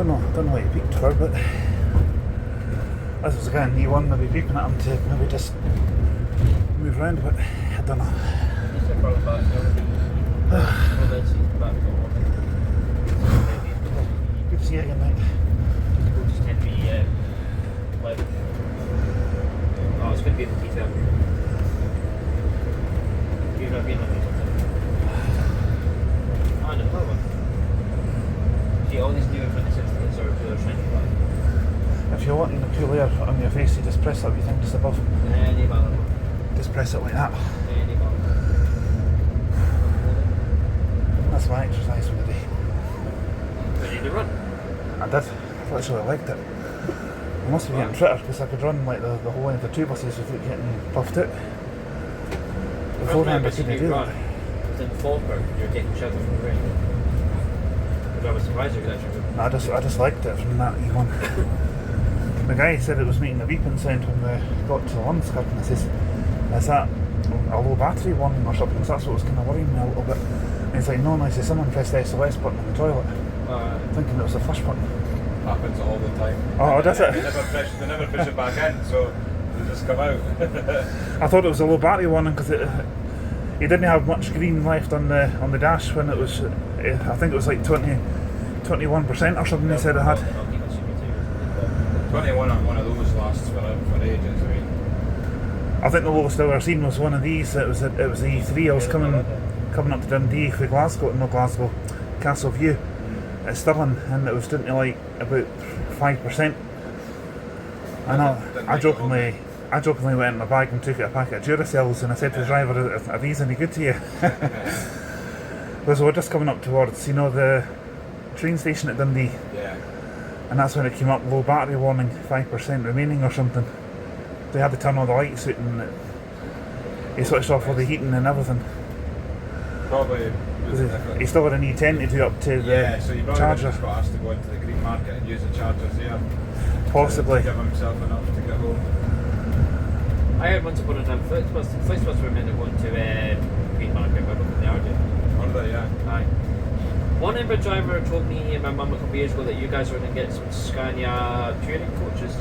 don't know what he peaked for, but this was again E1 maybe peeping at him to maybe just move around a bit. I don't know. Good to see you again, mate. People just tend to be like, oh, it's going to be in the detail. You've not been on these ones. Oh, and another one. See, all these new Infinity Systems are shiny black. If you're wanting a cool air on your face, you just press that wee thing just above. Any bother. Just press it like that. Any bother. That's my exercise for the day. Ready to run? I did. I literally liked it. I must be getting fitter because I could run like the whole way of the two buses without getting puffed out. Beforehand I couldn't do that. In Fallbrook, you're taking shelter from the rain. Which I was surprised you could actually do. I just liked it from that E1. The guy said it was making a beeping sound when they got to Lundskirk, and I says, is that a low battery warning or something? So that's what was kind of worrying me a little bit. And he's like, no, I said, someone pressed the SOS button in the toilet. Thinking it was the flush button. Happens all the time. Oh, does it? They never push it back in, so they just come out. I thought it was a low battery warning because it didn't have much green left on the dash when it was, I think it was like 21% or something. They said it had. 21 on one of those lasts for ages. I mean, I think the lowest I ever seen was one of these. It was the E3. I was coming up to Dundee for Glasgow, Castle View at Stirling, and it was down to like about 5%. And I jokingly went in my bag and took out a packet of Duracells, and I said to the driver, "Are these any good to you?" Because we're just coming up towards, the train station at Dundee. yeah. And that's when it came up, low battery warning, 5% remaining or something. They had to turn all the lights out and he switched off all the heating and everything. Probably. He still had an E10 to do up to the so he probably charger. just got asked to go into the green market and use the chargers there. Possibly. To give himself enough to get home. I heard once upon a time Flixbus were meant to go into Green Market, but they are doing. Are they? Yeah. Aye. One Ember driver told me and my mum a couple of years ago that you guys were going to get some Scania touring coaches.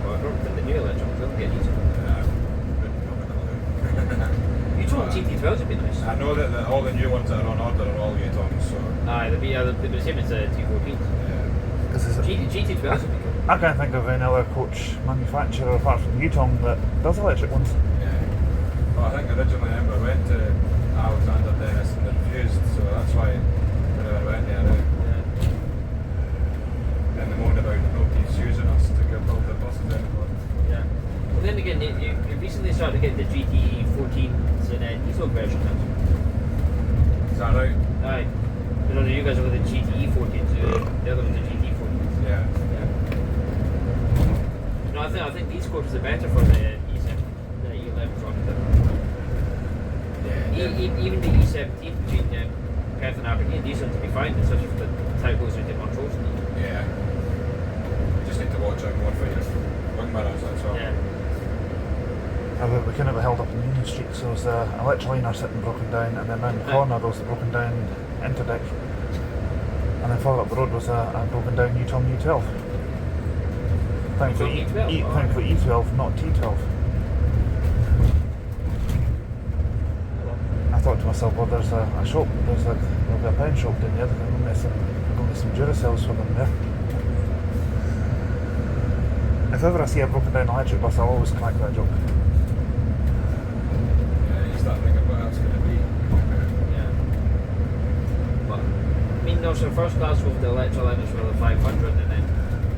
Well, I don't think the new electric will get these. You told GT12s would be nice. I know that all the new ones that are on order are all U-Toms, so. Aye, they'll be the same as the T14s. Yeah. GT12s would be cool. I can't think of any other coach manufacturer apart from U-Tom that does electric ones. Yeah. Well, I think originally Ember went to Alexander Dennis and they refused, so that's why we never went there. Then they moaned about nobody's using us to build the buses anymore. Yeah. Well, then again, you recently started to get the GT14s in a diesel version now. Is that right? Aye. You guys have got the GTE14s, the other one's the GT14s. Yeah. No, I think these coaches are better for the E7, the E11 truck. Even the E17 between Perth and Aberdeen, these ones will be fine, especially for the type goes into controls. Yeah. You just need to watch out more for your wing mirrors, that's all. Yeah. We kind of held up in Union Street, so there was the electroliner sitting broken down, and then round the corner there was a broken down interdict. And then further up the road was a broken down U-Tom U12. Thankfully E12, not T12. I thought to myself, well, there's a shop, there'll be a pound shop down there, there's only some Duracells for them there. If ever I see a broken down electric bus, I'll always crack that joke. Yeah, you start thinking what that's going to be. Yeah. But, I mean, no, so first class with the electroliners for the 500, and then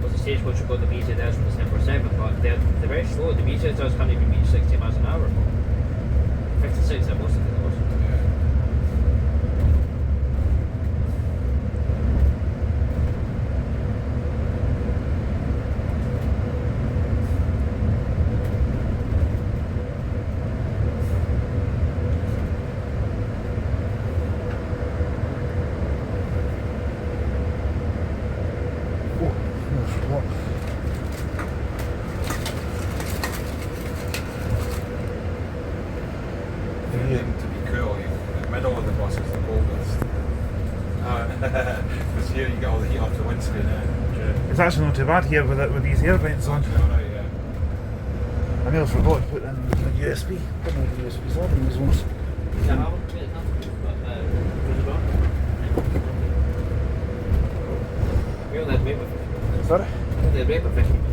was the stage coach will go the BZS with the 1047, but they're very slow. The BZS can't even reach 60 miles an hour. 56 at most of it was. To be cool, the middle of the bus is the coldest. Because here you get all the heat off the windscreen. It's actually not too bad here with these airplanes on. Alright, yeah. I nearly forgot to put in the USB. Put in the USBs on these ones. Yeah, I haven't put it nothing, but put it on. We only had to wait for 50 minutes. Sorry? We only had to wait for 50 minutes.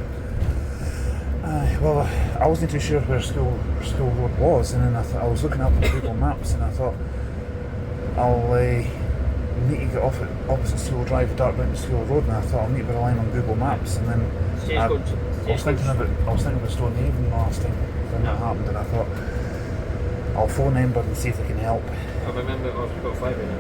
Well, I wasn't too sure where school road was, and then I was looking up on Google Maps, and I thought I'll need to get off at opposite School Drive, dark down to School Road, and I thought I'll need to be relying on Google Maps, and then I was thinking about Stonehaven the last time when that happened, and I thought I'll phone Ember and see if they can help. I remember we've got 5 in it.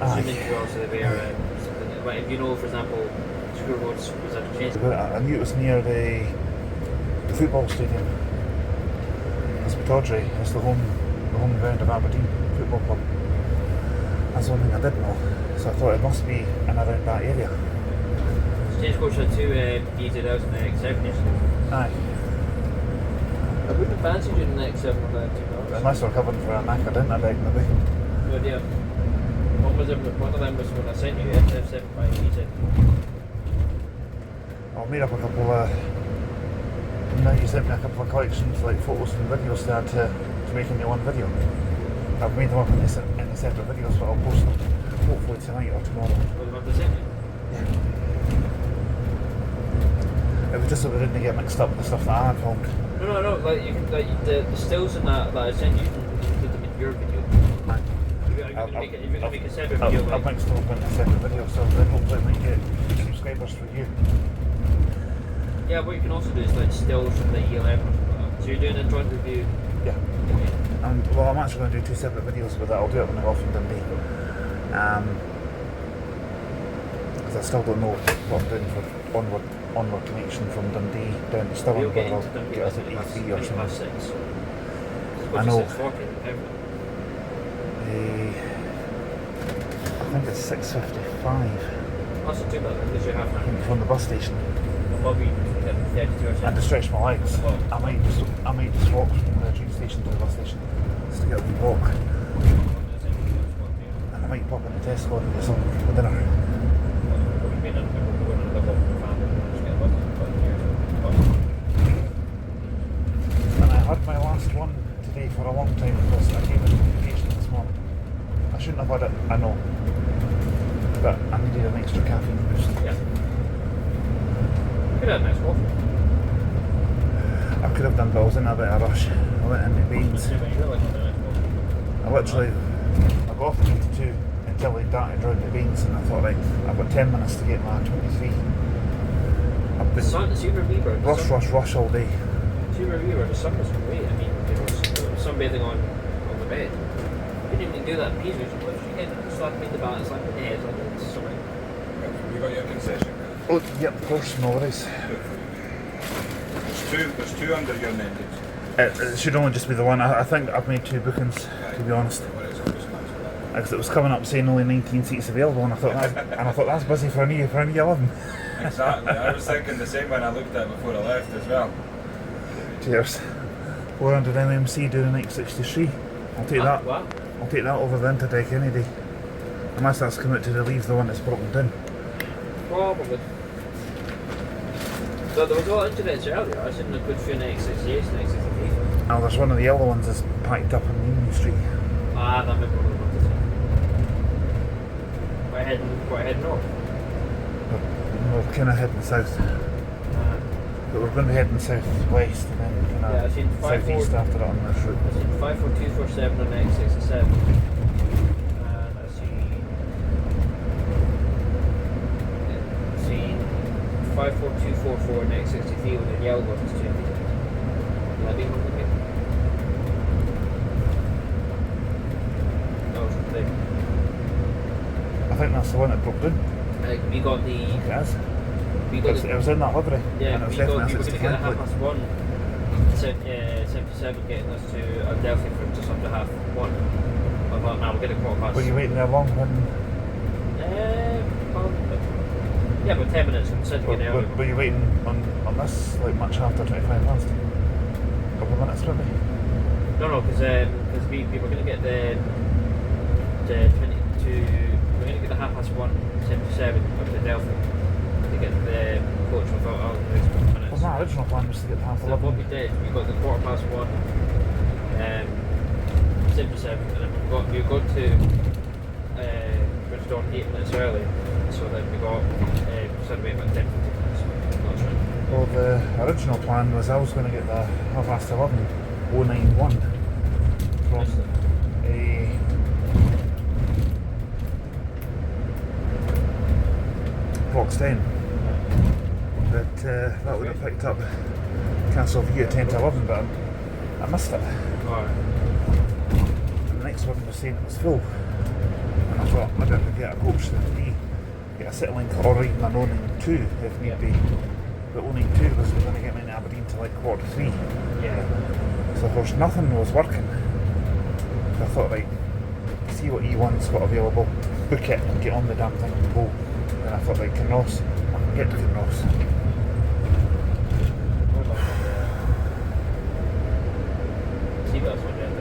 Assuming you also they were something like, if you know, for example, School Road was at a change. I knew it was near the football stadium. It's Tawdry. It's the home ground of Aberdeen Football Club. That's the one thing I did know. So I thought it must be in around that area. Stagecoach had 2 E11 and the X7 yesterday. Aye. I wouldn't fancy doing the X7 on that, to be honest. Unless we're covering for a knacker, didn't I, maybe? But yeah. One of them was when I sent you F7 by E10. I've made up a couple now you sent me a couple of collections, like photos and videos to add to make into one video. I've made them up in the separate videos, but I'll post them hopefully tonight or tomorrow. Was the one to send you? Yeah. It was just so we didn't get mixed up with the stuff that I had filmed. No. Like you can, like the stills and that I sent you, you can put them in your video. Aye. If you're gonna make a separate video, I've mixed them up in a separate video, so then hopefully I might get subscribers for you. yeah, what you can also do is like stills from the E11. So you're doing a joint review. Yeah. And well, I'm actually going to do 2 separate videos with that. I'll do it when I go off in Dundee. Because I still don't know what I'm doing for onward connection from Dundee down to Stirling, You'll get whether into I'll Dundee get us at at E3 or past something. 6. I know. 6:40. I think it's 6:55 That's not too bad because you're half an hour. from the bus station. Above you, 32 or And to something. stretch my legs, Well. I might just walk from the train station to the bus station just to get a wee walk. And I might pop into Tesco and get something for dinner. And I had my last one today for a long time because I came in notification this morning. I shouldn't have had it, I know. But I needed an extra caffeine boost. Yeah. Could have a nice coffee. I could have done, but I was in a bit of a rush. I went into beans. I literally, I got off the 22 until they darted round the beans, and I thought, right, I've got 10 minutes to get my 23. I've been Super Weaver. rush all day. Super Weaver, the sun was great. I mean, there was sunbathing on the bed. We didn't even do that in Pisa. We just slapped me in the back, slapped me in the head, like it's something. You got your concession. Oh, yep, of course, no worries. There's 2 under your name. It should only just be the one. I think I've made 2 bookings, to be honest. Because it was coming up saying only 19 seats available, and I thought that's busy for an E11. Exactly. I was thinking the same when I looked at it before I left as well. Cheers. 400 MMC doing an X63. I'll take that. What? I'll take that over the Interdeck any day. Unless that's come out to relieve the one that's broken down. Probably. So there was all internet earlier. I shouldn't have put through an X68 and an X63. Now there's one of the other ones that's packed up on Union Street. Ah, that might be what I wanted to say. Quite heading north. We're kind of heading south. But we're going to be heading south-west and then kind Yeah, I've seen of south-east after that on this route. I seen 54247 on X67. And I seen 54244 on X63 with the yellow ones too. Will that be one with me? No, it's big. I think that's the one that broke down. We got the. It is. We got It was in that livery. Yeah, and it was we were definitely going to get a 65 1:30. 77 getting us to Adelphi for just under 1:30. I thought, now we'll get a quarter past. Were you waiting there long when... Yeah, but 10 minutes from sitting in there. Were you waiting on this like much after 25 past? A couple of minutes maybe? No, because we were going to get the 22. We're going to get the 1:30, 77 up to Adelphi. to get the coach without all the minutes. Well, my original plan was to get half So what 11. we did, we got the quarter past one, 7 to 7, and then we got to Bridgestone 8 minutes early, so then we got Sunday about 10 minutes. Not sure. Well, the original plan was I was going to get the half past 11 091 from a Fox 10, but that would have picked up Castle View at 10 to 11, but I missed it. Alright. And the next one was saying it was full, and I thought maybe I could get a coach to get a Citylink or even an 092 if need be. But 092 was going to get me in Aberdeen to like 3:45. Yeah. So of course nothing was working. So I thought, right, see what E1's got available, book it and get on the damn thing and go. And I thought, right, Kinross, I can get to Kinross. See that's what I did.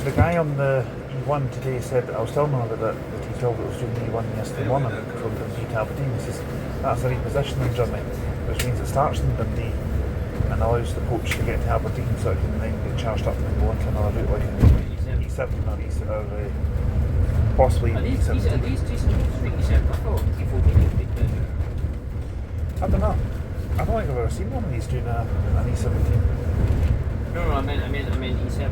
The guy on the E1 today said, I was telling him about that he told that was doing the E1 yesterday morning from Dundee to Aberdeen. He says that's a repositioning journey, which means it starts in Dundee and allows the coach to get to Aberdeen so it can then get charged up and go into another route like E7 or E7 or possibly Are these E17. E7? I thought E14 would be good. I don't know. I don't think I've ever seen one of these doing an E17. No, I meant E7.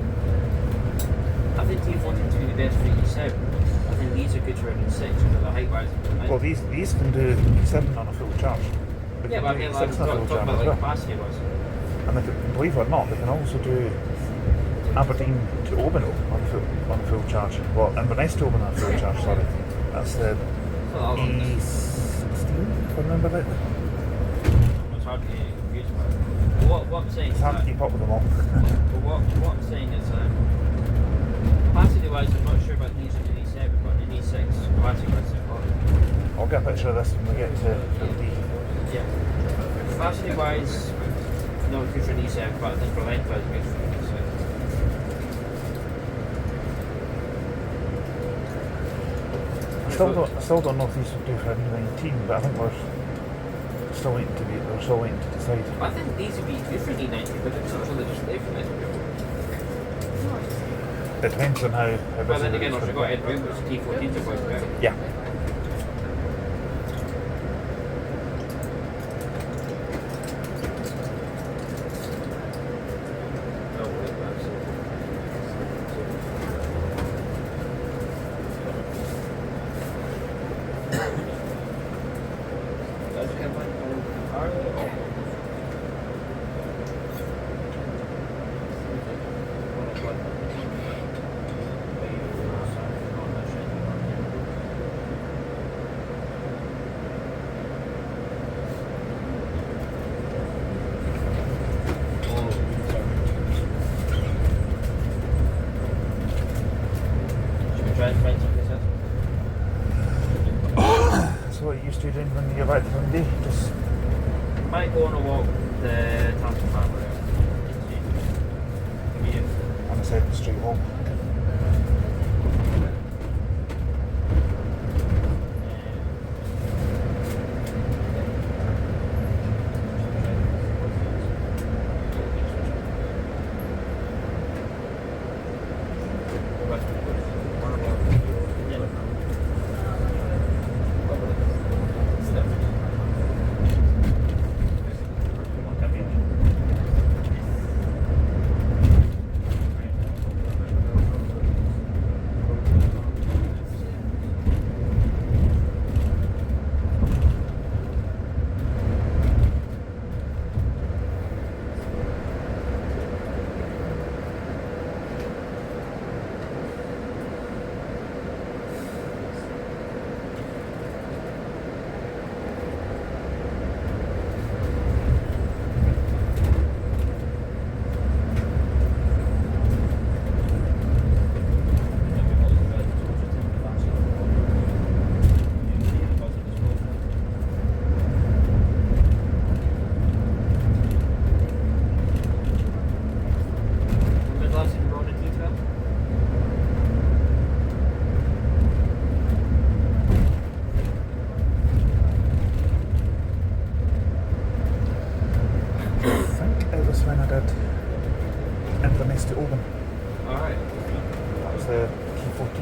I think T14 to be the best for E7. I think these are good for E6 because the height wise. Well, these can do E7 on a full charge. They Yeah, can but I do mean, E6 like, on a full talking charge about as like well. capacity was. And they can, believe it or not, they can also do Aberdeen to Oban on a full charge. Well, Inverness to Oban on a full charge, sorry. That's the Well, E16, if I remember right. it's hard to get confused about. But what I'm saying It's is hard to that, keep up with them all. but what I'm saying is capacity wise, I'm not sure about these in E7, but in E6, capacity wise, they're fine. I'll get a picture of this when we get to Dundee. Yeah. Capacity wise, not good for an E7, but I think for length wise, good for an E6. I still don't know if these would do for an E19, but I think we're still waiting to decide. I think these would be good for an E90, but it's not really just there for it. It depends on how busy But then the again, routes also would got be. Ed Room, which T14s are quite better. Yeah. So what are you two doing when you get back to Dundee? Just Might go on a walk the Tampa family. on the side of the street home. did Inverness to Oban. Alright. That was the T14.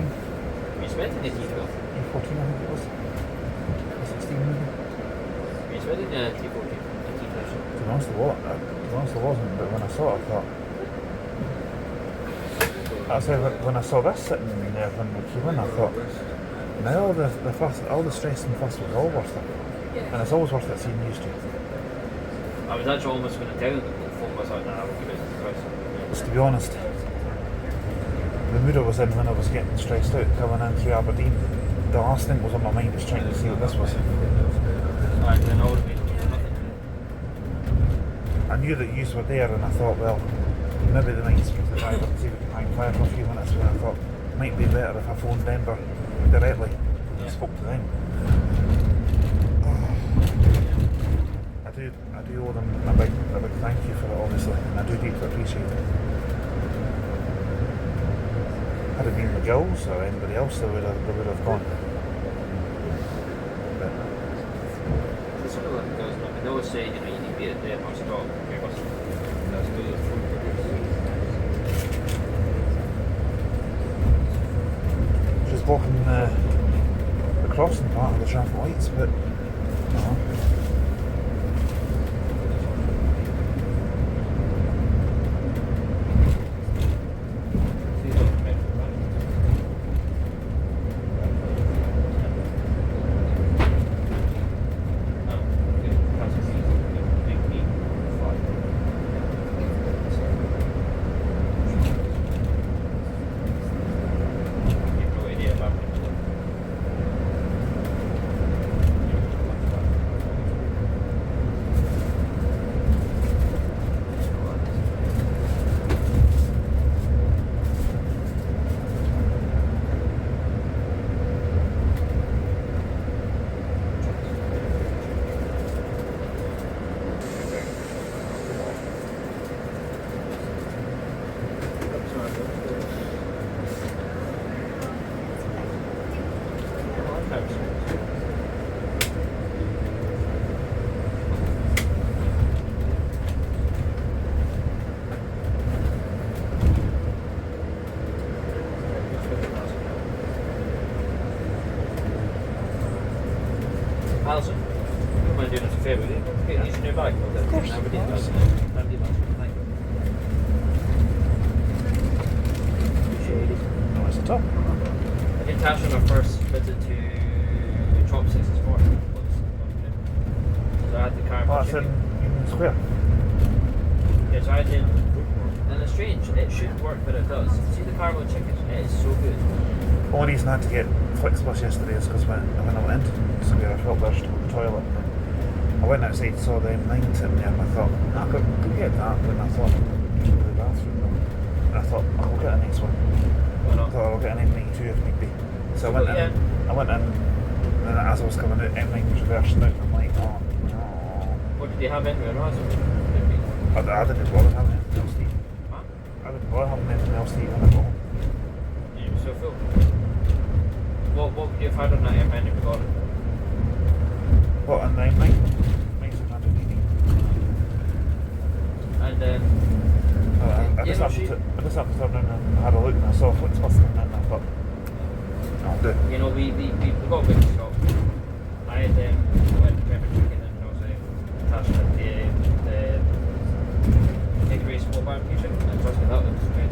You spent in the T12? E14 I think it was. The 16 maybe. You spent in the T14? The T12? To be honest, there wasn't, but when I saw it, I thought. I said when I saw this sitting there when we came in, I thought, now all the stress and fuss was all worth it, and it's always worth it seeing used to. I was actually almost going to tell them to focus on that. I'll give it a price. Just to be honest, the mood I was in when I was getting stressed out coming in through Aberdeen, the last thing was on my mind was trying to see what this was. Alright, then I would have been nothing. I knew that yous were there, and I thought, well, maybe they might speak to the driver and see if we can hang fire for a few minutes. But I thought it might be better if I phoned Ember directly and spoke to them. I do owe them a big thank you for it, obviously, and I do deeply appreciate it. Had it been the girls or anybody else, they would have gone. But It's sort of like it goes, I know it's saying, you need to be at the bus stop, your bus. That's good. just walking the crossing part of the traffic lights, but no. Alison, you mind doing us a favour, will you? Get these in your bag. Of course. Aberdeen bags. Aberdeen bags. Thank you. Appreciate it. No, it's the top. I did Tash on our first visit to Chopsticks this morning. So I had the car. Oh, that's in Union Square. Yeah, so I did. And it's strange, it shouldn't work, but it does. See the caramel chicken? It is so good. The only reason I had to get Flixbus yesterday is because when I went into the square, I felt urged to go to the toilet. I went outside, saw the M9 sitting there, and I thought, I could get that, but I thought, I'd go to the bathroom though. And I thought, I'll get a nice one. Why I not? thought I'll get an M92 if need be. So I went in, and then as I was coming out, M9 was reversing out, and I'm like, oh, no. What did you have in there? I didn't bother having anything else to eat. Huh? I didn't bother having anything else to eat when I got home. You were so full. What would you have had on that M9 if you got it? What, and then mine's a kind of eating. And I just happened to turn around and had a look and I saw Flixbus and then I thought, I'll do. you know, we got a good shop. I had went to pepper chicken and also attached with the Hickory small barbecue chicken, and trust me, that looks great.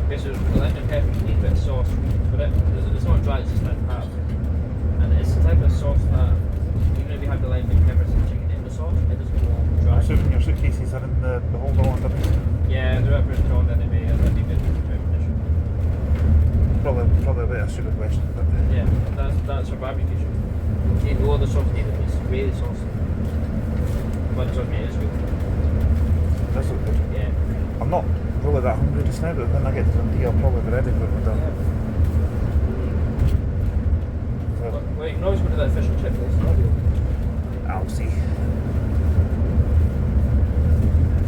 Basically, the lemon pepper, you need a bit of sauce, but it's not dry, it's just like half. And it's the type of sauce that, even if you have the lemon peppers and chicken in the sauce, it doesn't go dry. Your suitcases are in the holder on them. Yeah, they're up in John, then they'd be good for tradition. Probably a bit of a stupid question, but Yeah, that's our barbecue chicken. You need no other sauce needed, it's really sauce. But it's on me, it's good. this looks good. Yeah. I'm not really that hungry just now, but when I get to Dundee, I'll probably be ready for it done. So, Well, you can always go to that fish and chip place. I'll see.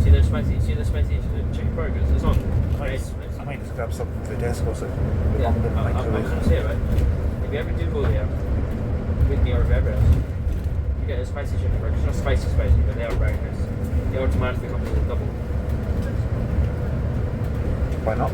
See the spicy chicken burgers? It's on. I might just grab something for the Tesco so Yeah, I'm in the I was microwave. going to say, right? If you ever do go there, with me or whoever else, you get a spicy chicken burger. It's not spicy, but they are very nice. They automatically come with a double. Why not?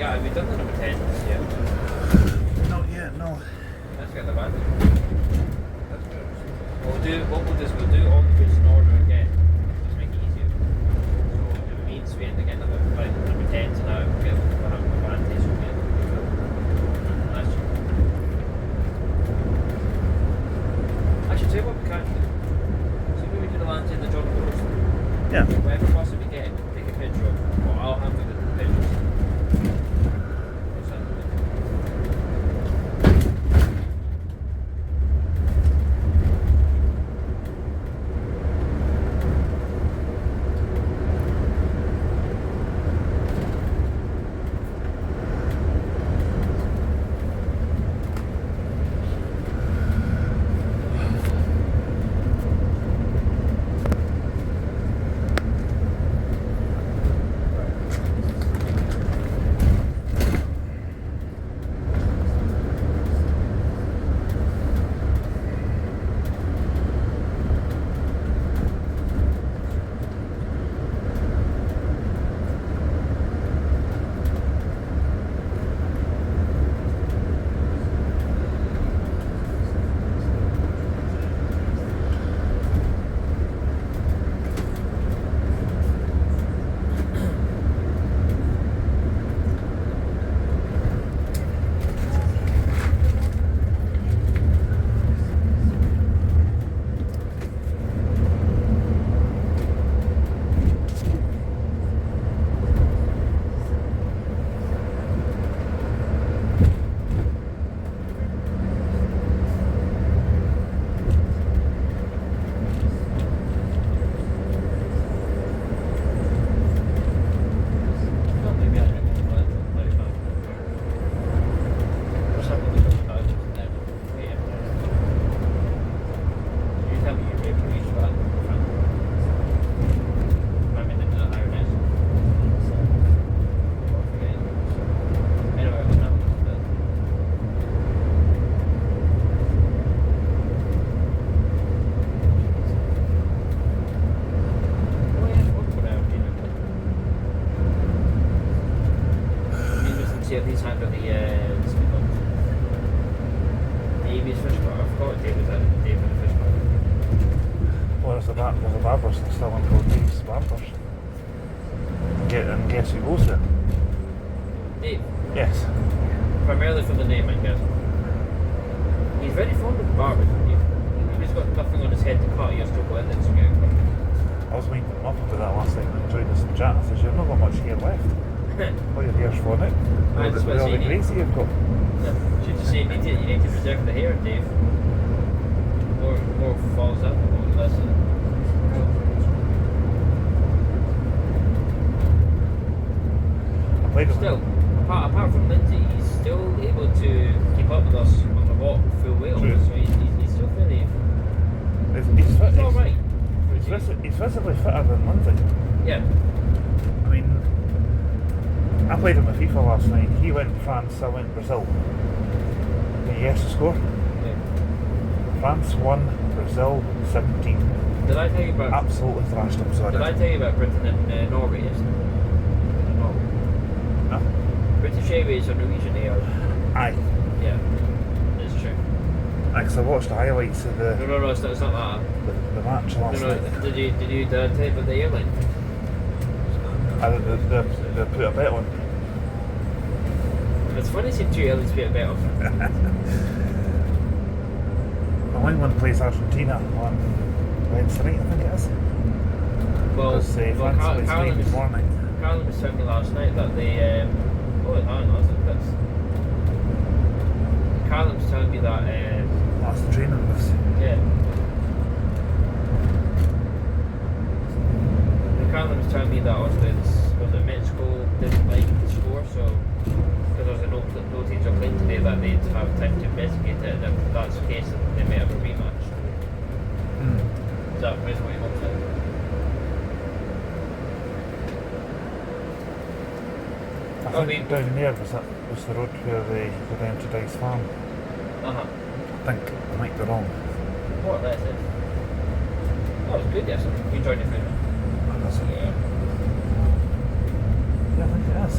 Have we done the number 10 yet? Not yet, no. Let's get the band. What we'll do is we'll do all the goods in order again. Just make it easier. So if it means we end up getting number 10 to now, we'll have the advantage of getting last year. Actually, tell you what we can do. See when we do the land in the John Rose. Yeah. Whatever bus we get, take a picture of. Well, I'll have the pictures. These hand of the Davies fish bar. I forgot what day was that. Day for the fish bar. Well, there's a barbers still in called Dave's Barbers. And guess who goes there? Dave. Yes. Primarily for the name, I guess. He's very fond of barbers. He's got nothing on his head to cut. He has to go in and so get cut. I was meeting him up about that last night when I joined us in chat. I said, you've not got much hair left. Oh, your hair's falling out. With all the greasy you've got. Should you say you need to preserve the hair, Dave? More falls out, more less. I played with Still, him. apart from Lindsay, he's still able to keep up with us on the walk full wheel. True. So he's still fairly. He's fit. He's alright. He's visibly fitter than Lindsay. Yeah. I mean, I played him with FIFA last night. He went France, I went Brazil. Can you guess the score? Yeah. France 1, Brazil 17. Did I tell you about? Absolutely thrashed him, so Did I tell you about Britain and Norway yesterday? No. No? British Airways or Norwegian Air? Aye. Yeah, it's true. Because I watched the highlights of No, it's not that. the match last night. Did you tell you about the airline? They put a bet on. It's funny seeing two airlines put a bet on. Well, England plays Argentina on Wednesday night, I think it is. Well, France plays Spain in the morning. Carlin was telling me last night that they. Oh, hang on, that's. Carlin was telling me that. That's the training list. Yeah. Carlin was telling me that was it Mexico didn't like the score, so because there's a no teams are playing today that they'd have time to investigate it, and if that's the case, then they may have a rematch. Is that basically what you want to say? I think down there was the road where they go down to Dice Farm. I think, I might be wrong. What that is? That was good yesterday. You enjoyed it, food? Yeah. Yeah, I think it is.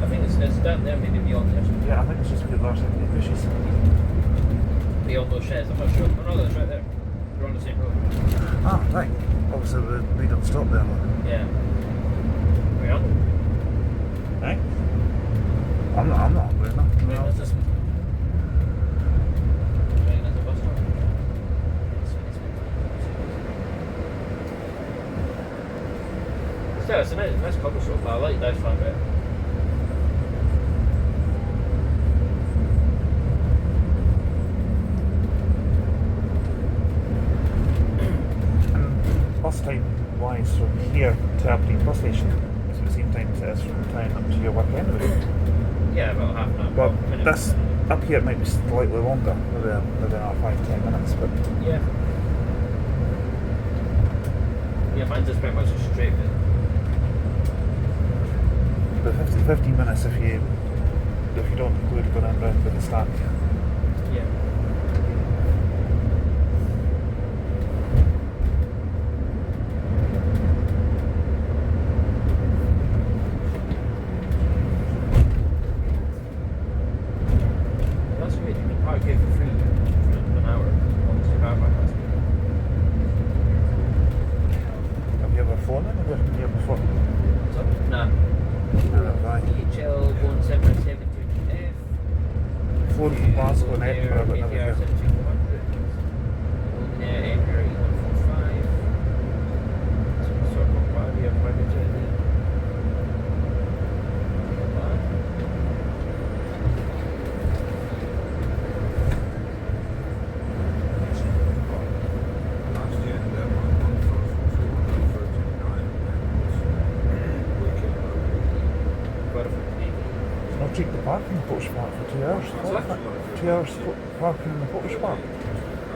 I think it's down there, maybe beyond there. Yeah, I think it's just because there's so many bushes. Beyond those sheds, I'm not sure. Oh no, that's right there. We're on the same road. Ah, right. Obviously we don't stop there. Yeah. We're on. Eh? I'm not hungry enough. Right, that's this one. Right, that's the bus stop. Still, it's a nice cover shop, but I like that one better. Bus time wise from here to Aberdeen bus station is the same time as it is from town up to your work anyway. Yeah, about half an hour. But minute. this up here might be slightly longer, maybe not 5-10 minutes, but Yeah. Yeah, mine's just pretty much a straight bit. but 15 minutes if you don't include going in round with the stand. Yeah. That's weird, you can park here for free for an hour once your car park has to. Have you ever flown in here before? Nah. Right. DHL 1772F. Flown from Glasgow and Edinburgh, but never ATR here. 7400. Ember E1145. Some sort of body of private jet there. Last year, that one first before the 39 weekend. Not cheap to park in the Potish Park for 2 hours. What's that? 2 hours parking in the Potish Park.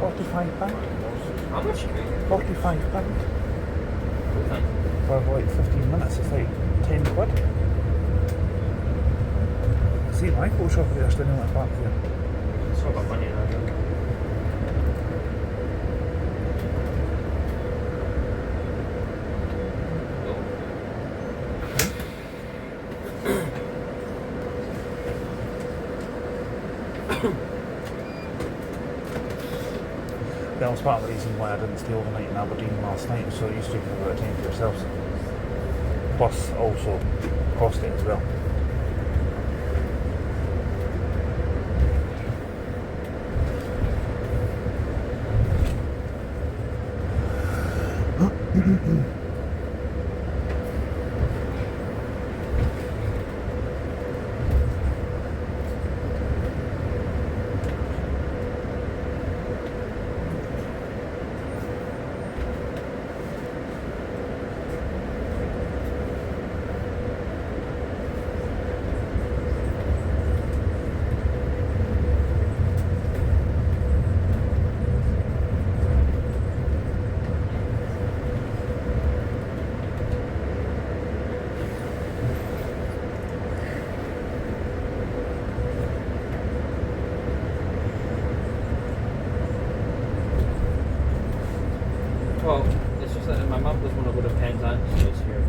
£45. How much? £45 for like 15 minutes. It's like 10 quid. See, my coach shop there still only park here. It's all about money now, I think. That was part of the reason why I didn't stay overnight in Aberdeen last night, so you taking a bit of time for yourselves. Plus, also, cost it as well. is here.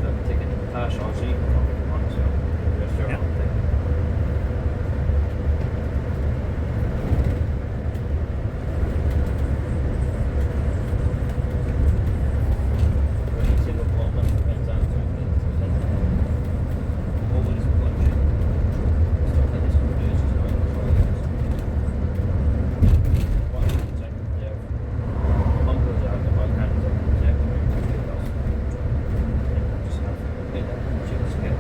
I'm taking cash off, so you can come if you want to. Just your Yeah. own thing. You see what London depends on, so always bunch. Stuff like this can do is just going as well. One second there. Bumpers are the back hands up the second room to do those. Just have to make that just get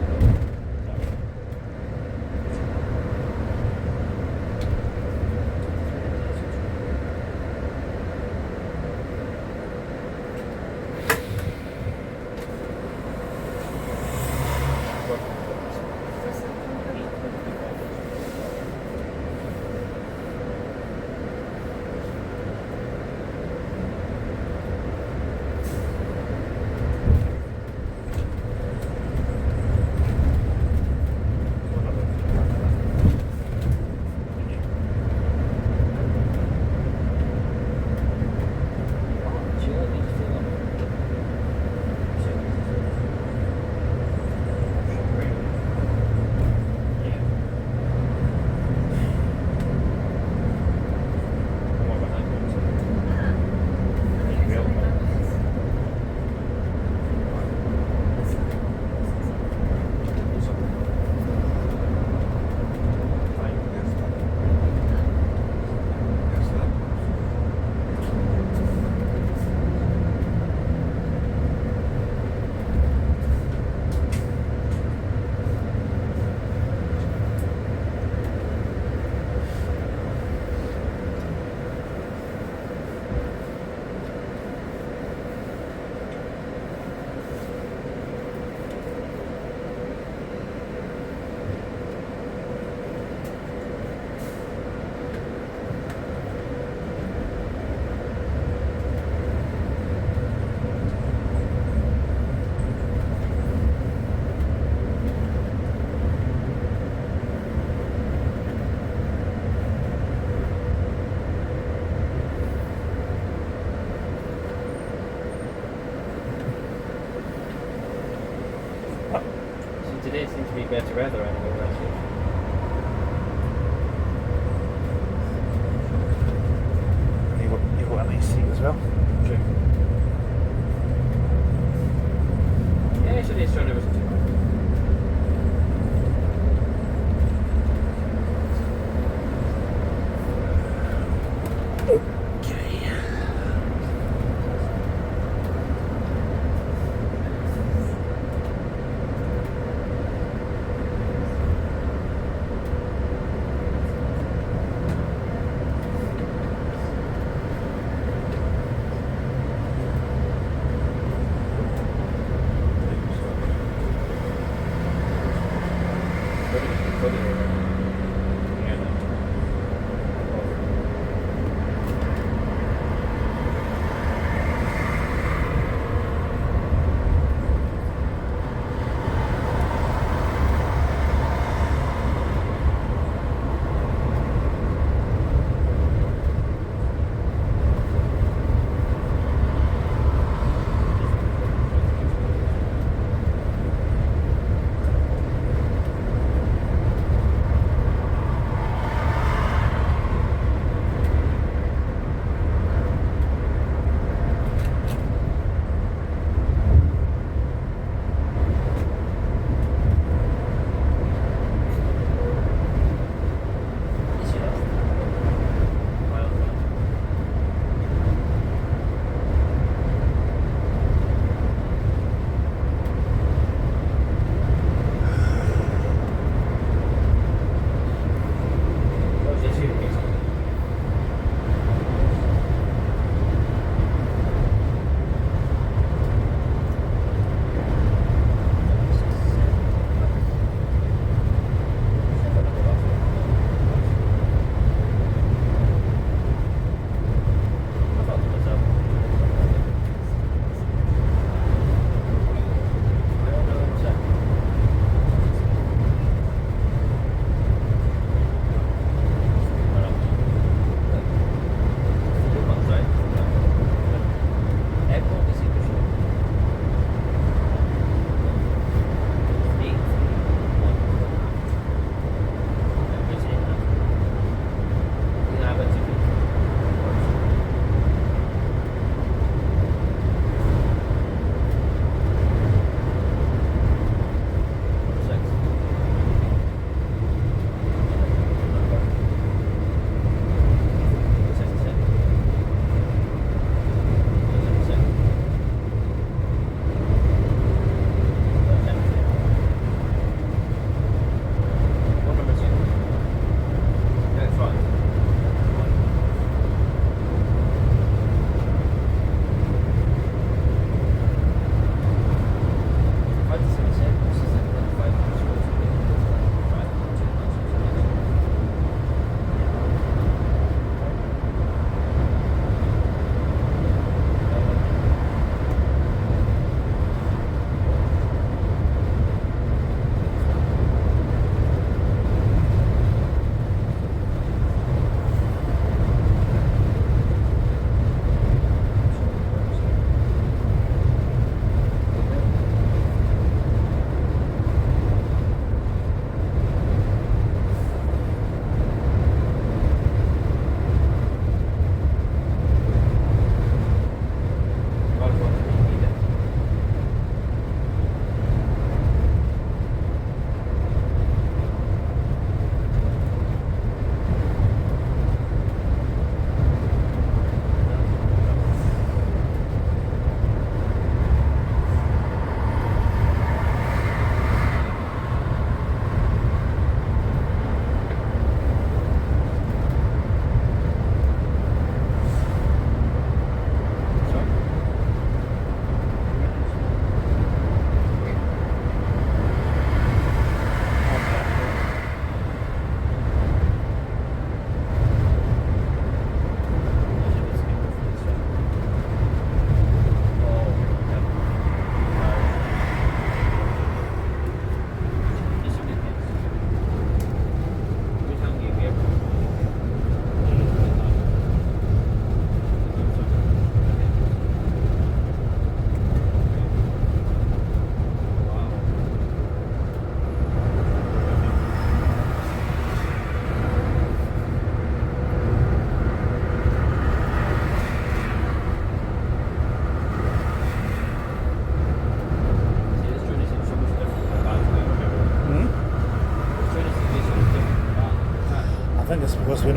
today seems to be better weather anyway, last week. You've got a nice seat as well. True. Yeah, today's Sunday wasn't too bad.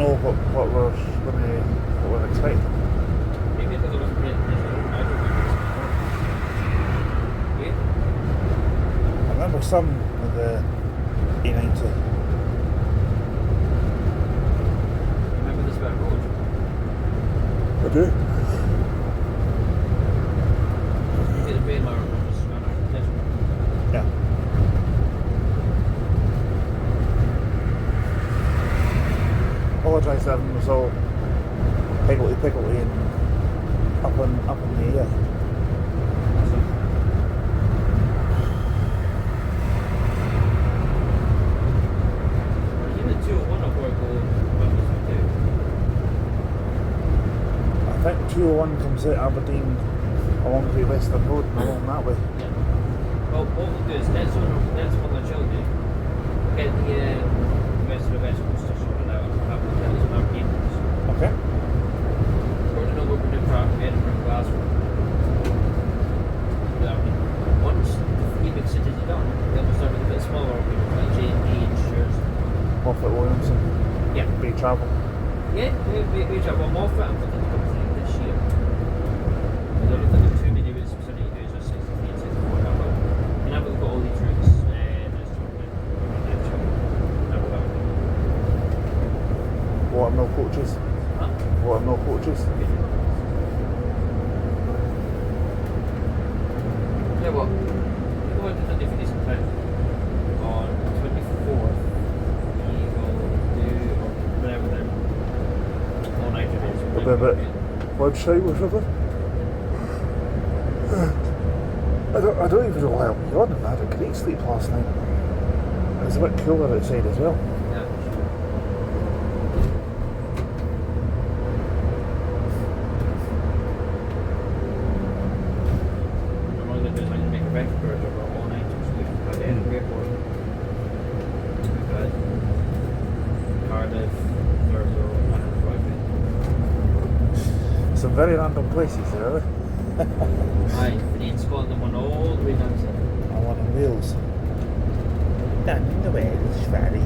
know what we're expecting. Maybe because I wasn't paying attention. I don't remember this before. Yeah? I remember some of the E90. Remember this bit of road? I do. Maybe the brain marrow remembers our attention. Yeah. All the i7 was all higgledy-piggledy and up in the air. I think 201 comes out Aberdeen along the Western Road and along that way. Yeah. Well, what we'll do is let's what my child do. Get the rest of the West Coast sorted out and have a look at these Aberdeen ones. Okay. We're going to know what we're doing for Edinburgh and Glasgow. But, I mean, once the three big cities are done, then we'll start with a bit smaller, like J&D and Shears. Moffat Williamson. Yeah. Bay Travel. Yeah, we travel Moffat. I'm thinking to come through this year. I don't think there's too many routes for Sunday days, just 63 and 64. But you can have a look at all these routes. Let's talk about Watermill coaches. Huh? Watermill coaches. Yeah, well, we're going to Dundee for decent time. On the 24th, we will do, or whatever then, all night of it. A bit of it. Website or something. I don't even know why I'm yawning. I had a great sleep last night. It was a bit cooler outside as well. Yeah. I'm only going to do is I'm going to make a record of our all night exclusion by the Edinburgh Airport. We've got Cardiff, Glasgow, and Brighton. Some very random places there. Aye, three in Scotland and one all the way down to I one in Wales. Down in the Wales Valley.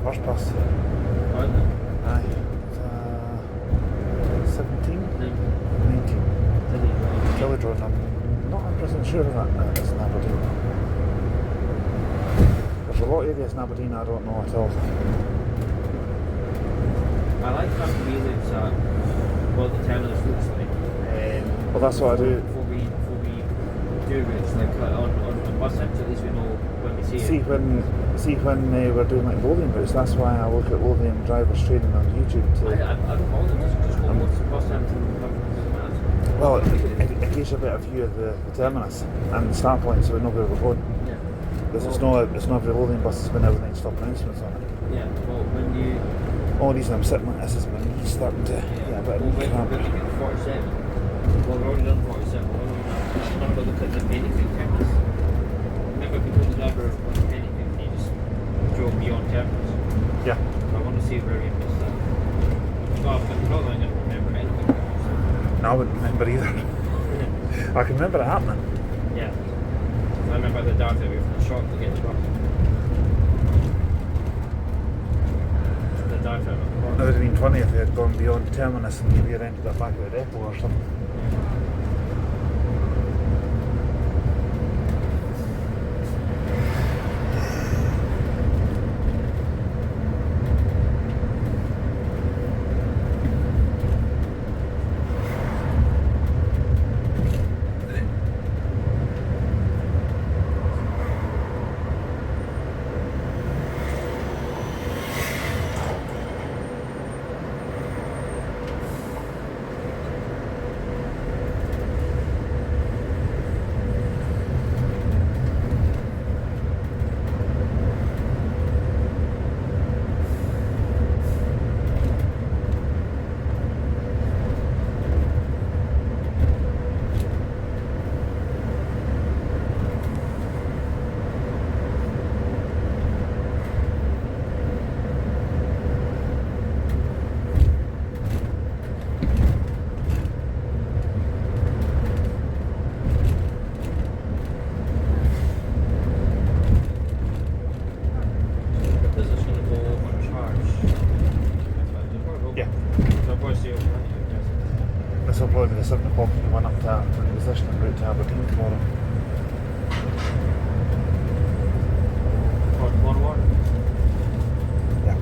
First bus. Aye. 17? 19. Teledrawn. I'm not 100% sure of that. It's in Aberdeen. There's a lot of areas in Aberdeen I don't know at all. I like having relays at what the terminus looks like. Well, that's what I do. Before we do routes, like on bus trips, at least we know when we see See it. when we're doing like Lothian routes, that's why I look at Lothian drivers training on YouTube I don't bother, just go what's the bus time to well, in case you get a view of the terminus and the start point so we know where we're going. Yeah. Because it's not every Lothian bus has been everything stop announcements on it. Yeah, well, when you... Only reason I'm sitting like this is my knees starting to get a bit of knee cramp. When you get 47, well, we're already done 47, we're going to look at the Pennyfield terminus. Remember, we told the driver on the Pennyfield, and he just drove beyond terminus. Yeah. So I want to see where we missed that. Well, I'm probably not going to remember anything. No, I wouldn't remember either. I can remember it happening. Yeah. I remember the dart away from the shop to get the bus. The dart away. It would have been funny if they had gone beyond Terminus and maybe ended up back at the depot or something. This will probably be the 7 o'clock and one up to position en route to Aberdeen tomorrow. For tomorrow morning. Yeah.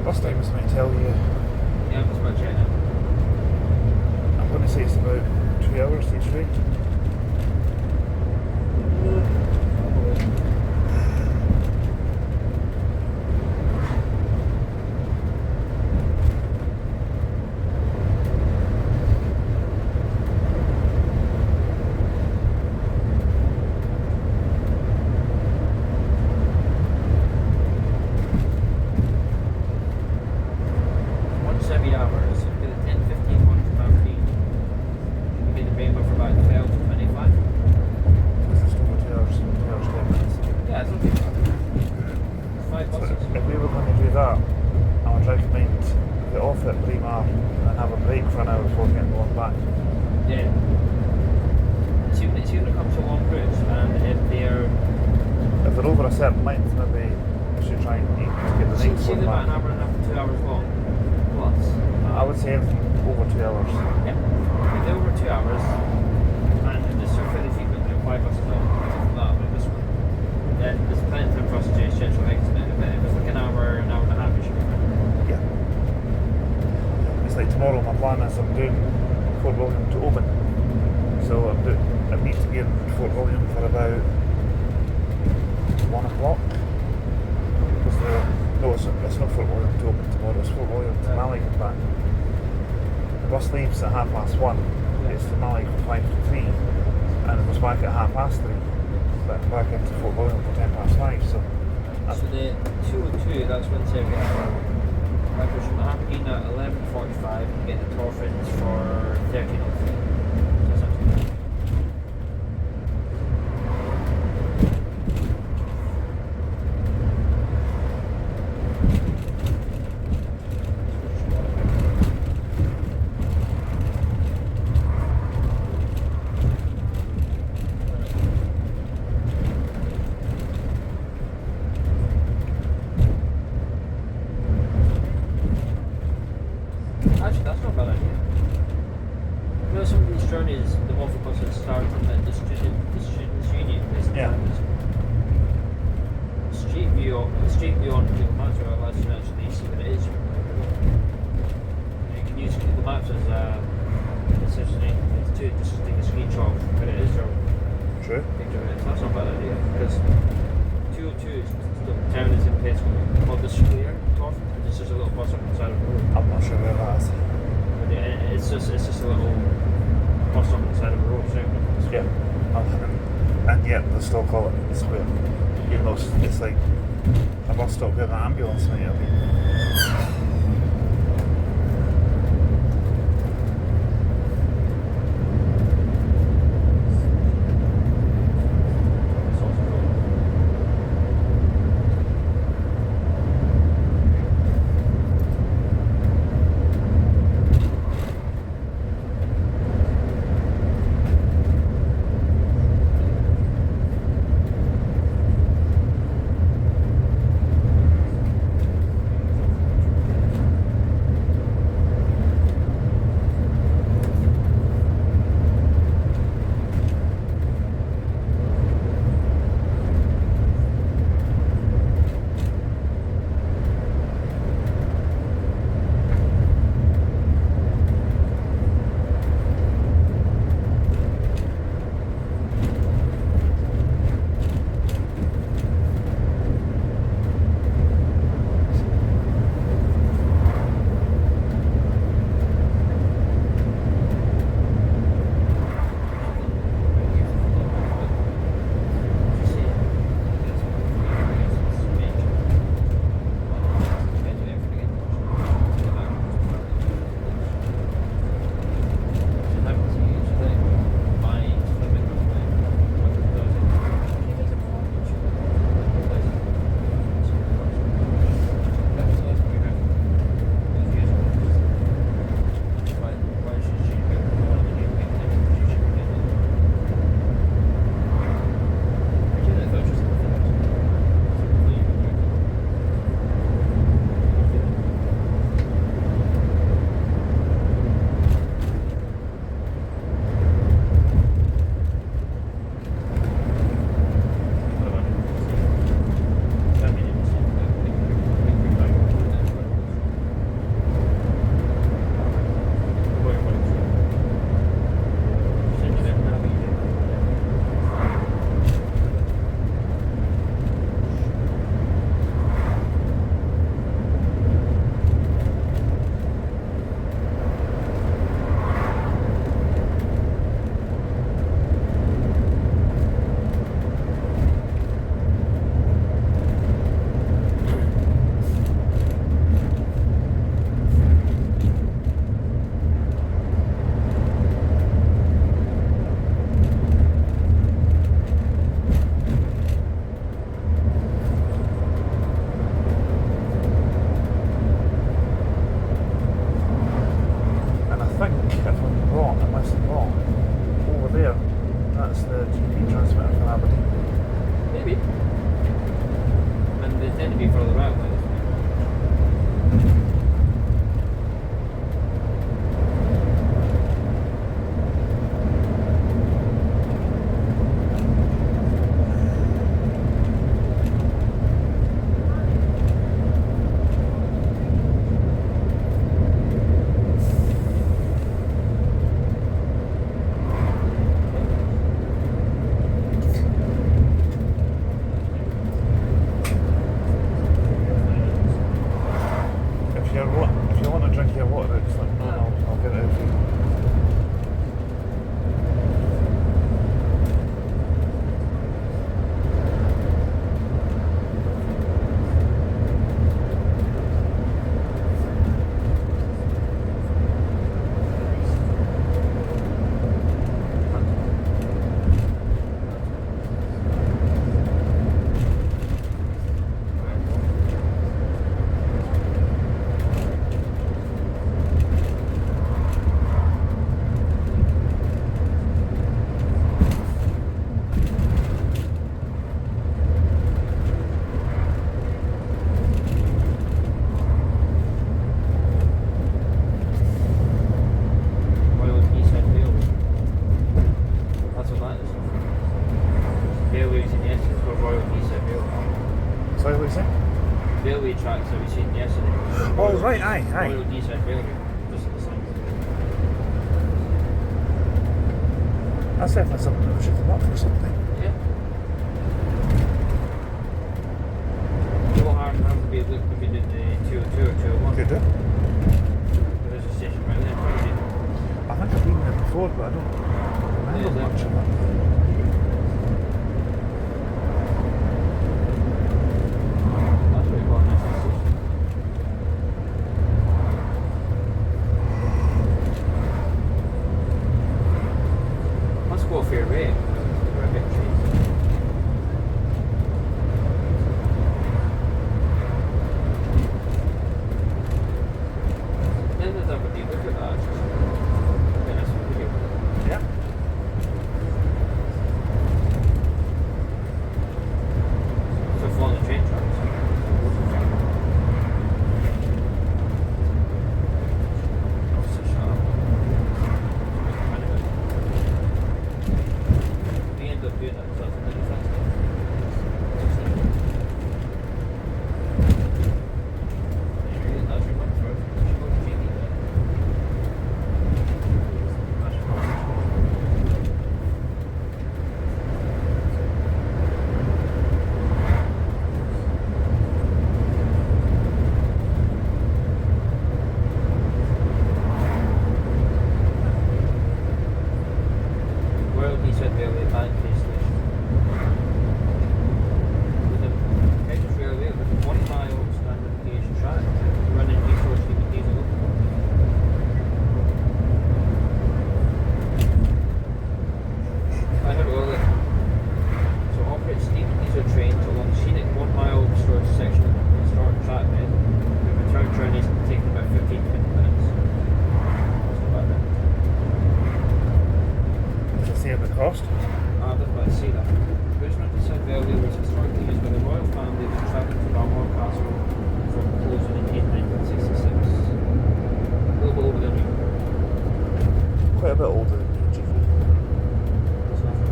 Last time was meant to tell you. Yeah, I'm just about checking it. I'm going to say it's about 2 hours each way. Every hour, so we get a 10, 15 one from Aberdeen. We get the Rainbow for about 12 to 25. This is over 2 hours, 2 hours, 10 minutes. Yeah, it's not too bad. 5 So buses. if we were going to do that, I would recommend get off at Braemar and have a break for an hour before getting going back. Yeah. It's when it comes to long routes, and if they're... If they're over a certain length, maybe we should try and aim to get the next See one them about back. an hour and a half to 2 hours long. Plus, I would say anything over 2 hours. Yeah. If they're over 2 hours, and the sort of fairly frequent, 5 buses long, something like that, but this one, there's plenty of time for us to change central exit. If it's like an hour and a half, it should be fine. Yeah. It's like tomorrow, my plan is I'm doing Fort William to Oban. So I need to be in Fort William for about 1 o'clock. No, it's not Fort William to Oban tomorrow, it's Fort William to Mally and back. The bus leaves at 1:30. It's to Mally for 5 to 3, and it goes back at 3:30. Back into Fort William for 5:10. So the 202, that's when they get like we're from Aberdeen at 11:45 and get the Torfins for 13:03. That's absolutely fine. Actually, that's not a bad idea. You know, some of these journeys, the waffle buses start from the students' union, basically. Yeah. Street view on Google Maps will allow you to actually see what it is. You can use Google Maps as essentially to just take a screenshot of what it is or true. picture of it. So that's not a bad idea because 202 is the town is in a place called the Square, Torfin, and it's just a little bus up on the side of the road. I'm not sure where that is. But yeah, it's just a little bus up on the side of the road. So Yeah. And yet they still call it the Square. Even though it's like a bus stop where the ambulance might have been. That's the GP transmitter from Aberdeen. Maybe. And they tend to be further out. mentioned for Royal Decent Railway. Sorry, what you saying? Railway tracks that we seen yesterday. Oh, right, aye. Royal Decent Railway. Just at the sign. That's definitely something that we should come up for something. Yeah. No harm would be looking if we did the 202 or 201. Could do. There is a station right there. Probably. I think I've been there before, but I don't remember much of it. That's what we call a nice station. Let's go a fair rate. We're a bit cheap. Yeah, there's Aberdeen. Look at that. Actually. Yeah, that's what we do. Yeah. So following the train tracks. So shut up. We end up doing that because that's another fact. That's your month for it. You should go to GD there. That's your month. Royal Decent Railway Bantry Station. With a British Railway with a 20-mile standard gauge track running resource steam and diesel. I have earlier. So operate steam and diesel trains along scenic 1 mile restored section of the historic track bed. The return journeys can take about 15 to 20 minutes. That's not bad then. Does it say about the cost? I was about to say that. Richmond Descent Railway was historically used by the royal family to travel to Balmoral Castle from closing in 1966. A little bit over the new. Quite a bit older than the GV. That's nothing.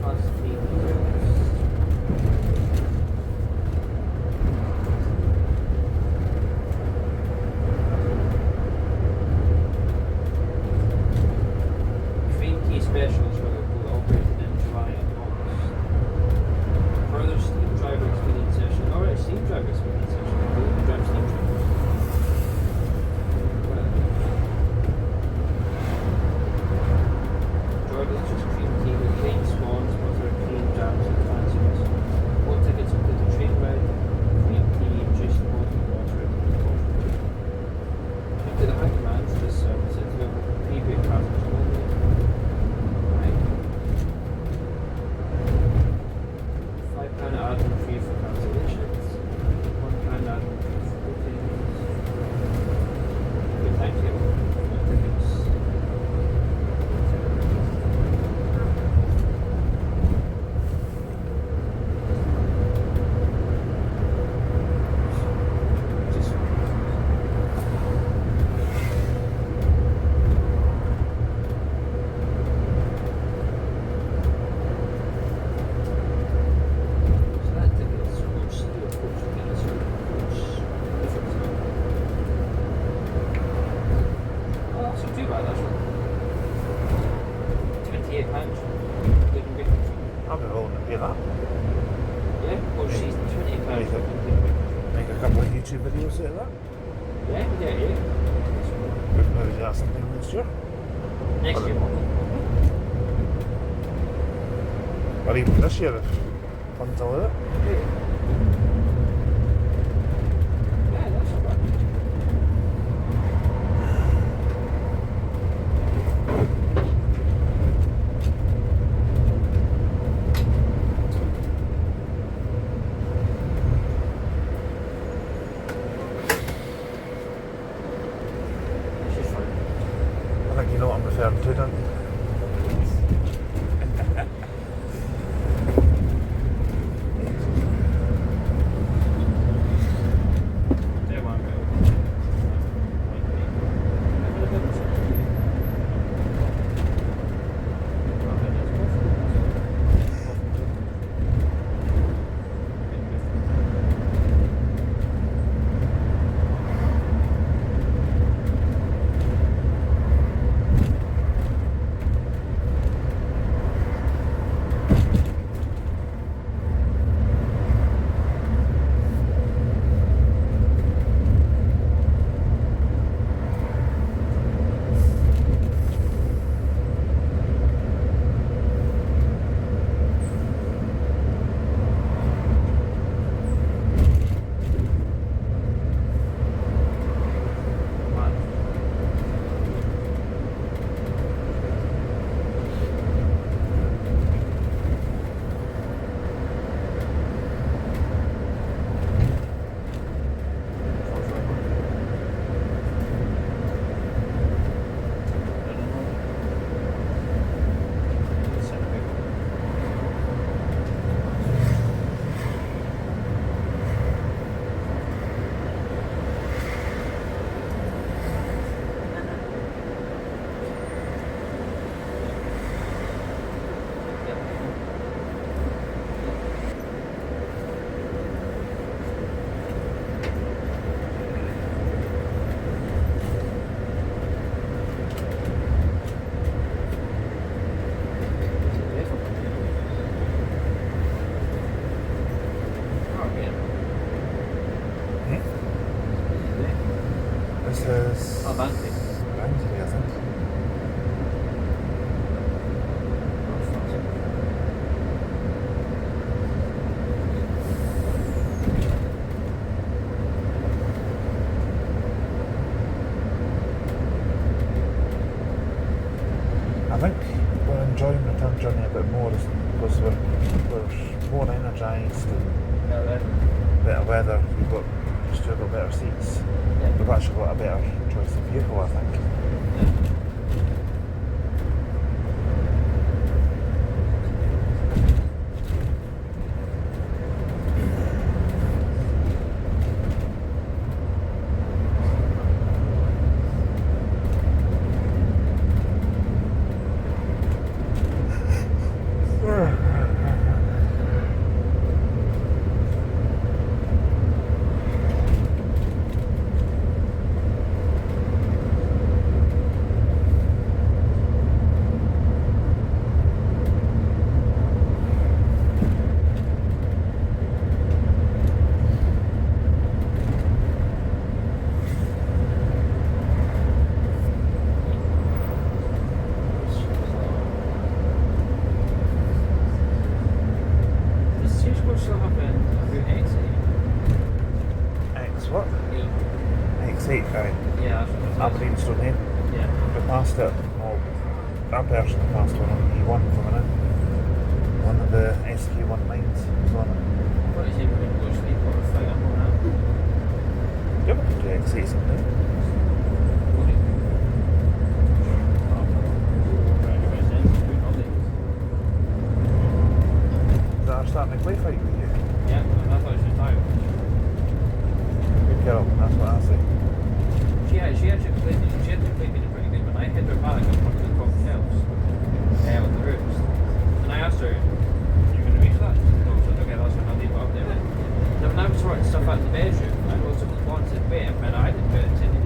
Fast speed rails. Train key specials were operated in July and August. Further steam driver experience session. Alright, steam driver experience session. We drive steam train. Jordan's just cream tea with plain swans, butter, cream jams, and fanciness. All tickets include a train ride, cream tea, juice, bottled water, and coffee. Due to the high demand for this service, it's available for pre-paid passengers only. Right. £5 admin fee for cancellations. £1 admin fee for bookings. Good timetable. No tickets. Just so that ticket is coach city or coach Venus or coach different. Oh, that's not too bad actually. £28. Including breaking fee. I'll be willing to pay that. Yeah, coach season £28. Make it. including breaking fee. Make a couple of YouTube videos out of that. Yeah. Maybe do that something next year. Next year. Or even this year if funds allow it. Yeah, that's not bad. This is fun. I think you know what I'm referring to, don't you? There one go. I think we're enjoying the return journey a bit more because we're more energised and better weather. We've still got better seats. Yeah. We've actually got a better choice of vehicle, I think. Aberdeen Stonehenge. Yeah. We passed it. Well, that person passed one on E1 coming in. One of the SQ19s was on it. What is it? We're going to go sleep or fight up on that? Yeah, we can do X8 someday. Is that our starting to play fight with you? Yeah, I thought it was just time. Good girl, that's what I say. She actually played me pretty good, but I hit her back on one of the top shelves on the roofs. And I asked her, "You're going to reach that?" No, so okay, that's when I'll leave it up there then. Now when I was sorting stuff out in the bedroom, I wrote something on to the bed, and I didn't put it in the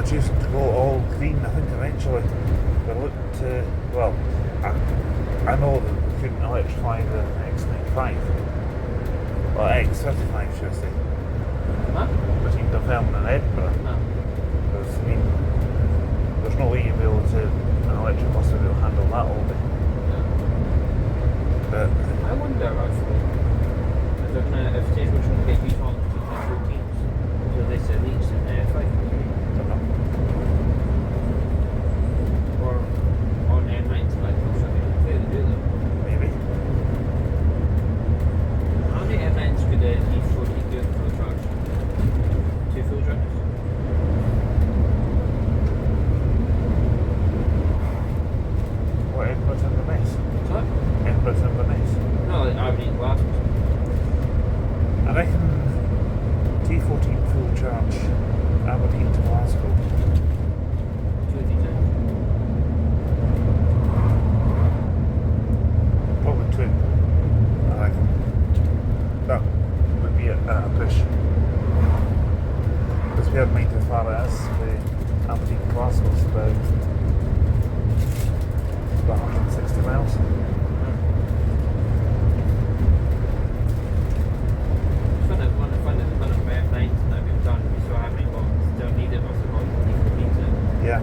choosing to go all green. I think eventually they looked well. I know that they couldn't electrify the X95 or X35, should I say, Huh? between Dunfermline and Edinburgh. No. Because I mean, there's no way you'll be able to an electric bus will be able to handle that all day. But I wonder actually if they're gonna if Stagecoach going to get used on 2014s, so they said leaks in 500 don't know. or on M90 like or something. Clearly do though. Maybe. How many M9s could the E14 do for a charge? 2 full charges? What Edinburgh's in the mess? What? Edinburgh's in the mess. No, like Aberdeen Glasgow. I reckon T14 full charge Aberdeen to Glasgow. 2 of these Probably 2. I reckon. That would be a push. Because we have made as far as the Aberdeen to Glasgow is about 160 miles. Fun of M9s that we've done, we still haven't got still needed what's it called? E14s. Yeah.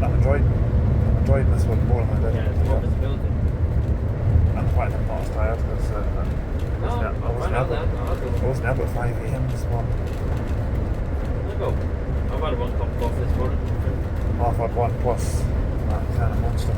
I'm enjoying this one more than I did. Yeah, it's more visibility. I'm quite not tired because I wasn't up at 5 AM this morning. I'll go. I've had one cup of coffee this morning. I've had one plus that kind of monster.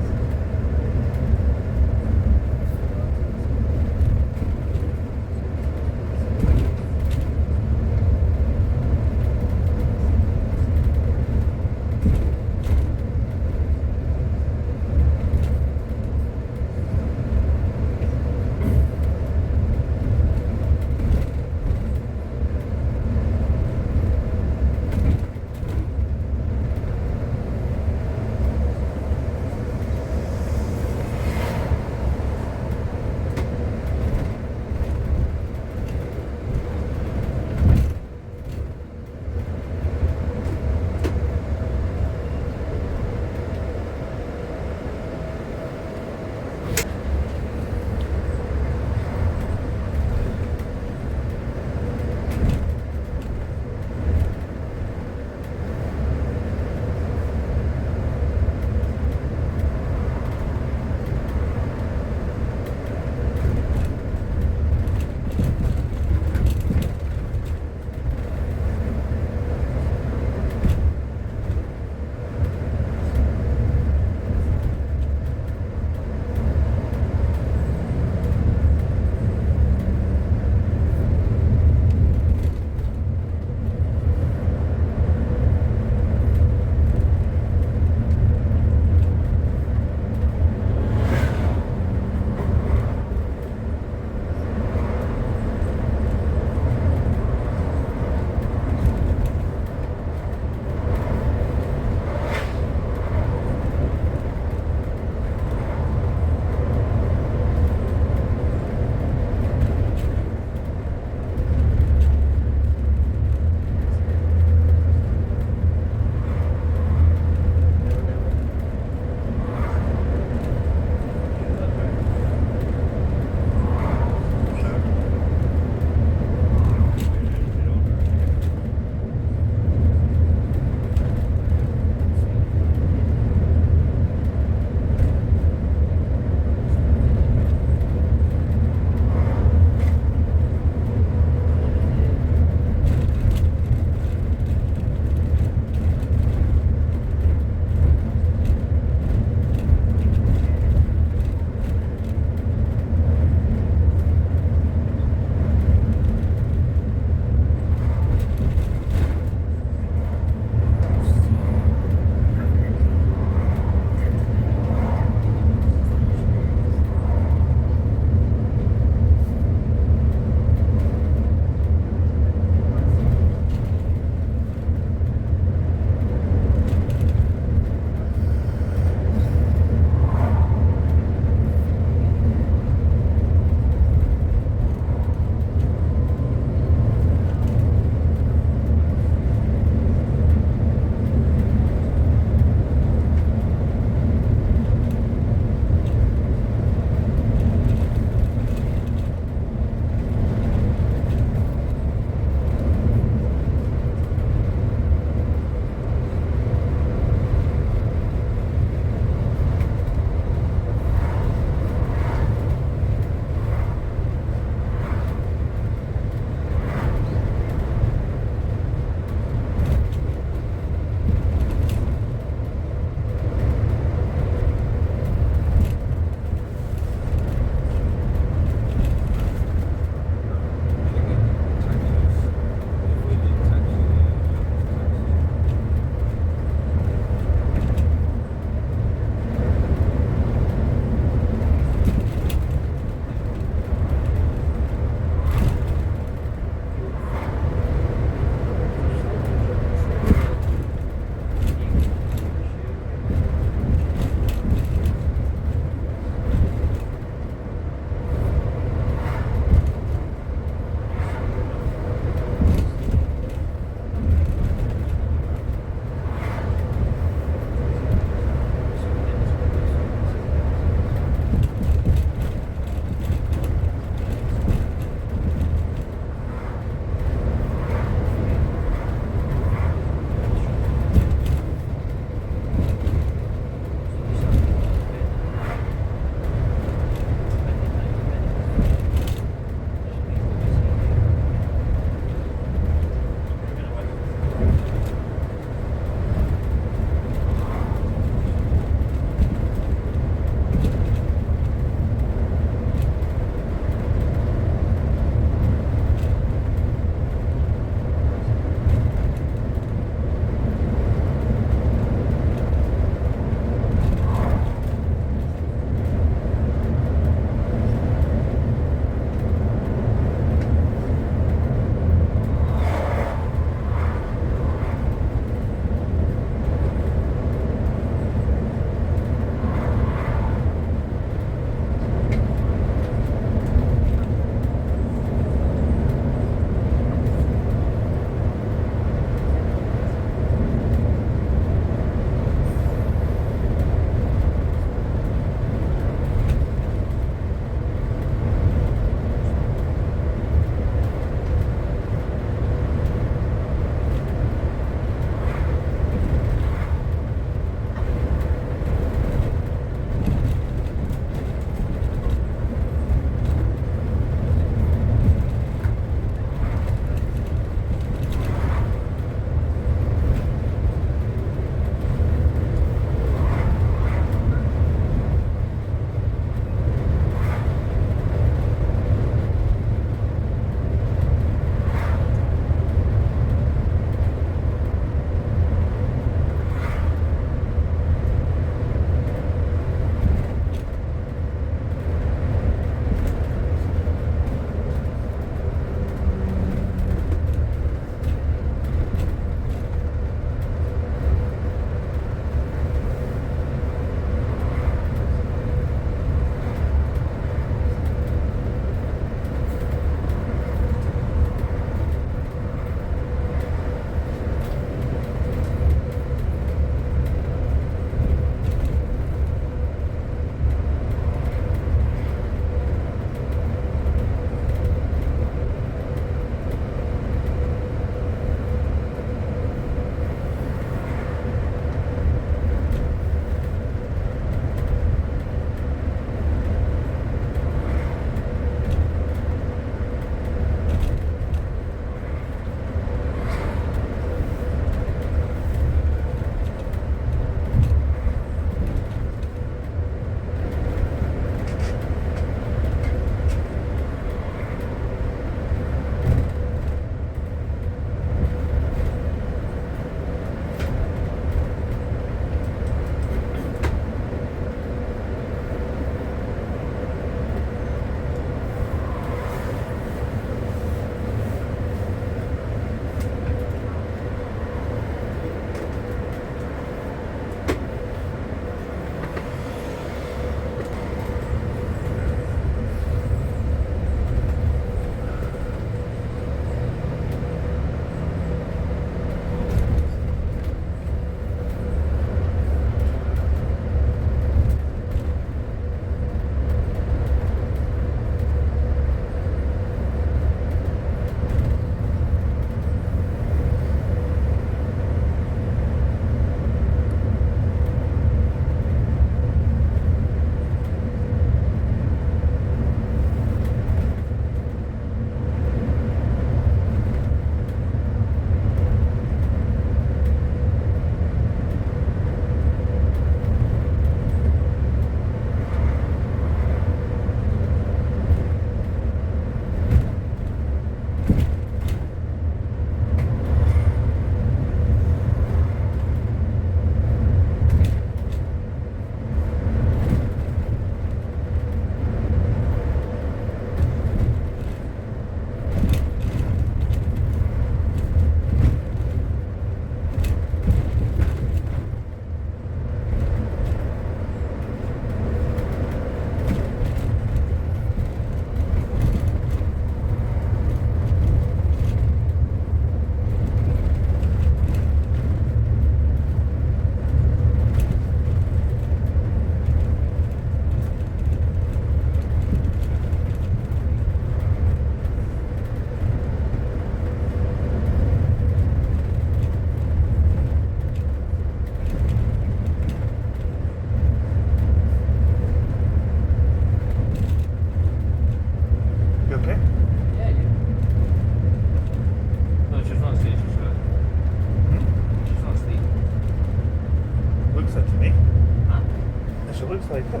looks like it.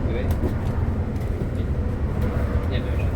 You ready? Yeah, maybe so.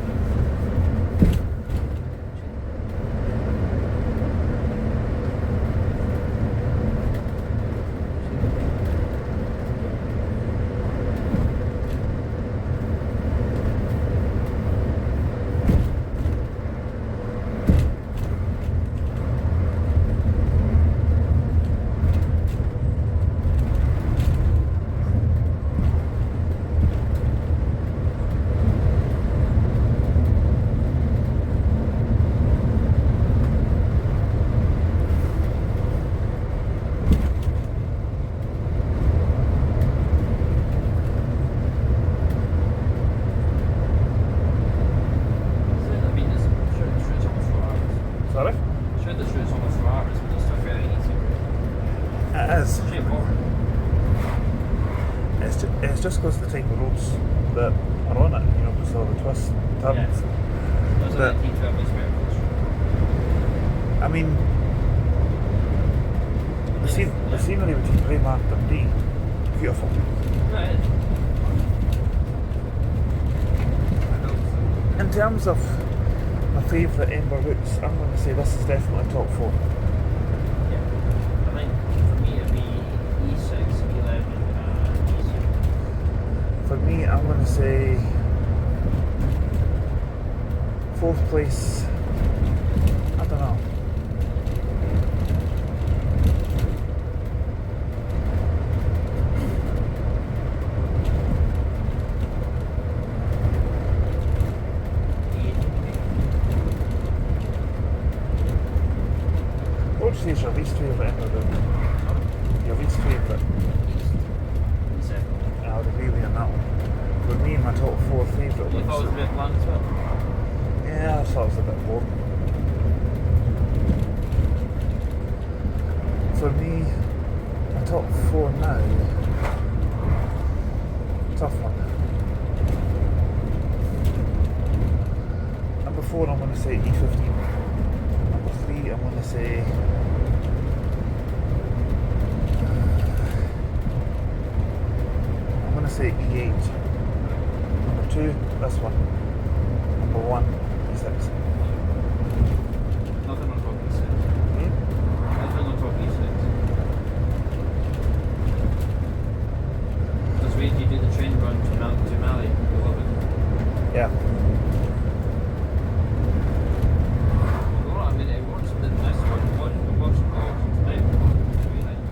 Sorry? Sure, this route's almost 4 hours, but it's still fairly easy. It is. Straightforward. It's just because of the type of roads that are on it, you know, because all the twists and turns. Those are But- the E12 experiments. I mean, the scenery between Braemar and Dundee, beautiful. Right. In terms of my favourite Ember routes, I'm going to say this is definitely top 4. Yeah. I think for me it'd be E6, E11, and E7. For me, I'm going to say 4th place, I don't know. What would you say is your least favourite Ember route? Your least favourite? East, E7. I would agree with you on that one. For me, my top 4 favourite You thought it was a ones. bit bland as well? Yeah, I thought it was a bit boring. For me, my top 4 now. Tough one. Number 4, I'm going to say E15. Number 3, I'm going to say. I'm going to say E8. Number 2, this one. Number 1, E6. Nothing on top of E6. Hmm? Nothing on top of E6. Because wait till you do the train run to Mali, you'll love it. Yeah. Well, I mean, it works a bit nice for it works all tonight. It's really nice.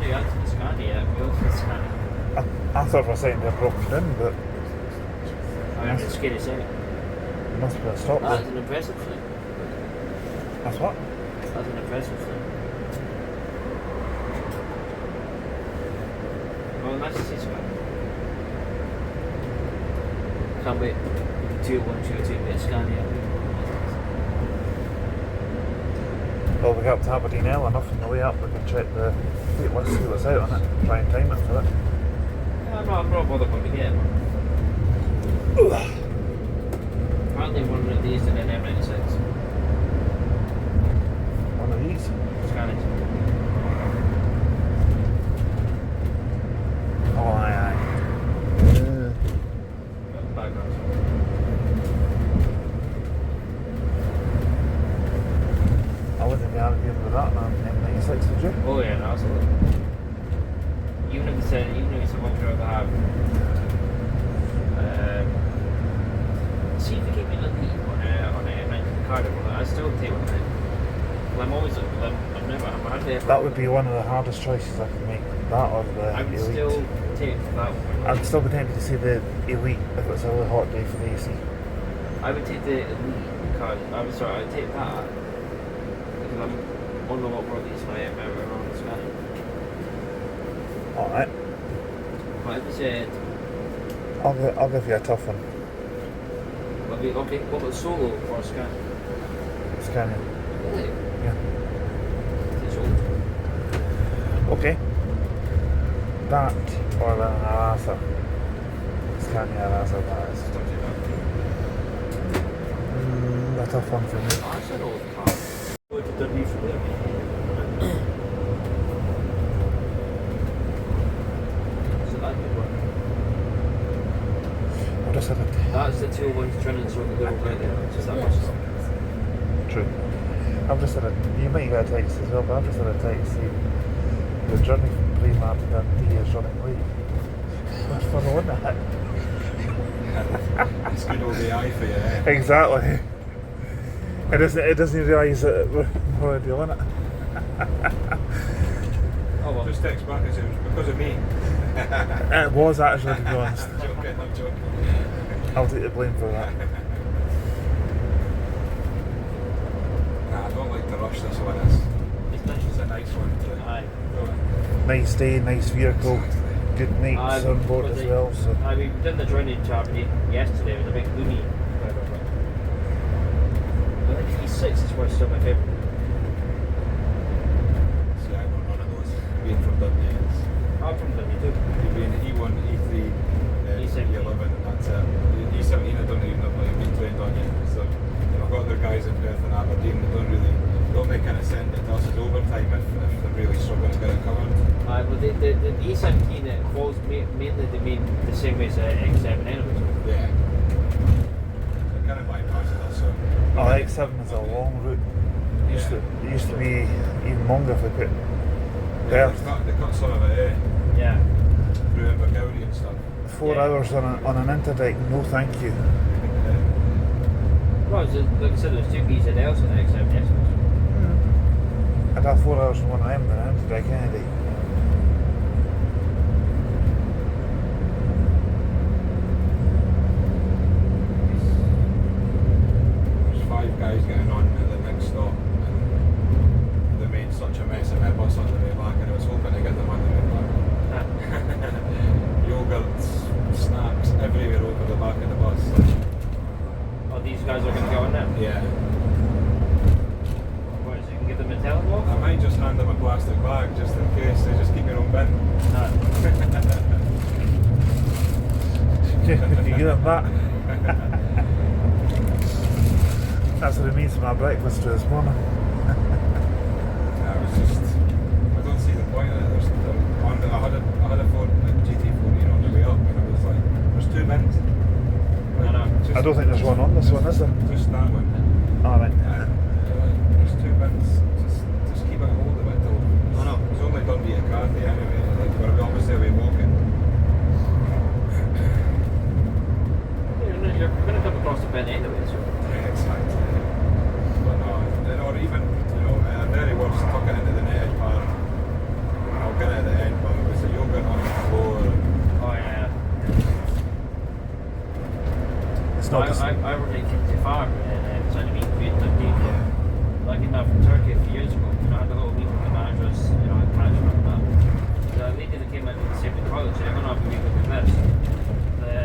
no, you answered the Scania, yeah. We also the Scania. I thought for a second they were broken down, but I mean, it's scary sight. it must be a stop That's there. an impressive thing. That's what? That's an impressive thing. Well, nice to see Scania. Can't wait. 2-1-2-2 bit Scania. Well, we got up to Aberdeen early enough on the way up, we can check the fleet list, see what's out on it, try and time it for it. Yeah, I'm not bothered when we get it. Apparently one of these and then M96. One of these. Scania. Oh, aye. Background. I wouldn't be arguing with that on M96, would you? Oh yeah, no, absolutely. Even if it's a much rather have. See if we keep me in the lead on a M90 Cardiff, I still take one of them. Well, I'm never, I'm hardly ever. That would be one of the hardest choices I could make. That or the I would Elite. still take that one. I'd still be tempted to see the Elite if it was a really hot day for the AC. I would take the Elite Cardiff. I would take that. Because I'm on a lot more of these when I am around the Sky. Alright, But if you said, I'll give you a tough one. okay, what about solo or Sky? Scania. Really? Yeah. It's solo. Okay. That or an Arasa. Scania Arasa, that is. A tough one for me. That's an old car. Go to Dundee from there. So that could work. I've just had a That's the 201 trying to sort the little right there. Just that much. true. I've just had a. You might get a text as well, but I've just had a text saying the journey from Braemar to Dundee is running late. That's fun, wasn't it? It's good old AI for you, eh? Exactly. It doesn't realise that we're already on it. Oh well. Just text back and say it was because of me. It was actually, to be honest. I'm joking. I'll take the blame for that. Nah, I don't like to rush this one. It's a nice one. Aye. Nice day, nice vehicle, good mates Aye, on board but as the- well. So I mean, we did the journey to Aberdeen yesterday. It was a bit gloomy. I think E6 is what's still my favourite. See, I know none of those. Being from Dundee, I'm from Dundee too. you've been E1, E3, E17. E11, and that's it. E17, I don't even know if been trained on yet. So I've got other guys in Perth and Aberdeen that don't make kind of send it to us as overtime if they're really struggling to get it covered. But the E17 it falls mainly the same way as the X7 anyway. Yeah. So it kind of bypasses us. So. oh, X7 is a long route. It used to be even longer if we put Yeah, Perth. they cut some of it, eh? Yeah. Through Invergowrie and stuff. 4 hours on an interdeck, no thank you. Yeah. Well, like I said, there's 2 BZLs in the X7 yesterday. I'd have 4 hours on one of them than an interdeck any day. There's 5 guys getting on at the next stop, and they made such a mess of my bus on the way back, and I was hoping to get them on the way back. Yogurts, snacks everywhere over the back of the bus. Oh, these guys are going to go on there? Yeah. What, so you can give them a telephone? I might just hand them a plastic bag just in case. They just keep your own bin. You give them that. That's what it means for my breakfast this morning. I was just, I don't see the point of it. I had a Ford GT14 on the way up, and I was like, there's 2 bins. I don't think there's one on this one, is there? Just that one. Alright. There's 2 bins. Just keep a hold of it till. Oh no. It's only Dundee to Carthy anyway. Like, we're obviously away walking. You're going to come across the bin anyway, so. Yeah, exactly. But no, or even, at the very worst, tuck it into the netted part. I'll get it at the not just. I worked at Kinsey Farm and trying to meet food Dundee. Yeah. Lucky enough from Turkey a few years ago. I had a little meeting with the managers, at catching up and that. The lady that came out with the same college, I'm going to have a meeting with this. The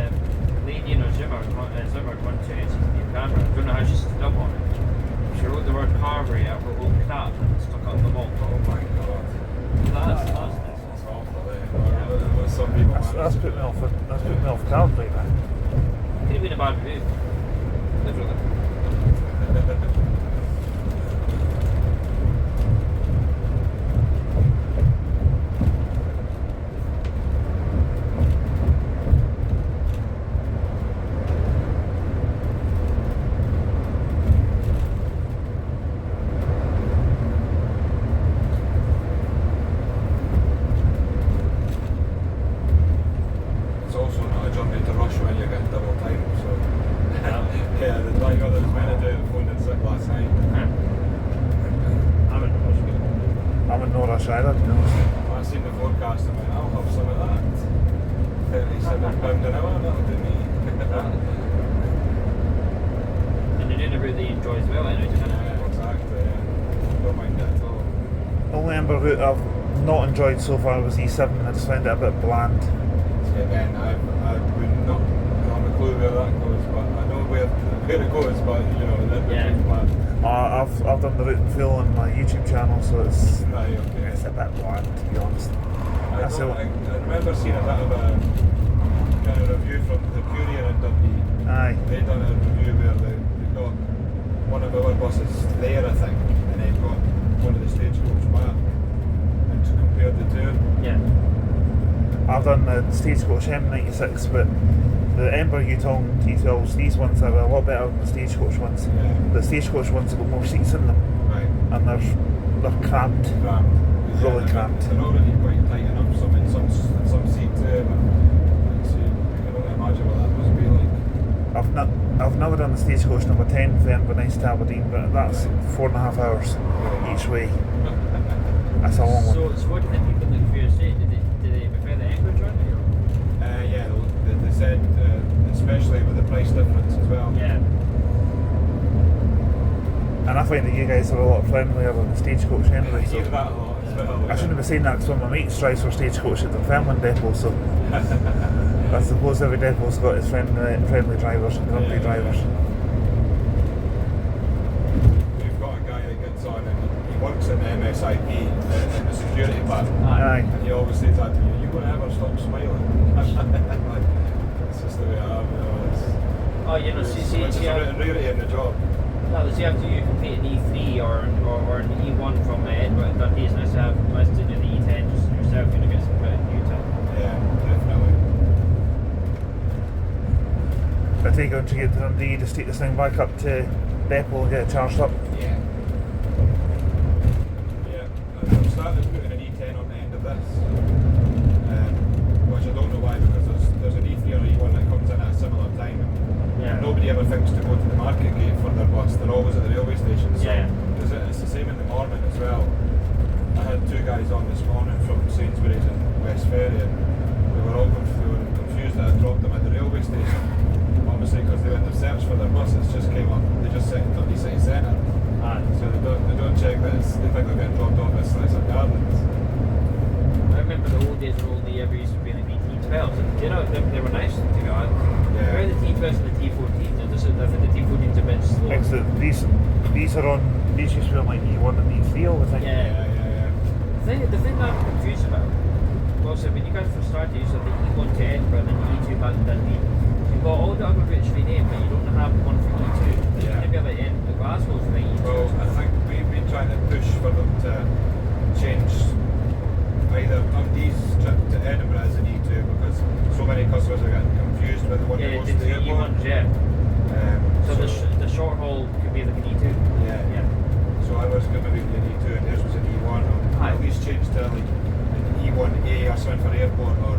lady in her Zimmer wanted to see the camera. I don't know how she stood up on it. She wrote the word Carvery out her old crap and stuck it on the wall. Oh my god. That's It's awful, eh? Some people That's put me off. That's put me off Calgary now. could have been a bad review. Literally. It's also not a journey to rush when you're getting double time, so yeah, the driver that was meant to do it phoned in sick last night. I'm in a rush good. I'm in no rush either, to be honest. I seen the forecast and went, I'll have some of that. £37 an hour, that'll do me. And you're doing a route that you enjoy as well, anyway, don't you? Yeah, exactly, yeah. Don't mind it at all. The only Ember route I've not enjoyed so far was E7. I just found it a bit bland. So again, I would not have a clue where that goes, but I know where it goes, but the Yeah. plan. I've done the route and fuel on my YouTube channel, so it's Right, okay. a bit bland, to be honest. I remember seeing a bit of a kind of review from the Courier in Dundee. Aye. They done a review where they got one of our buses there, I think, and then got one of the stagecoach back and compared the two. Yeah. I've done the Stagecoach M96, but the Ember Yutong T12s, these ones are a lot better than the Stagecoach ones. Yeah. The Stagecoach ones have got more seats in them, Right. and they're cramped. Cramped. Really they're- cramped. They're already quite tight enough, in some seats there, but I can only imagine what that must be like. I've never done the Stagecoach number 10 for Inverness to Aberdeen, but that's 4.5 hours each way. That's a long one. So what do the people in the Courier say? Did they prefer the Ember journey? Or? Yeah, they said, especially with the price difference as well. Yeah. And I find that you guys are a lot friendlier than the Stagecoach anyway. I So hear that a lot as well. I shouldn't be saying that because one of my mates drives for Stagecoach at the Fairland depot, so I suppose every depot's got its friendly drivers and grumpy Yeah. drivers. We've got a guy that gets on and he works in the MSIP in the security bar. Aye. And he always says that to me, are you going to ever stop smiling? Like, it's just the way I am, Oh, It's just a rarity in the job. No, see, after you complete an E3 or an E1 from Edinburgh and Dundee, it's nice to do the E10 just yourself, get some credit in Utah. Yeah, definitely. I take on to get to Dundee, just take this thing back up to depot and get it charged up. Yeah. Yeah. I've started putting an E10 on the end of this. Which I don't know why, because there's an E3 or E1 that comes in at a similar time. Yeah. Nobody ever thinks to go to the market gate for their bus. They're always at the railway station. So Yeah. it's the same in the morning as well. I had two guys on this morning from Sainsbury's and West Ferry, and they were all confused that I dropped them at the railway station. Obviously, because they went to search for their buses, just came up. They just said Dundee City Centre. Aye. So they don't check this. They think they're getting dropped off at Slicer Gardens. I remember the old days when all the ever used to be like T12s, and they were nice to go on. Yeah. Where are the T12s and the T14s? I think the T14s are a bit slow. These used to be on like E1 and E3 all the time. Yeah. The thing that I'm confused about, was that when you guys first started, you said the E1 to Edinburgh and then E2 back to Dundee. You've got all the other routes renamed, but you don't have one for E2. Yeah. Maybe have it in the Glasgow for the E2. Well, I think we've been trying to push for them to change either Dundee's trip to Edinburgh as an E2 because so many customers are getting confused with the one that Yeah, goes the to the airport. E1s, yeah. So The short haul could be like an E2. yeah. So I was going to be an E2 and theirs was an E1, or Aye. at least change to like an E1A or something for the airport, or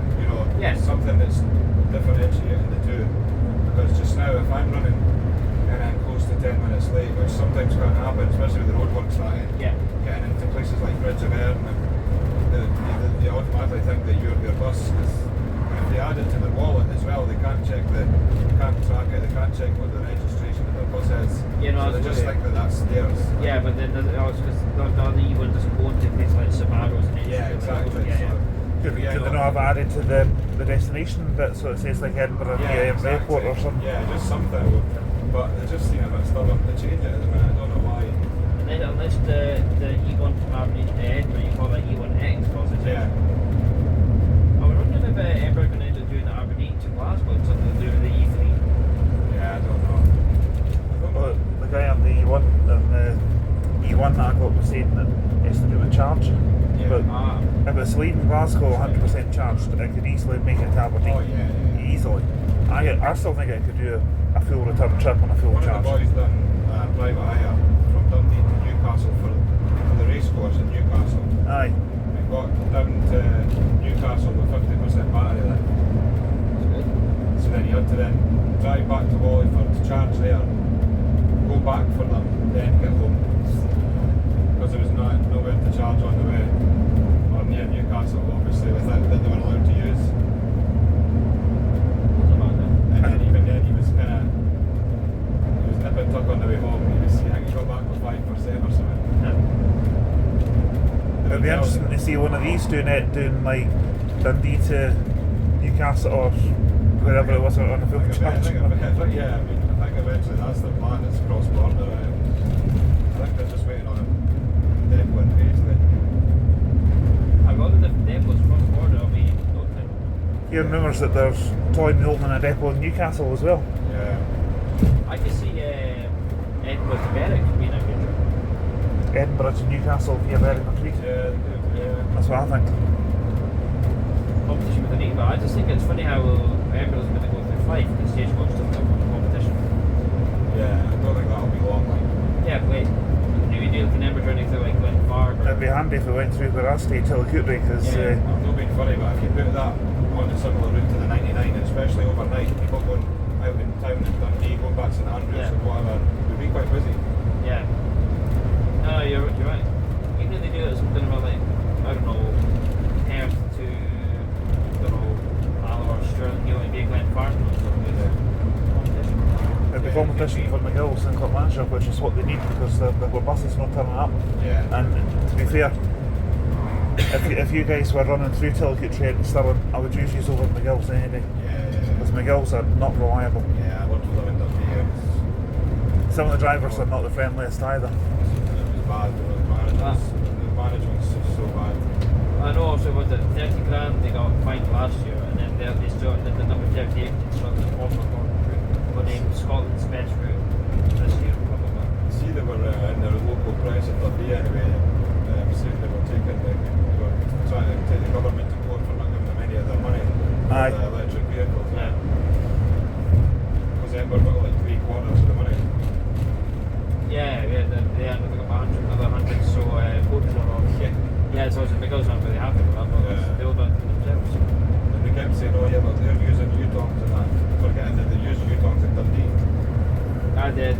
Yeah. something that's differentiating the two. Because just now, if I'm running and I'm close to 10 minutes late, which sometimes can happen, especially with the roadworks starting, Yeah. getting into places like Bridge of Erne, and they automatically think that you're their bus. Cause if they add it to their wallet as well. They can't track it, they can't check what the registration of their bus is. Yeah, no, so they just think that that's theirs. Yeah, but then because the E1 doesn't go into places like Subarus and Yeah, exactly. Yeah, So, Could they not have added to the destination bit so it says like Edinburgh Airport or something? Yeah, just something. But they just seem a bit stubborn to change it at the minute. I don't know why. And then unless the E1 from Aberdeen to Edinburgh, you call that E1X because it's Yeah. I was wondering if Ember are going to end up doing the Aberdeen to Glasgow and something to do with the E3. Yeah, I don't know. Well, the guy on the E1 that I got was saying that it's to do with charge. Yeah. But if it's leaving Glasgow 100% charged, it could easily make it to Aberdeen. Oh yeah. Easily. I still think it could do a full return trip on a full One charge. of the boys done private hire from Dundee to Newcastle for the race course in Newcastle. Aye. We got down to Newcastle with 50% battery life. So then he had to then drive back to Wallingford to charge there, go back for them, then get home. Because there was nowhere to charge on the way, or near Newcastle, obviously, that they were allowed to use. And then even then he was nip and tuck on the way home. I think he got back with 5% or something. It'd be interesting to see one of these doing like Dundee to Newcastle or wherever it was on a full charge. Yeah, I think eventually that's the plan, it's cross border. I think they're just waiting on a depot in Paisley. A lot of the depots cross border will be open. Hearing rumours that there's toying with opening a depot in Newcastle as well. Yeah. I could see Edinburgh to Berwick being a good trip. Edinburgh to Newcastle via Berwick Creek. Yeah. That's what I think. Competition with the but I just think it's funny how Edinburgh's going to go through Fife and the stagecoach doesn't have a competition. Yeah, I don't think that'll be long. Yeah, wait. Do you do an Ember journey through like Glenfarb? It'd be handy if we went through where I stayed till Cootbury because I'm not being funny, but if you put that on a similar route to the 99, and especially overnight, people going out in town in Dundee, going back to St Andrews or whatever, would be quite busy. Yeah. No, you're right. Even if they do it something about like, I don't know, Perth to, I don't know, Mallow or Stirling, you know, like big Glenfarb or something like that. Competition. it'd be competition for McGill's and Clackmannshire, which is what they need because the buses not turning up. Yeah. And to be fair, if you guys were running through Tilcoot and Stirling, I would use you over McGill's any day. Because McGill's are not reliable. Yeah, I worked with them in Dundee. Some of the drivers are not the friendliest either. It was bad. The management's so bad. I know, so was it 30 grand they got fined last year, and then they still did the number 38 in Scotland's Formula route, but named Scotland's best route this year, probably. See, they were in their local press in Dundee anyway, saying they were trying to take the government to court for not giving them any of their money Aye. for the electric vehicles. Yeah. Because Ember got like 3/4 of the money. Yeah, they got 100, another 100, so voters are on. Yeah, so it's because I'm really happy with that, but they all done themselves. And they kept saying, oh yeah, but they're using U-Tongs and that, forgetting that they use U-Tongs in Dundee.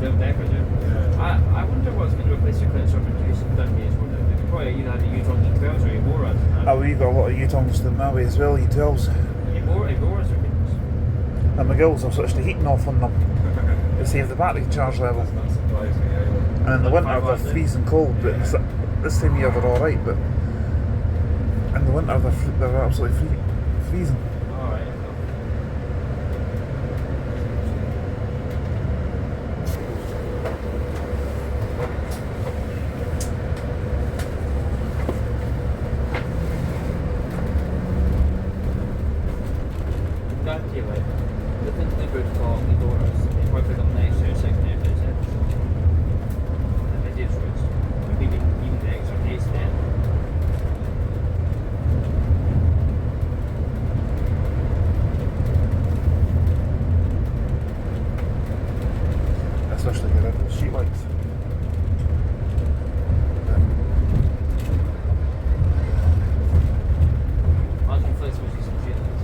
They'll never do. Yeah. I wonder what's going to replace your credit service use in Dundee as well. They could probably either have the U-Tongs E12s or Eboras. We've got a lot of U-Tongs down that way as well, U12s. Eboras are good. And McGill's have switched the heating off on them to save the battery charge level. That's not surprising either. And in the winter they're freezing cold, but this time of year they're alright, but in the winter they're absolutely freezing. Alright. Like, the thing they would call Edoras, they probably put them next to a second air is it? The videos routes. Maybe even the extra days then. Especially get rid of the street lights. Imagine Flex was using streetlights.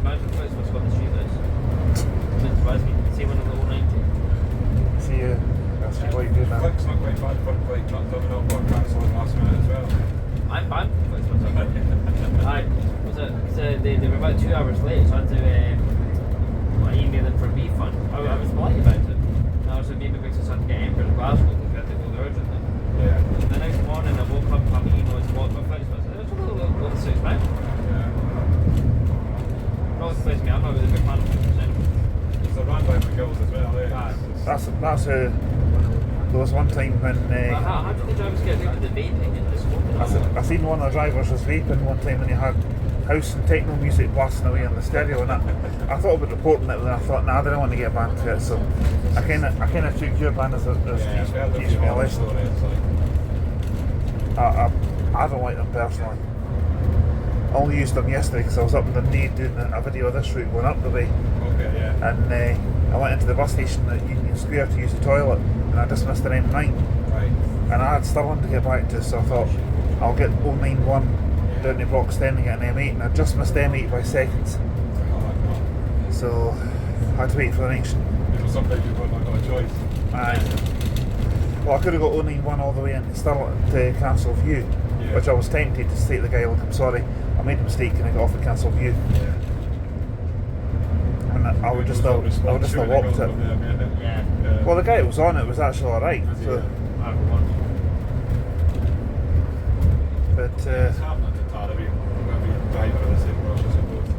Imagine Flex was got the streetlights. Wouldn't surprise me. See one of the about 2 hours late, so I had to email him for a refund. I was polite about it. And I was like, maybe because I had to get Ember in Glasgow because we had to go there urgently. Yeah. The next morning I woke up, my email was blocked my flights. I was like, it's a little over £6. Yeah. Not surprised me, I'm not really a big fan of it. It's a run by McGill's as well, eh? That's there was one time when How did the drivers get away with the vaping and the smoking? I seen one of the drivers was vaping one time when he had house and techno music blasting away on the stereo, and I thought about reporting it, and I thought, nah, I didn't want to get banned for it, so I kind of took your ban as teach me a lesson. I don't like them personally. I only used them yesterday because I was up in Dundee doing a video of this route going up the way. Okay, yeah. And I went into the bus station at Union Square to use the toilet, and I dismissed an M9. Right. And I had Stirling to get back to, so I thought I'll get 091 down to Broxton and get an M8, and I just missed M8 by seconds. Oh, no. So I had to wait for the next. Sometimes you've not got a choice. Aye. Well, I could have got 091 all the way into Stirling to Castle View, Yeah. which I was tempted to say to the guy, look, I'm sorry, I made a mistake and I got off at Castle View. Yeah. And I would just have walked it. Yeah. Well, the guy that was on it was actually alright. So, but It's happening to Tarrabee when we drive over the same road, I suppose.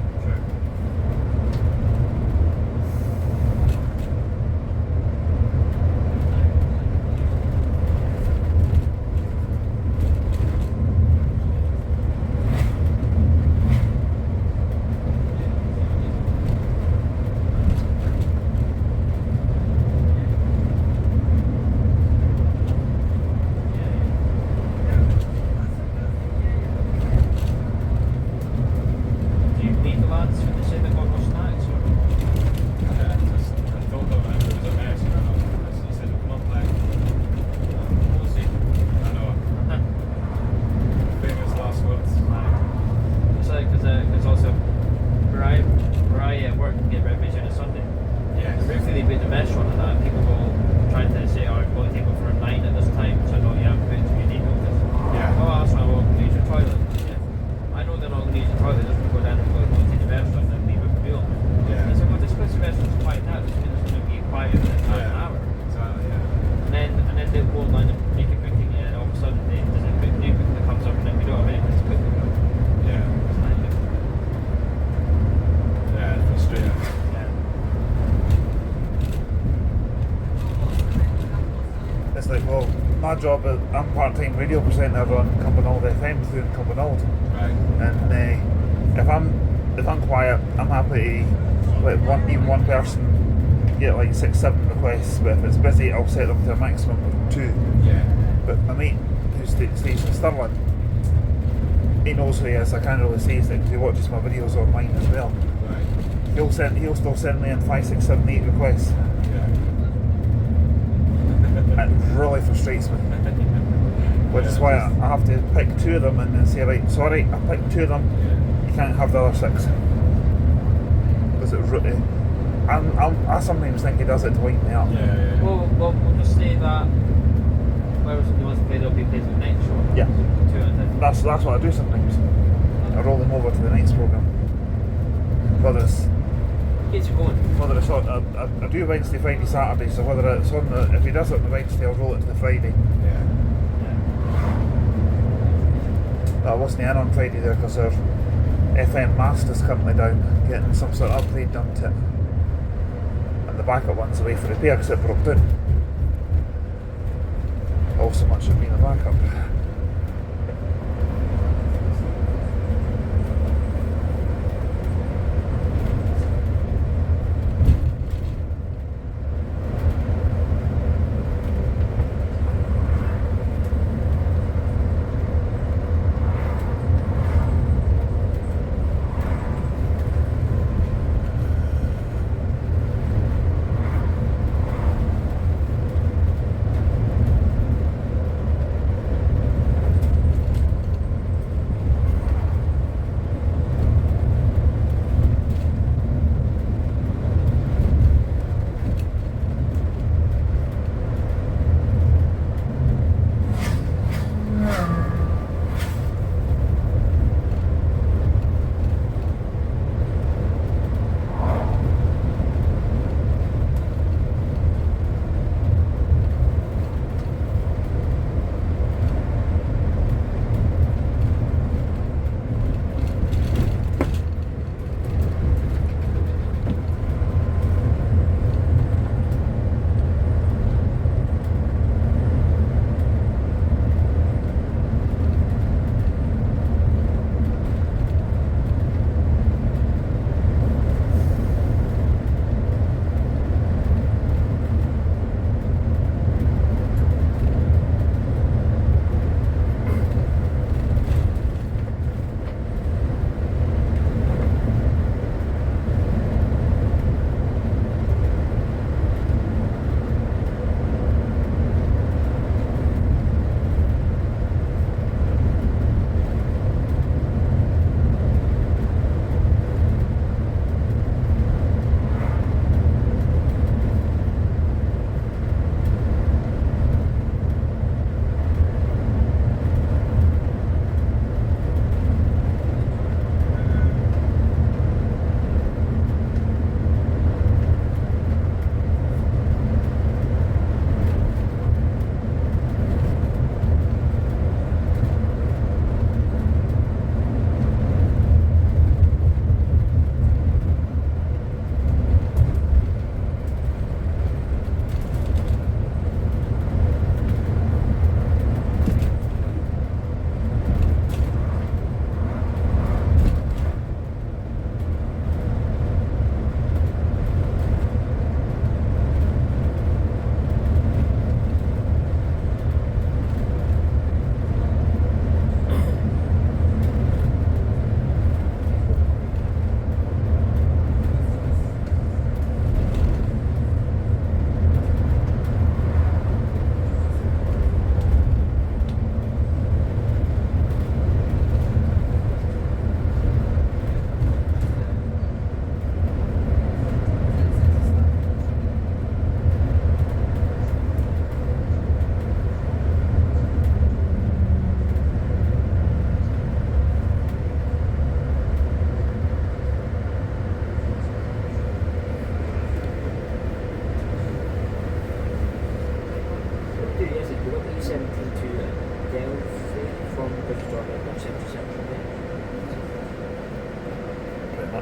My job, I'm part-time radio presenter on Cumbernauld FM through in Cumbernauld. Right. And if I'm quiet, I'm happy to let one person get like 6-7 requests, but if it's busy, I'll set them to a maximum of 2. Yeah. But my mate, who stays in Stirling, he knows who he is. I can't really say it because he watches my videos online as well. Right. He'll still send me in 5, 6, 7, 8 requests. Yeah. It really frustrates me. Which is why I have to pick 2 of them and then say, right, sorry, I picked 2 of them, you can't have the other 6. Because I sometimes think he does it to wind me up. Yeah. Well, we'll just say that whoever wants to play, they'll be played the next show. Yeah. 2 at a time. That's what I do sometimes. I roll them over to the next programme. Whether it's Gets you going. on, I do Wednesday, Friday, Saturday, so whether it's on if he does it on the Wednesday, I'll roll it to the Friday. Yeah. But I wasn't in on Friday there because our FM master's currently down, getting some sort of upgrade done to it. And the backup one's away for repair because it broke down. All so much for being a backup.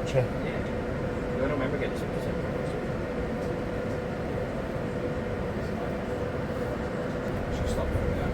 March, yeah. Yeah. I don't remember getting sick December. Just up from there.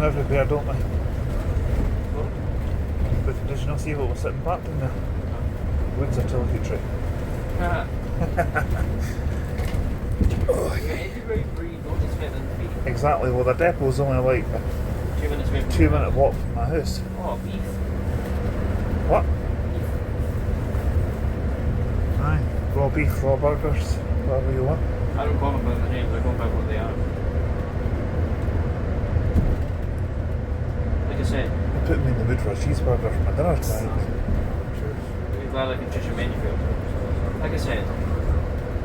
Everywhere, don't we? But did you not see what was sitting back in there? Woods artillery. Oh, yeah, everybody breathe, don't expect them to be. Exactly, well the depot's only like a 2 minutes away from 2-minute walk from my house. Oh, beef. What? Aye, raw beef, raw burgers, whatever you want. I don't call them by their names, I call them by what they are. Like I said, You put me in the mood for a cheeseburger for my dinner tonight. I'm glad I can choose your menu for you. Like I said,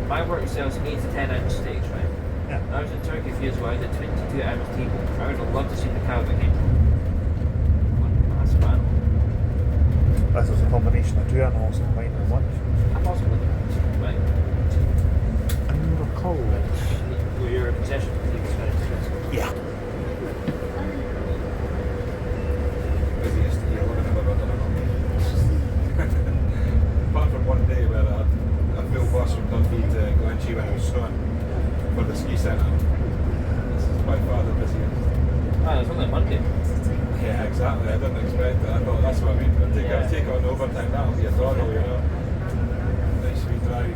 my work sells 8 to 10 ounce steaks, right? Yeah. I was in Turkey a few years ago, I had a 22 ounce table. I would have loved to see the cow that came. One massive animal. This is a combination of two animals combined in one. Possibly. Right. Ember cold. Well, you're a possession. Yeah. Busiest year I've ever done. Apart from one day where I had a full bus from Dundee to Glenshee when it was snowing for the ski centre. This is by far the busiest. Ah, it's only Monday. Yeah, exactly. I didn't expect it. I thought that's what I mean. But take on overtime, that'll be a dawdle, you know. Nice sweet drive.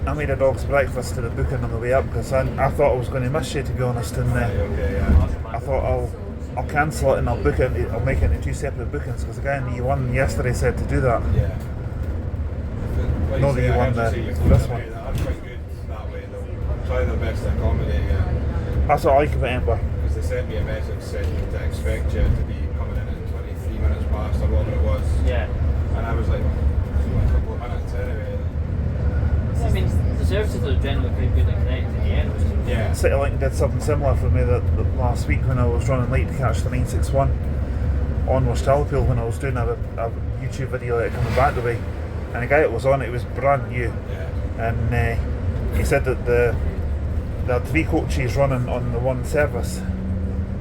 I made a dog's breakfast to the booking on the way up because I thought I was going to miss you, to be honest, and I thought I'll cancel it and I'll book it. I'll make it into 2 separate bookings because the guy in the E1 yesterday said to do that. Yeah. Like Not the E1, this one. That's quite good that way though. Try their best to accommodate you. That's what I like about Ember. Because they sent me a message saying to expect you to be coming in at 23 minutes past or whatever it was. Yeah. And I was like, a couple of minutes anyway. I mean, the services are generally quite good and connected in the end. Yeah. CityLink did something similar for me that last week when I was running late to catch the 961 on was Liverpool when I was doing a YouTube video coming back the way, and the guy that was on it was brand new, and he said that there had 3 coaches running on the one service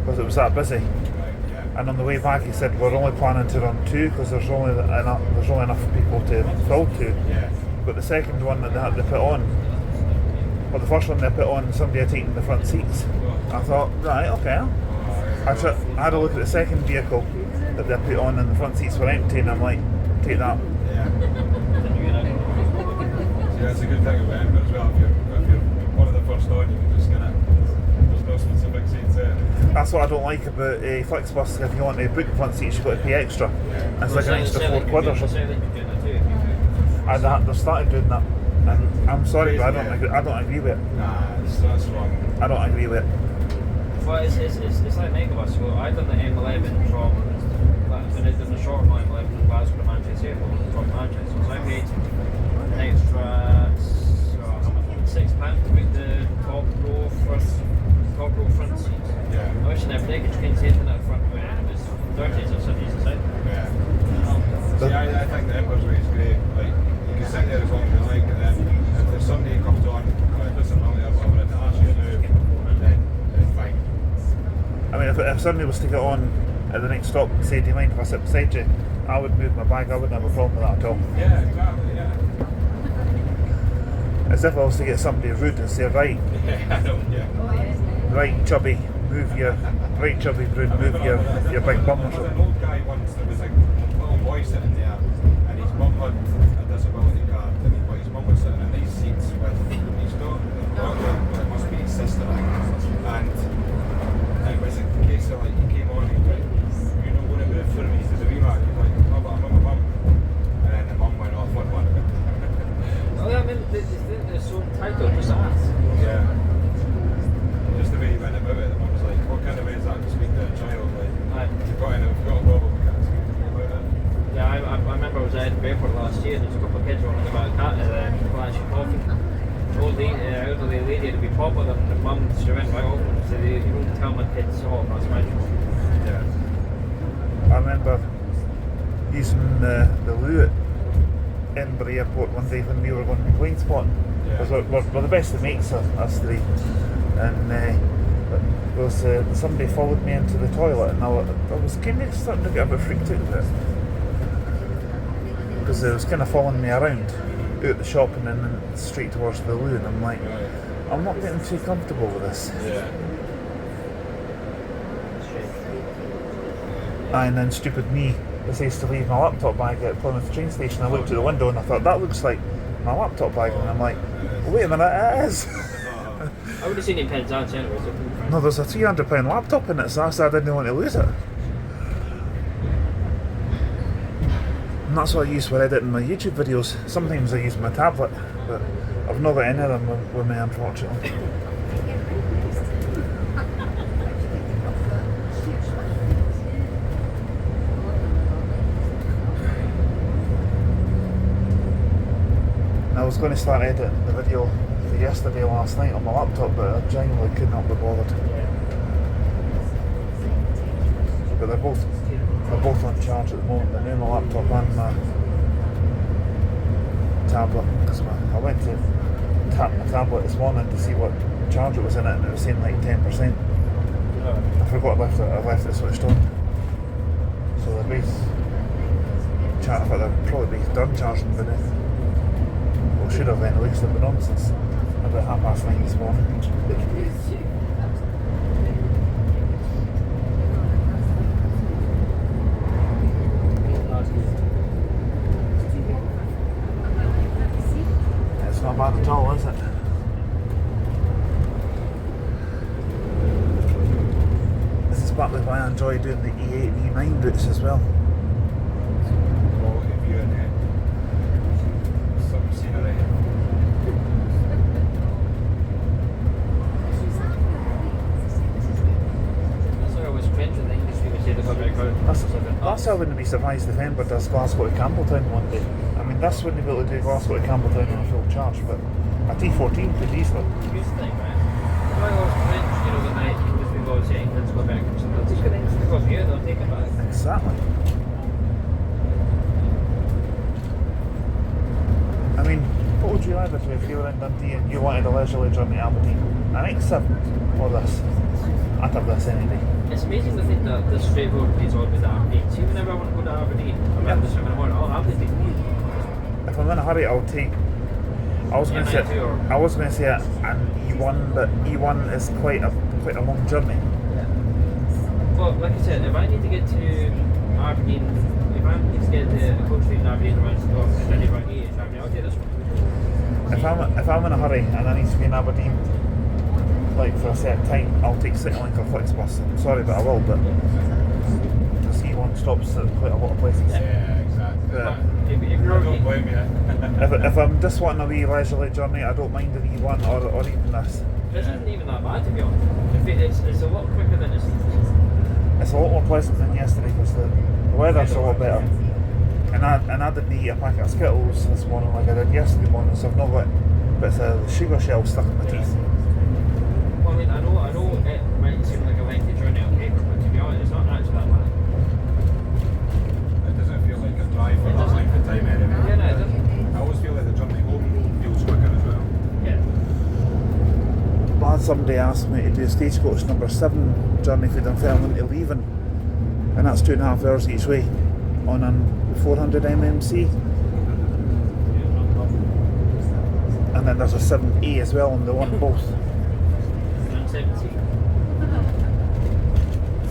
because it was that busy. And on the way back he said we're only planning to run 2 because there's only enough people to fill 2. But the second one that they had to put on, well, the first one they put on, somebody had taken the front seats. I thought, right, okay. I had a look at the second vehicle that they put on and the front seats were empty, and I'm like, take that. Yeah. See, that's a good thing about Ember as well. If you're one of the first on, you can just there's no specific seats there. That's what I don't like about Flixbus. If you want to book front seats, you've got to pay extra. It's like an extra £4 or something. And they've started doing that, and I'm sorry, but I don't agree with it. Nah, that's wrong. I don't agree with it. Well, it's like Megabus. So I done the M11 from when I done the short line M11 from Glasgow to Manchester Airport from Manchester. So I paid an extra £6 to book the top row front seats. Yeah. I wish I never did, because you couldn't sit in that front row and it was 30s or 70s inside. Yeah. See, I think the Ember's way is great. Like, you can sit there as long as you like, and then if there's somebody who comes on, it doesn't really have whatever to ask you to do, then it's fine. I mean, if somebody was to get on at the next stop and say, do you mind if I sit beside you, I would move my bag. I wouldn't have a problem with that at all. Yeah, exactly, yeah. As if I was to get somebody rude and say, right, right chubby, move your, right chubby brood, move your big bum or There was an something. old guy once that was like a little boy sitting there, and his mum had a disability card, and his mum was sitting in these seats with his daughter, but it must be his sister, and it was a case of like, he came on and he went, you know what it was for me, he says, a wee man, he's like, no, but I'm with my mum, and then the mum went off on one. Oh yeah, I mean, they're so entitled, just ask. Yeah. Just the way he went about it, the mum was like, what kind of way is that to speak to a child? Like, you've got a problem, we can't speak to you about it. Yeah, I remember I was at Edinburgh Airport last year and there was a couple of kids running about a cat flashing coffee. Elderly lady to be pop with them, and the mum she went right over and said, you don't tell my kids off, that's my job. Yeah. I remember using the loo at Edinburgh Airport one day when we were going to plane spotting. Because we're the best of mates, us 3. And there was somebody followed me into the toilet, and I was kind of starting to get a bit freaked out with it. Because it was kind of following me around out the shop and then straight towards the loo, and I'm like, I'm not getting too comfortable with this. Yeah. And then stupid me decides to leave my laptop bag at Plymouth train station. I looked at the window and I thought, that looks like my laptop bag, and I'm like, wait a minute, it is. I would have seen him pens out anyway. No, there's a £300 laptop in it, so I said I didn't want to lose it. And that's what I use for editing my YouTube videos. Sometimes I use my tablet, but I've not got any of them with me, unfortunately. I was going to start editing the video for yesterday last night on my laptop, but I genuinely could not be bothered. But they're both on charge at the moment. The new my laptop and my tablet. Because I went to tap my tablet this morning to see what charger was in it, and it was saying like 10%. I forgot I left it switched on. So they're both chatting about they'll probably be done charging by now. Well, should have anyway, because I've been on since about 9:30 this morning. It's not bad at all, is it? This is partly why I enjoy doing the E8 and E9 routes as well. Quality view and some scenery. That's why I was cringe with the English people say they got very crowded. That's why I wouldn't be surprised if Ember does Glasgow to Campbelltown one day. I mean, this wouldn't be able to do Glasgow to Campbelltown on a full charge, but a T14 could easily. Here's the thing, right? That's why I was cringe, you know, when the English people say England's got better conditions. They'll take the English people here, they'll take it back. Exactly. I mean, what would you rather do if you were in Dundee and you wanted a leisurely journey to Aberdeen? An X7 or this? I'd have this any day. It's amazing to think that the straight road leads all the way to Aberdeen. See, whenever I want to go to Aberdeen, I'm Yeah. just in the morning, I'll have to take me. If I'm in a hurry, I'll take. I was going to say an E1, but E1 is quite a long journey. Well, like I said, if I need to get to Aberdeen, if I need to get the coach train to Aberdeen around the door, and then if I need it to Aberdeen, I'll take this one. If I'm in a hurry and I need to be in Aberdeen, like for a set time, I'll take CityLink or Flixbus. I'm sorry, but I will. But the C1 stops at quite a lot of places. Yeah, exactly. But If I you're don't blame you. if I'm just wanting a wee leisurely journey, I don't mind an E1 or even this. this isn't even that bad, to be honest. It's a lot quicker than it seems. It's a lot more pleasant than yesterday because the weather's a lot better. And I didn't eat a packet of Skittles this morning like I did yesterday morning, so I've not got bits of sugar shell stuck in my teeth. Well, I mean, I know it might seem like a lengthy journey on paper, but to be honest, it's not actually that bad. It doesn't feel like a drive for that length of time anyway. Yeah, no, it doesn't. I always feel like the journey home feels quicker as well. Yeah. I had somebody asked me to do Stagecoach number 7 journey for Dunfermline to Leven, and that's 2.5 hours each way on an 400 mmc. And then there's a 7A as well on the one both. And 70.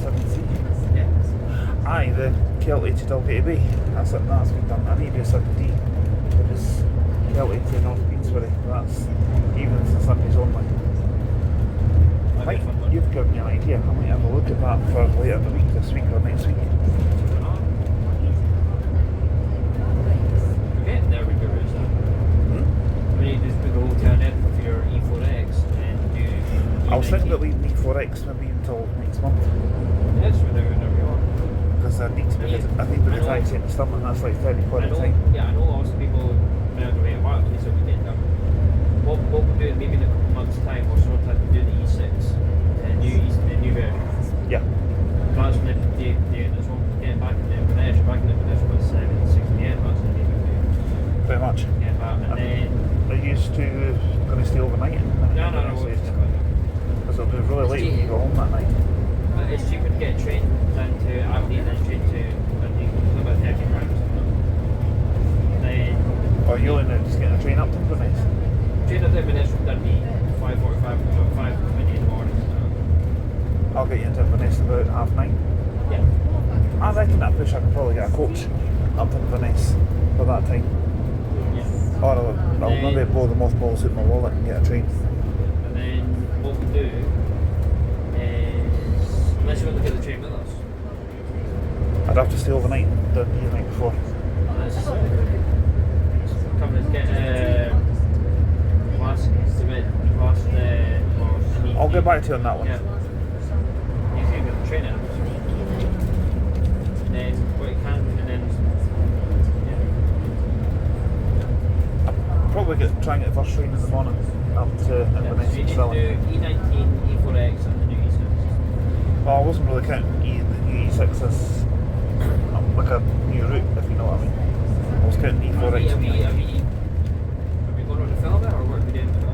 7C. Yeah. Aye, the Kelty to Dalgety Bay. That's been done. I need to do a 7D, which is Kelty to North Queensbury. That's evenings and Sundays only. Mike, you've given me an idea. I might have a look at that for later in the week, this week or next week. Getting there with your routes now. I mean, you just put the whole turn in for your E4X and do. I was thinking about E19. leaving E4X maybe until next month. Yes, whenever you want. Because I need to be I need to be taxi in Stirling, that's like 30 quid I a know, time. yeah, I know lots of people when I go away at work, they say we get done. What we'll do maybe in a couple months' time or so, time to do the E6, the new version. Yeah. That's when they as well getting back in the Inverness, back in the Inverness was 6 p.m. That's when they would do. Pretty much. Get back, and then. Are you used to going to stay overnight? No, Because it'll be really late when you go home that night. It's cheaper to get a train down to Aberdeen than a train to Dundee. It's about 30 pounds. Then. Or you only just getting a train up to Inverness? Train up to Inverness from Dundee, 5:45, 5:20 in the morning. I'll get you into Inverness about 9:30. Yeah. I reckon that push I could probably get a coach up to Inverness for that time. Yeah. Or I'll maybe blow the mothballs out my wallet and get a train. And then what we'll do is, unless you want to get the train with us, I'd have to stay overnight in Dundee the night before. let's come and get I'll get back to you on that one. Yeah. You can get the train in. And then what you can, and then Probably try and get the first train in the morning up to yeah. Inverness So you and need to Stirling. do E19, E4X, and the new E6. Well, I wasn't really counting the new E6 as like a new route, if you know what I mean. I was counting E4X. Are we going on to film it, or what are we doing with it?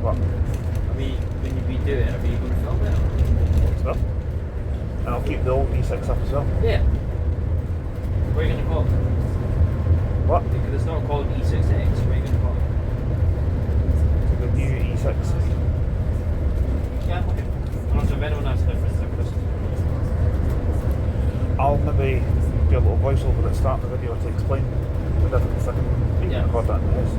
What? When we do it, are we going to film it? Stuff. And I'll keep the old E6 up as well. Yeah. What are you going to call it? What? Because it's not called E6X, what are you going to call it? was.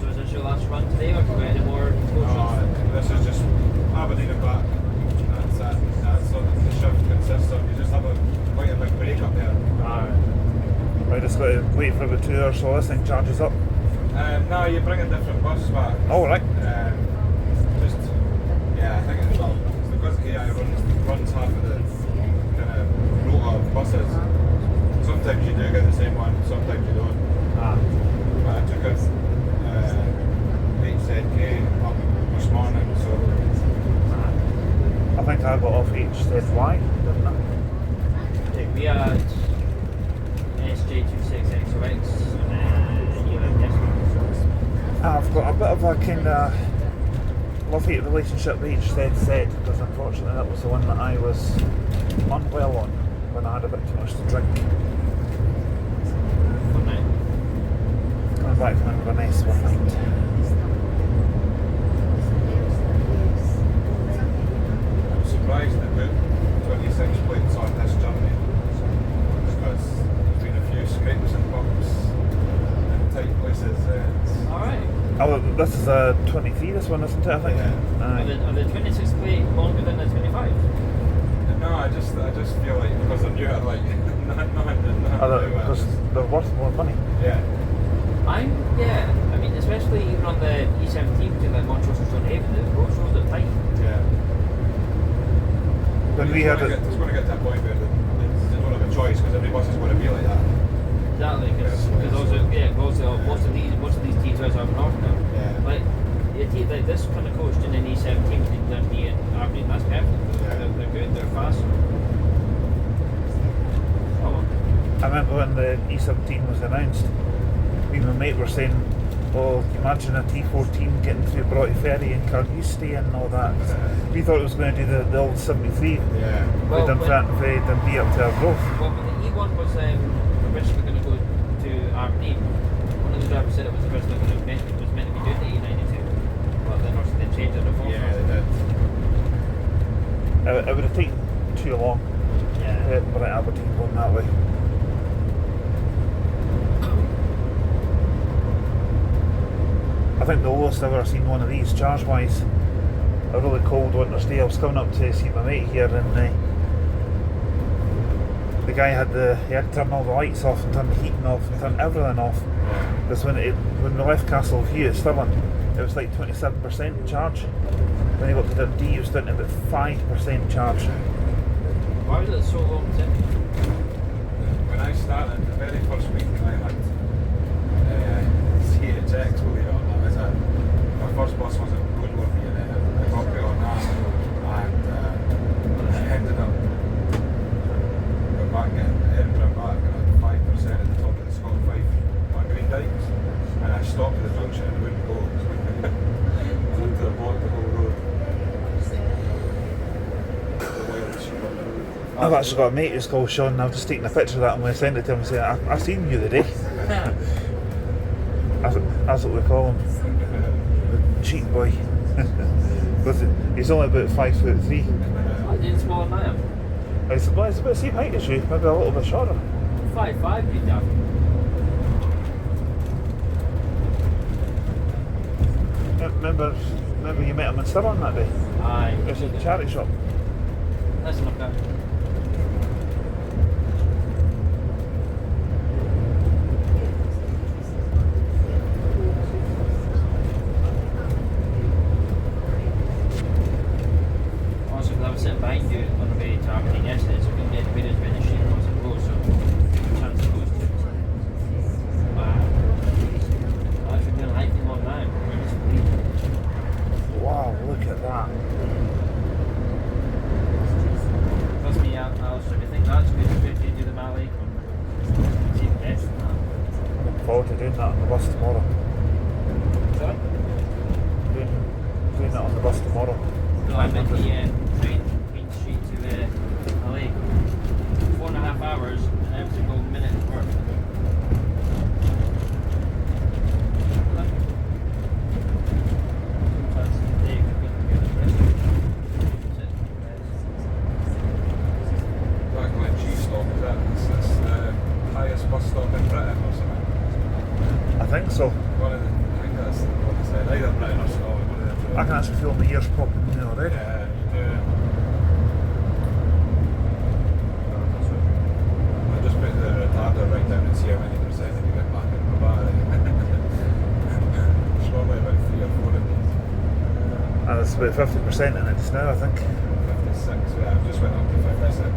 So is this your last run today, or have you got any more This is just Aberdeen and back. That's it. That's what the shift consists of. You just have quite a big break up there. Right, just got to wait for about 2 hours so this thing charges up. No, you bring a different bus back. Oh, right. Just, yeah, I think it's because AI runs half of the kind of route of buses. Sometimes you do get the same one, sometimes you don't. But I took it 8ZK up this morning, so I think I got off HZY, didn't I? We had SJ26XOX and then E11 yesterday. I've got a bit of a kind of love-hate relationship with HZZ because unfortunately that was the one that I was unwell on when I had a bit too much to drink. One night. Coming back from Inverness one night. I'm surprised they put 26 plates on this journey because there's been a few scrapes and bumps in tight places. Alright. Oh, this is a 23, this one, isn't it? I think. Yeah. Are the 26 plate longer than the 25? No, I just feel like because they're new, like Because they're worth more money. Yeah. I mean, especially even on the E17 between like Montrose and Stonehaven, the roads are tight. Yeah. When we had it, It's going to get to a point where they don't have a choice because every bus is going to be like that. Exactly, because most of these T2s are north now. Yeah. Like this kind of coast in an E17 between Dundee and Aberdeen, that's perfect. Yeah. They're good, they're fast. Oh well. I remember when the E17 was announced, me and my mate were saying, oh, imagine a T14 getting through Broughty Ferry and Carnoustie and all that. We thought it was going to do the old 73. Yeah. Well, Dundee up to Arbroath. Well, when the E1 was originally going to go to Aberdeen, one of the drivers said it was originally meant to be doing the E92. But then obviously they changed it to Yeah, they did. It would have taken too long. Yeah. But at Aberdeen going that way. I think the lowest I've ever seen one of these charge-wise, a really cold winter's day. I was coming up to see my mate here, and the guy had to turn all the lights off and turn the heating off and turn everything off. Because when we left Castle View at Stirling, it was like 27% charge. When he got to Dundee, he was down to about 5% charge. Why was it so long since? When I started, the very first week I had CHX, believe it or not. My first bus was at Roadworthy and I got put on that and I ended up going back in Ember and back and I had 5% at the top of the Scott 5 on Green Dykes and I stopped at the junction and wouldn't go. I had to block the whole road. I've actually got a mate who's called Sean, and I've just taken a picture of that and I'm going to send it to him and say, I seen you today. That's what we call him. The cheat boy. Because he's only about 5'3". I didn't smaller than I am. He's about the same height as you, maybe a little bit shorter. 5'5", you'd have. Remember you met him in Stirling that day? Aye. It was at the charity shop. Let's look at it. Also, because I was sitting behind you on the way to Aberdeen yesterday, so we can get videos when the sheet was and goes, so chance it goes to. Wow. I actually didn't like him on now. Wow, look at that. bus tomorrow. Sorry? Doing it on the bus tomorrow. No, I meant the train Queen Street to LA. 4.5 hours and every single minute is work. Blackline G stop, is that? It's the highest bus stop in Britain or something. I think so. I think that's what they said. Either Britain or Scotland, one of them two. I can actually feel my ears popping in there already. Yeah, you do. I just put the retarder right down and see how many percent you get back in the battery. It's probably about 3 or 4 of these. And it's about 50% in it just now, I think. 56, yeah, I've just went up to 56, 55.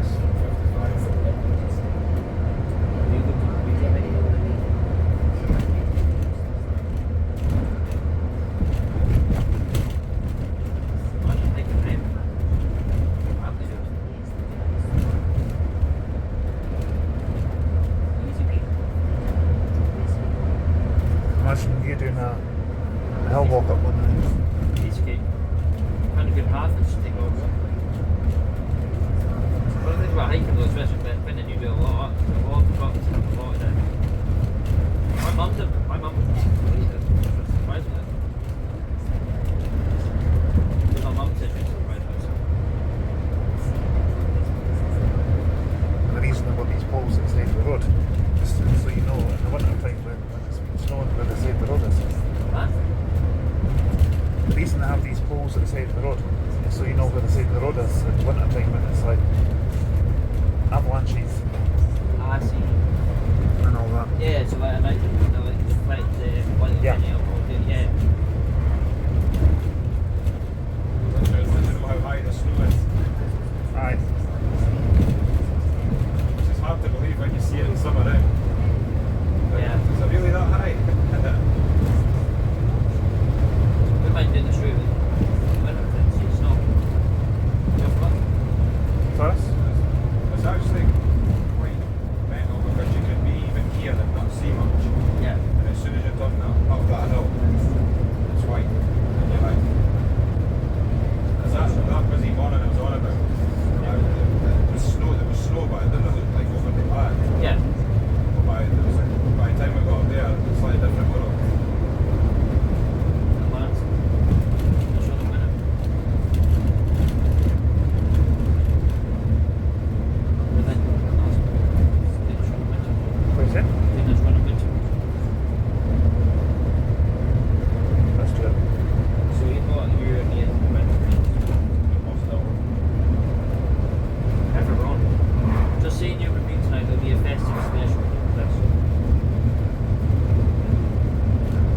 Imagine you doing a hill walk up one of these. Piece of cake. Kind of good path and just take over. One of the things about hiking though, especially when you do a lot of trucks and a lot of that. My mum believes it. She was surprised with it. Because my mum said she was surprised with it. And the reason I've got these poles at the side of the road, just so you know, in the winter time when it's been snowing where the side of the road is. Huh? The reason I have these poles at the side of the road is so you know where the side of the road is in the winter time when it's like avalanches I see. and all that. Yeah, so like at night, deflect the light Yeah. yeah. I don't know how high the snow is. Aye. It's just hard to believe when you see it in summer, eh? Like, Yeah. is it really that high? We might do this route in winter and see snow. Just fun. First, It's actually quite mental because you can be even here and not see much. Yeah. And as soon as you're done up that hill, it's white. And you're like, is that busy morning I was on about? There was snow, but it didn't look like overly bad. Yeah. But by the time we got up there, it's like a different world. what is it? Let's do it. Just saying you repeat tonight, there'll be a festive special.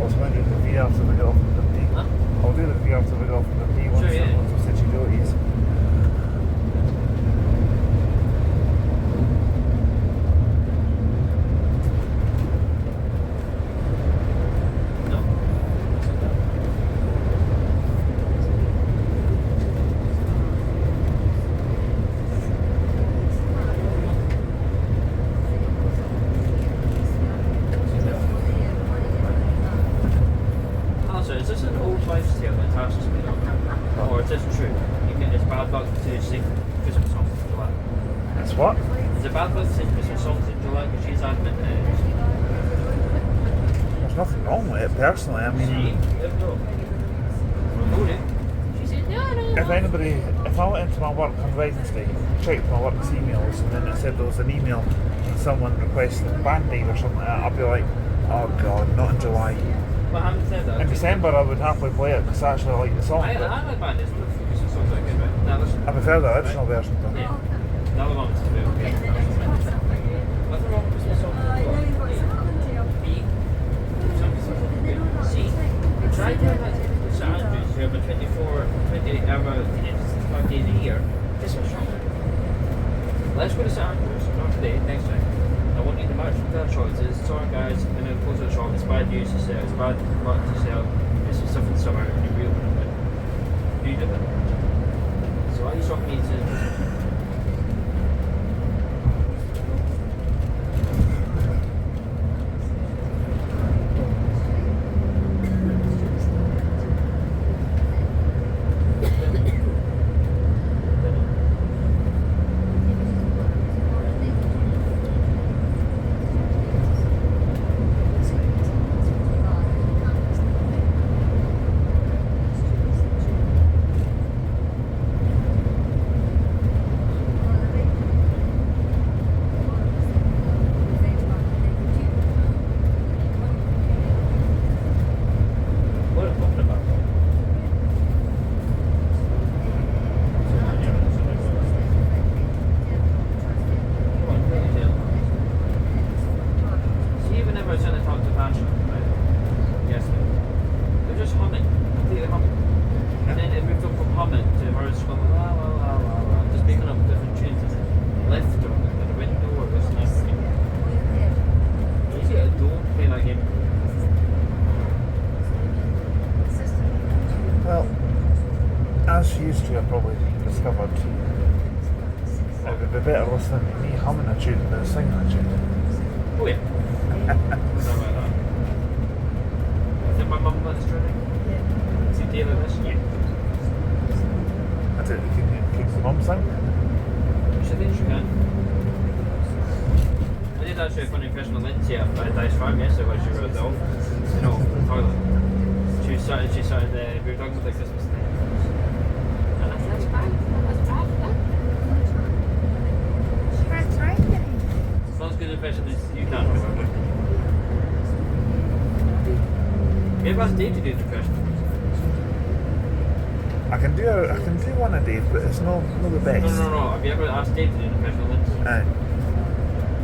Also, I'm going to do the V after we get off from Dundee. Huh? I'll do the V after we get off from Dundee once Sure, yeah. once we said you do it easy. No? Also, is this an old wives' tale that Tasha's made up? Or is this true? It's bad luck to sing Christmas songs in July. It's what? Is it bad luck to sing Christmas songs in July because she's adamant that it is? There's nothing wrong with it personally. I See? mean, There we go. Told you. She said, no. if I went into my work on Wednesday, checked my work's emails, and then it said there was an email from someone requesting Band-Aid or something like that, I'd be like, oh god, not in July. Well, I haven't said that. In December, I would happily play it because I actually like the song. I But like Band-Aid. Christmas songs are good, right? Now listen. I prefer the original version. Though. Yeah. The other one was good. Okay. Nothing wrong with Christmas songs. B. C. Try doing that with St. Andrews. You have a 25 days a year. Christmas song. Let's go to St. Andrews. Not today, next time. I want you to match with that shot. It says, sorry guys, and then close the shop. It's bad news to sell. It's bad luck to sell. This is stuff in the summer and you're real going to you do it. So why are you talking me to it'd be better listening to me humming a tune than singing a tune. Oh yeah. No doubt about that. Did my mum let us try it? Yeah. See Taylor this? Yeah. I don't can the mum sing? She thinks she can. I did actually a funny impression of Lindsay at Dice Farm yesterday when she were at the office. You know, the toilet. She started, we were talking about the Christmas thing. That's fine. That's bad. That's right. It's not as good an impression as you can remember. Maybe ask Dave to do the impression. I can do one a day, but it's not the best. No. Have you ever asked Dave to do the impression of Lindsay?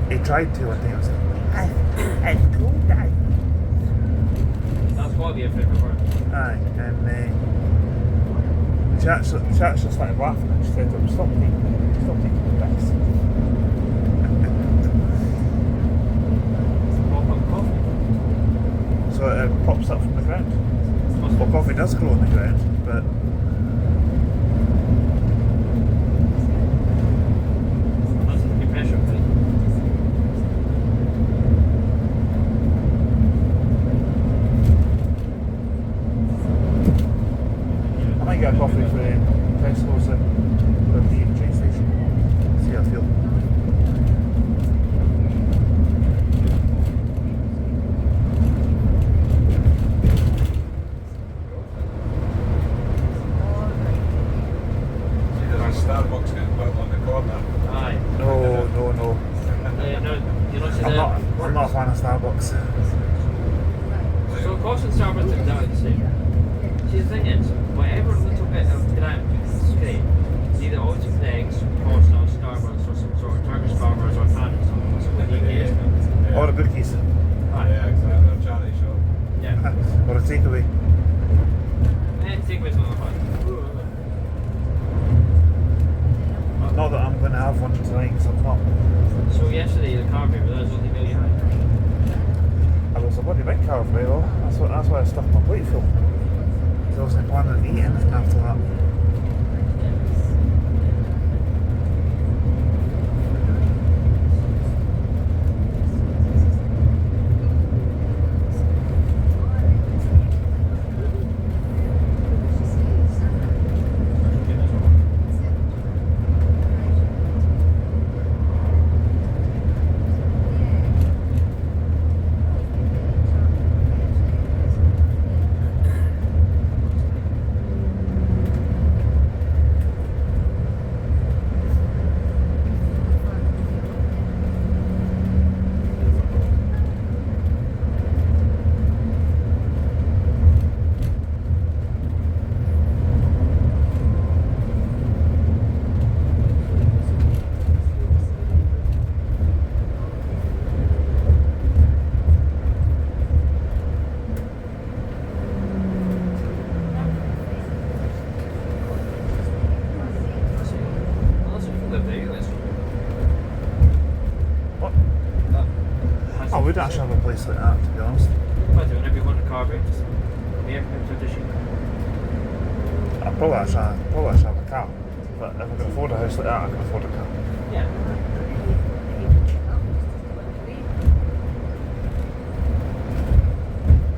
He tried to one day. I was like, I told that. That's got to be a favourite word. Aye, and she actually started laughing and she said, stop taking the piss. Pop up coffee. So it pops up from the ground. Well, coffee does grow on the ground, but That's a depression thing. I might get a coffee for Tesco's at Dundee train station. See how I feel. Starbucks getting built on the corner. Aye. No. You know, I'm not a fan of Starbucks. So cost and Starbucks is exactly the same. See, the thing is, whatever little bit of grant you can scrape, it's either always with eggs, cost or Starbucks or some sort of Turkish farmers or pans or something like that. Or the cookies. Aye. Yeah, exactly. A charity shop. Yeah. Or a takeaway. Takeaway's not bad. Not that I'm going to have one tonight, because I'm not. So yesterday the car driver, that was the only meal you had. I was a bloody big carve though. That's why I stuffed my plate full. Because I wasn't planning to eat anything after that. I would actually have a place like that, to be honest. But whenever you want a car break, just come here, come to the sheet. I'd probably actually have a car. But if I can afford a house like that, I can afford a car. Yeah.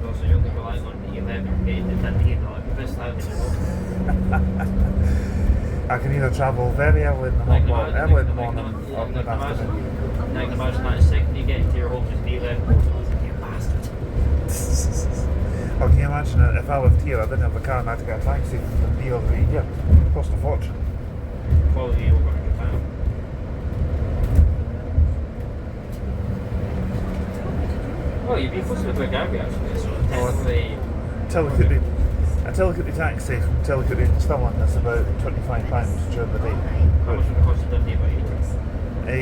Also, you're only relying on the E11 getting to Dundee and all. If it's out in the road. I can either travel very early in the morning, early in the morning, or mid afternoon. I can imagine that second you get into your home is the E11. You bastard. Or can you imagine it, if I lived here, I didn't have a car and I had to get a taxi from the over here? It cost a fortune. Probably over £100. Well, you'd be close to a big area actually, so technically... A taxi from Tillicuddy to Stirling is about £25 during the day. How much would it cost to Dundee by 80?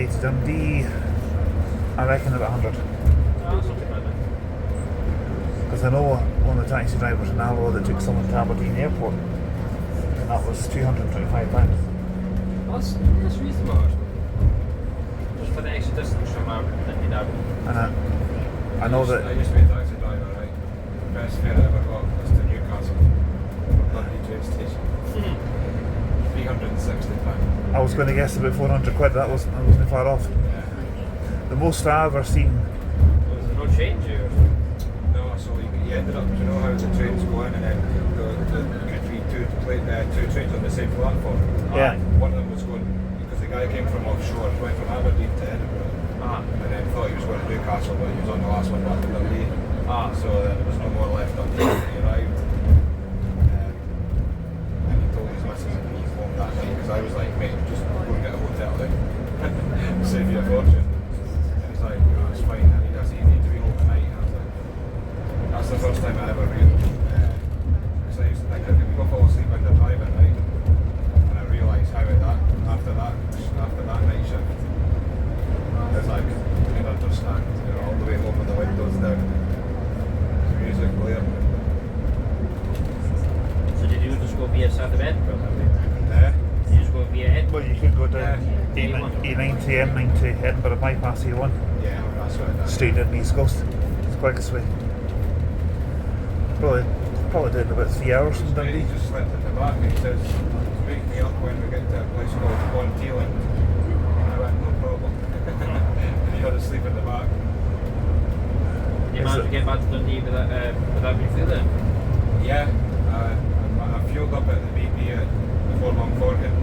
To Dundee, I reckon about 100. No, that's not too bad then. Because I know one of the taxi drivers in Alloa that took someone to Aberdeen Airport, and that was £225. That's reasonable actually. Just for the extra distance from Dundee to Aberdeen. And I know that I used to be a taxi driver, right? The best fare I ever got was to Newcastle from Dundee train station. £360. I was going to guess about 400 quid. I wasn't far off. The most I've ever seen. Was there no change or? No, so you ended up, you know how the trains go in and then there could be two trains on the same platform. Yeah. One of them was going, because the guy came from offshore, went from Aberdeen to Edinburgh, and then thought he was going to Newcastle, but he was on the last one back to Dundee. So there was no more left until he arrived. And he told his missus that he home that night, because I was like, mate, just go and get a hotel then. Save you a fortune. And he's like, no, it's fine. And he does, you need to be home tonight. And I was like, that's the first time I ever realised. So I used to think that people fall asleep when they're driving, right? And I realised how after that night shift, it's like, you can understand, you know, all the way home with the windows down, the music blaring. So did you just go via south of Edinburgh? Did you just go via Edinburgh? Well, you could go down Yeah. E90, M90, Edinburgh bypass E1, Yeah, well, that's what I did. straight down the East Coast. It's the quickest way. Probably did about 3 hours from He Dundee. just slept in the back and he says, wake me up when we get to a place called Ponteland. And I went, no problem. And he had to sleep in the back. You managed to get back to Dundee without refueling? Yeah, I fueled up at the BP at before Longforgan,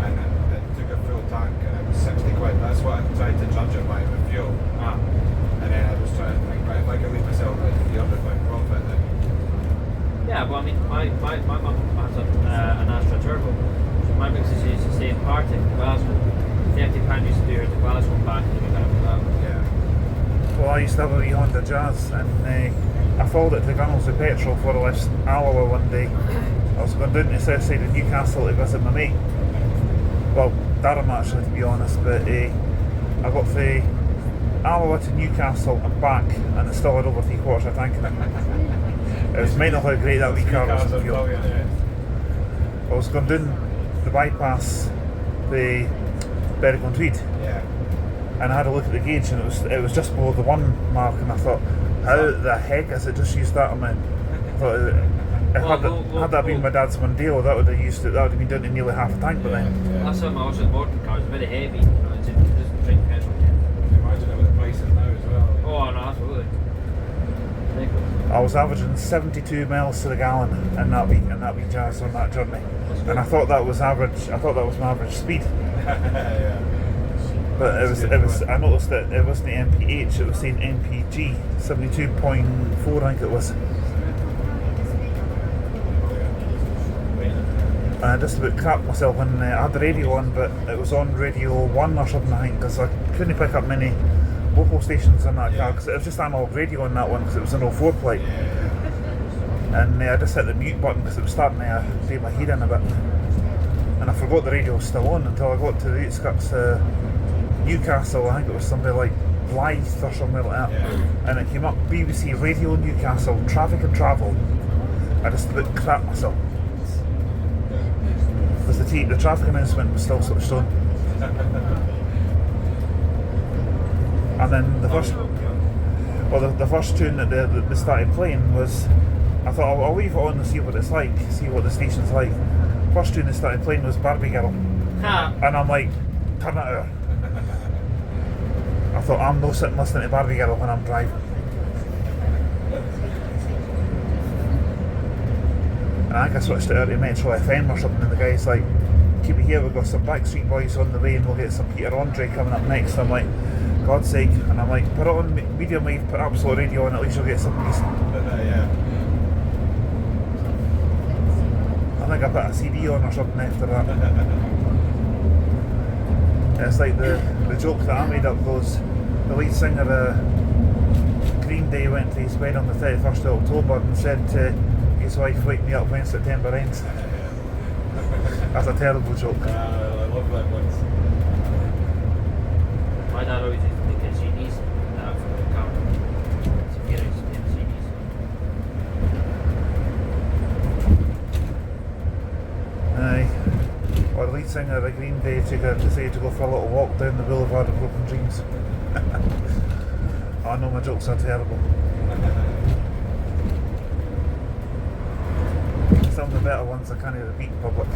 and it took a full tank and it was 60 quid. That's what I tried to judge it by, with fuel. And then I was trying to think, right, if I can leave myself like £300 profit, then Yeah, well, I mean, my mum has an Astra Turbo. So my missus used to stay in Partick, Glasgow. £30 used to do her to Glasgow and back, and we got for that. yeah. Well, I used to have a wee Honda Jazz, and I followed it to Gunnels with petrol for I left Alloa one day. I was going down to the south side of Newcastle to visit my mate. Well, Durham actually, to be honest, but I got from Alloa to Newcastle and back, and it still had over 3/4 of a tank in it. It was mental how great that wee car was. Cars are brilliant, yeah. I was going down the bypass, the Berwick-on-Tweed, Yeah. and I had a look at the gauge, and it was just below the 1 mark, and I thought, how the heck has it just used that amount? I thought, had that been my dad's Mondeo, that would have been down to nearly half a tank by then. Last time I was in Morton car, it was very heavy. You know, it doesn't drink petrol. Imagine it with the prices now as well. Oh, no, absolutely. Ridiculous. I was averaging 72 miles to the gallon in that wee Jazz on that journey, and I thought that was average. I thought that was my average speed. Yeah. But it was. I noticed that it wasn't the MPH; it was saying MPG 72.4, I think it was. And I just about crapped myself when I had the radio on, but it was on Radio 1 or something, I think, because I couldn't pick up many local stations in that car, because it was just analog radio on that one, because it was an 04 plate. And I just hit the mute button because it was starting to do my head in a bit. And I forgot the radio was still on until I got to the outskirts of Newcastle. I think it was somebody like Blythe or somewhere like that. Yeah. And it came up BBC Radio Newcastle, Traffic and Travel. I just about crapped myself. Because the traffic announcement was still switched on. And then the first tune that they started playing was, I thought I'll leave it on and see what it's like, see what the station's like. First tune they started playing was Barbie Girl. And I'm like, turn it out. I thought, I'm no sitting listening to Barbie Girl when I'm driving. And I think I switched it out to Metro FM or something, and the guy's like, keep it here, we've got some Backstreet Boys on the way and we'll get some Peter Andre coming up next. I'm like, God's sake. And I'm like, put it on medium wave, put Absolute Radio on, at least you'll get some decent. Yeah. I think I put a CD on or something after that. It's like the joke that I made up goes, the lead singer of Green Day went to his wedding on the 31st of October and said to his wife, wake me up when September ends. That's a terrible joke. I love that one. My dad always used to get CDs for the car. Computer used to get CDs. Aye. Or the lead singer of Green Day decided to go for a little walk down the Boulevard of Broken Dreams. I know my jokes are terrible. Some of the better ones I can't repeat in public.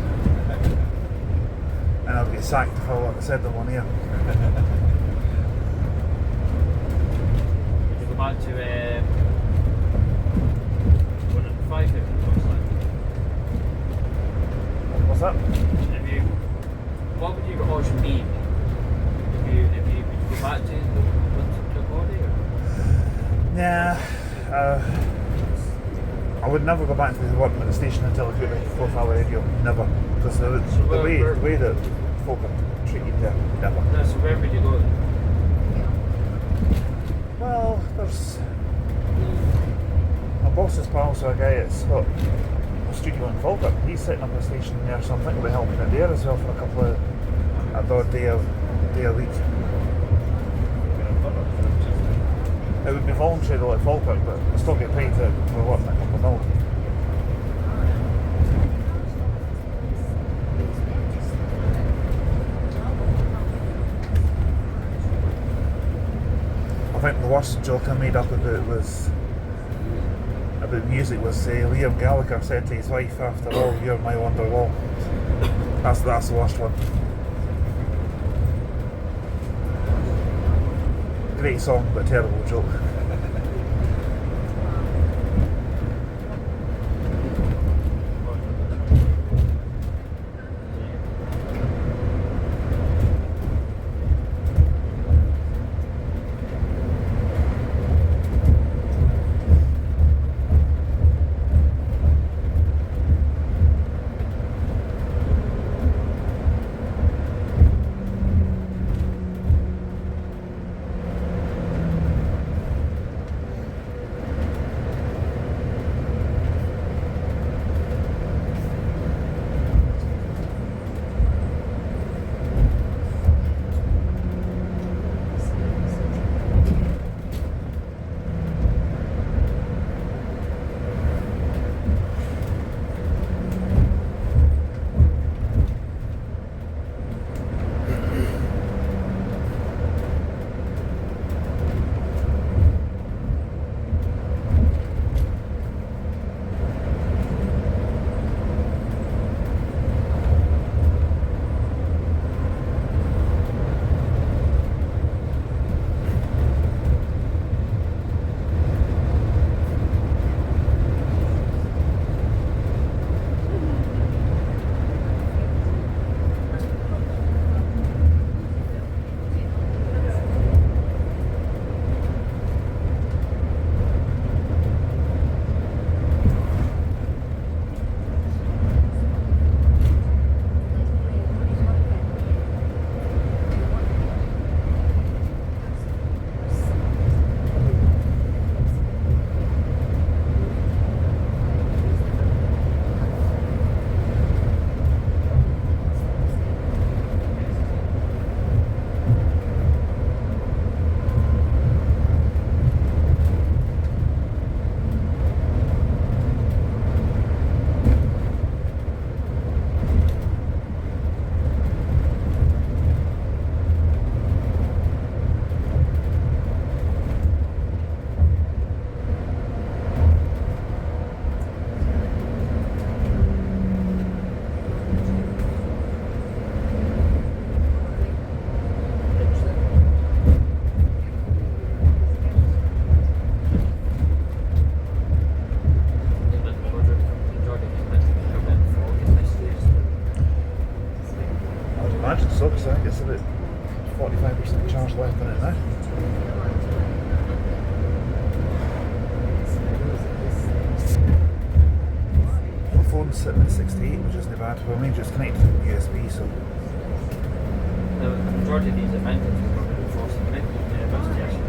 and I'll get sacked if I said them on here. Would you go back to 105 What's that? if you, what would your option be? If you would you go back to the body or? Nah, I would never go back to working at the station until I could a 4-hour radio. Never, because the way that folk are treated there. Never. No, so where would you go? Well, there's my boss's pal's a guy that's got a studio in Falkirk. He's setting up a station there, so I'm thinking about helping it there as well for a couple of a day a week. It would be voluntary though at Falkirk, but I still get paid for working a couple of mil. I think the worst joke I made up about music was Liam Gallagher said to his wife, "After all, you're my Wonderwall." That's the worst one. Great song, but terrible joke. Imagine so, because I think it's about 45% charge left in it now. My phone's sitting at 68, which isn't bad. We're only just connected to the USB, so. The majority of these events are probably forced to connect to the university actually.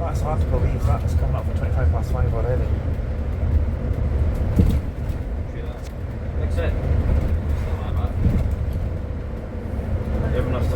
That's hard to believe that is coming up for 5:25 already. Like I said, it's not that bad. Everyone else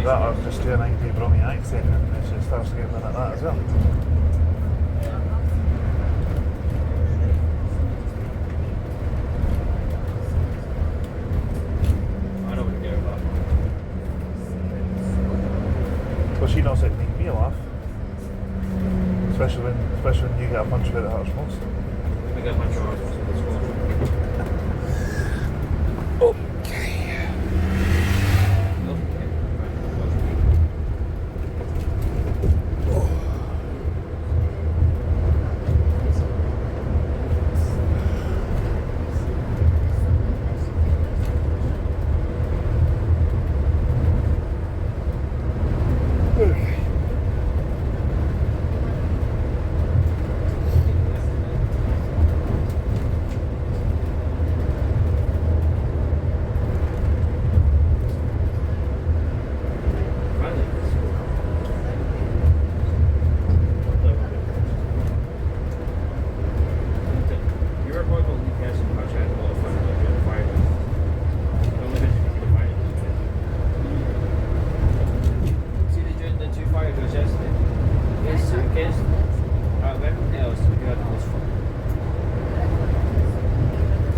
that or just do an angry Brummy accent and then she starts giggling at that as well. I don't really care about Well, she knows it make me laugh. Especially when you get a punch where it hurts most. I got my drawers with this one.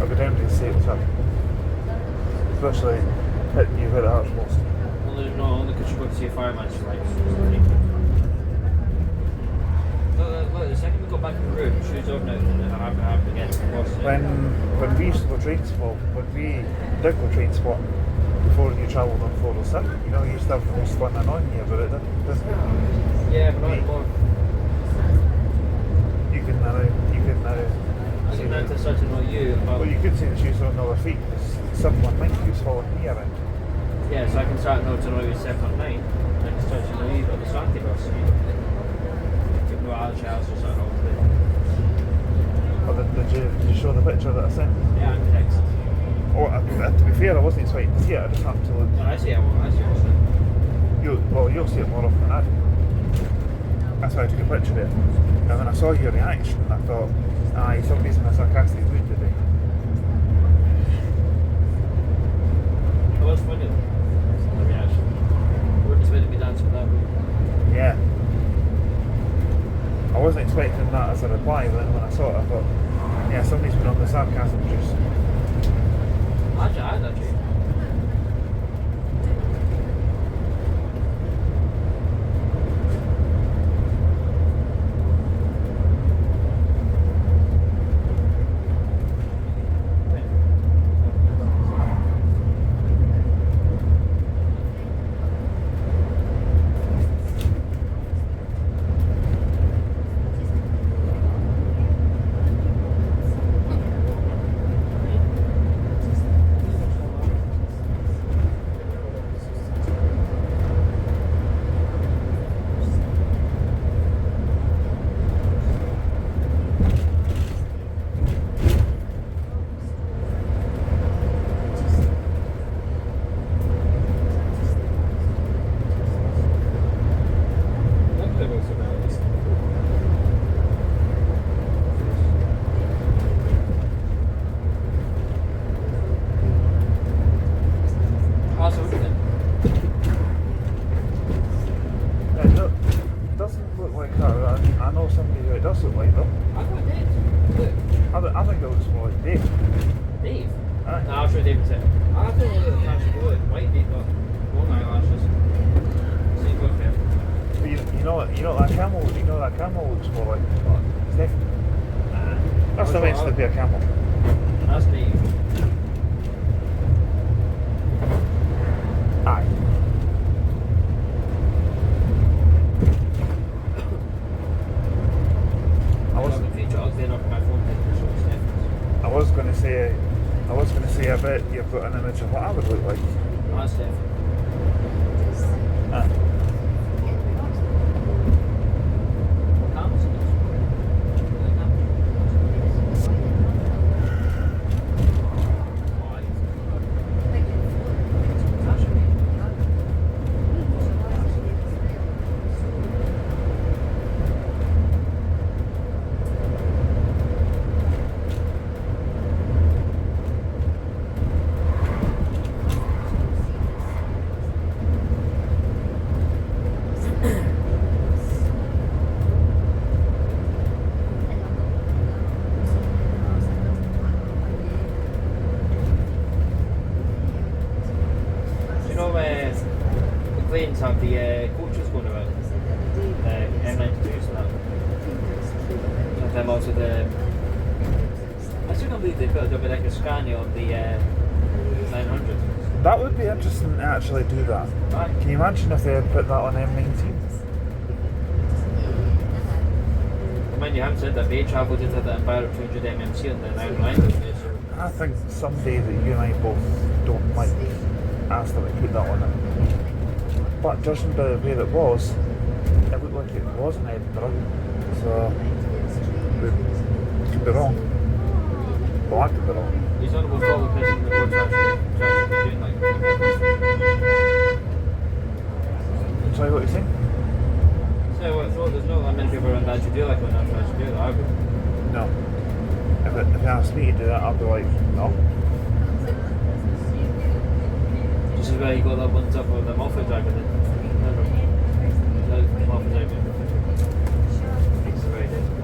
I'd be down to see what's up. Especially hitting you where it hurts most. Only because you're going to see a fireman strike. Look, the second we go back in the room, shoes off now, and then I have to get across it. When we used to go train spot, when we did go train spot before you travelled on 407, you know, you used to have the most fun annoying you about it, didn't you? Yeah, but not anymore. You can now I think that's such annoy you. well, you could see the shoes on other feet because someone might keeps following me around. Yeah, so I can start now to annoy you 7 at night. I can start to annoy you about the Santi bus. Give me a house or something all day. Or did you show the picture that I sent? Yeah, I'm text. Or to be fair, I wasn't expecting to see it. I just happened to look. No, I see it. I see it. You'll see it more often than I do. That's why I took a picture of it. And then I saw your reaction and I thought, aye, somebody's in a sarcastic mood today. It was funny. The reaction. We wouldn't expect to be dancing with that room. Yeah. I wasn't expecting that as a reply, but then when I saw it, I thought, yeah, somebody's been on the sarcasm juice. Actually, I had that dream. I know somebody who it does look like though. I thought it did. Look. I think that looks more like Dave. Dave? Aye. No, I'm sure David said. I think it was actually good. White Dave got long eyelashes. Same with him. But you know that camel looks more like Steph. That's the meant to be a camel. That's Dave. Aye. I was going to say I bet you've got an image of what I would look like. That's Steph. lanes have the coaches going around. The M92s and that. And then also the... I still can't believe they put a double decker Scania on the 900. That would be interesting to actually do that. Right. Can you imagine if they had put that on M19? Mind you, haven't said that they travelled into the Ember 200 MMC on the 900. So I think someday that you and I both don't like ask them to put that on it. But judging by the way it was, it looked like it was in Edinburgh. So we could be wrong. Well, I could be wrong. he's not about all the person in the road traffic doing like. Sorry, what are you saying? So what I thought, there's not that many people around that you do like when I'm trying to do that, I would. No. If you asked me to do that, I'd be like, no. This is where you got that one top of the Malfoy driver then. Remember? The Malfoy driver. It's very good.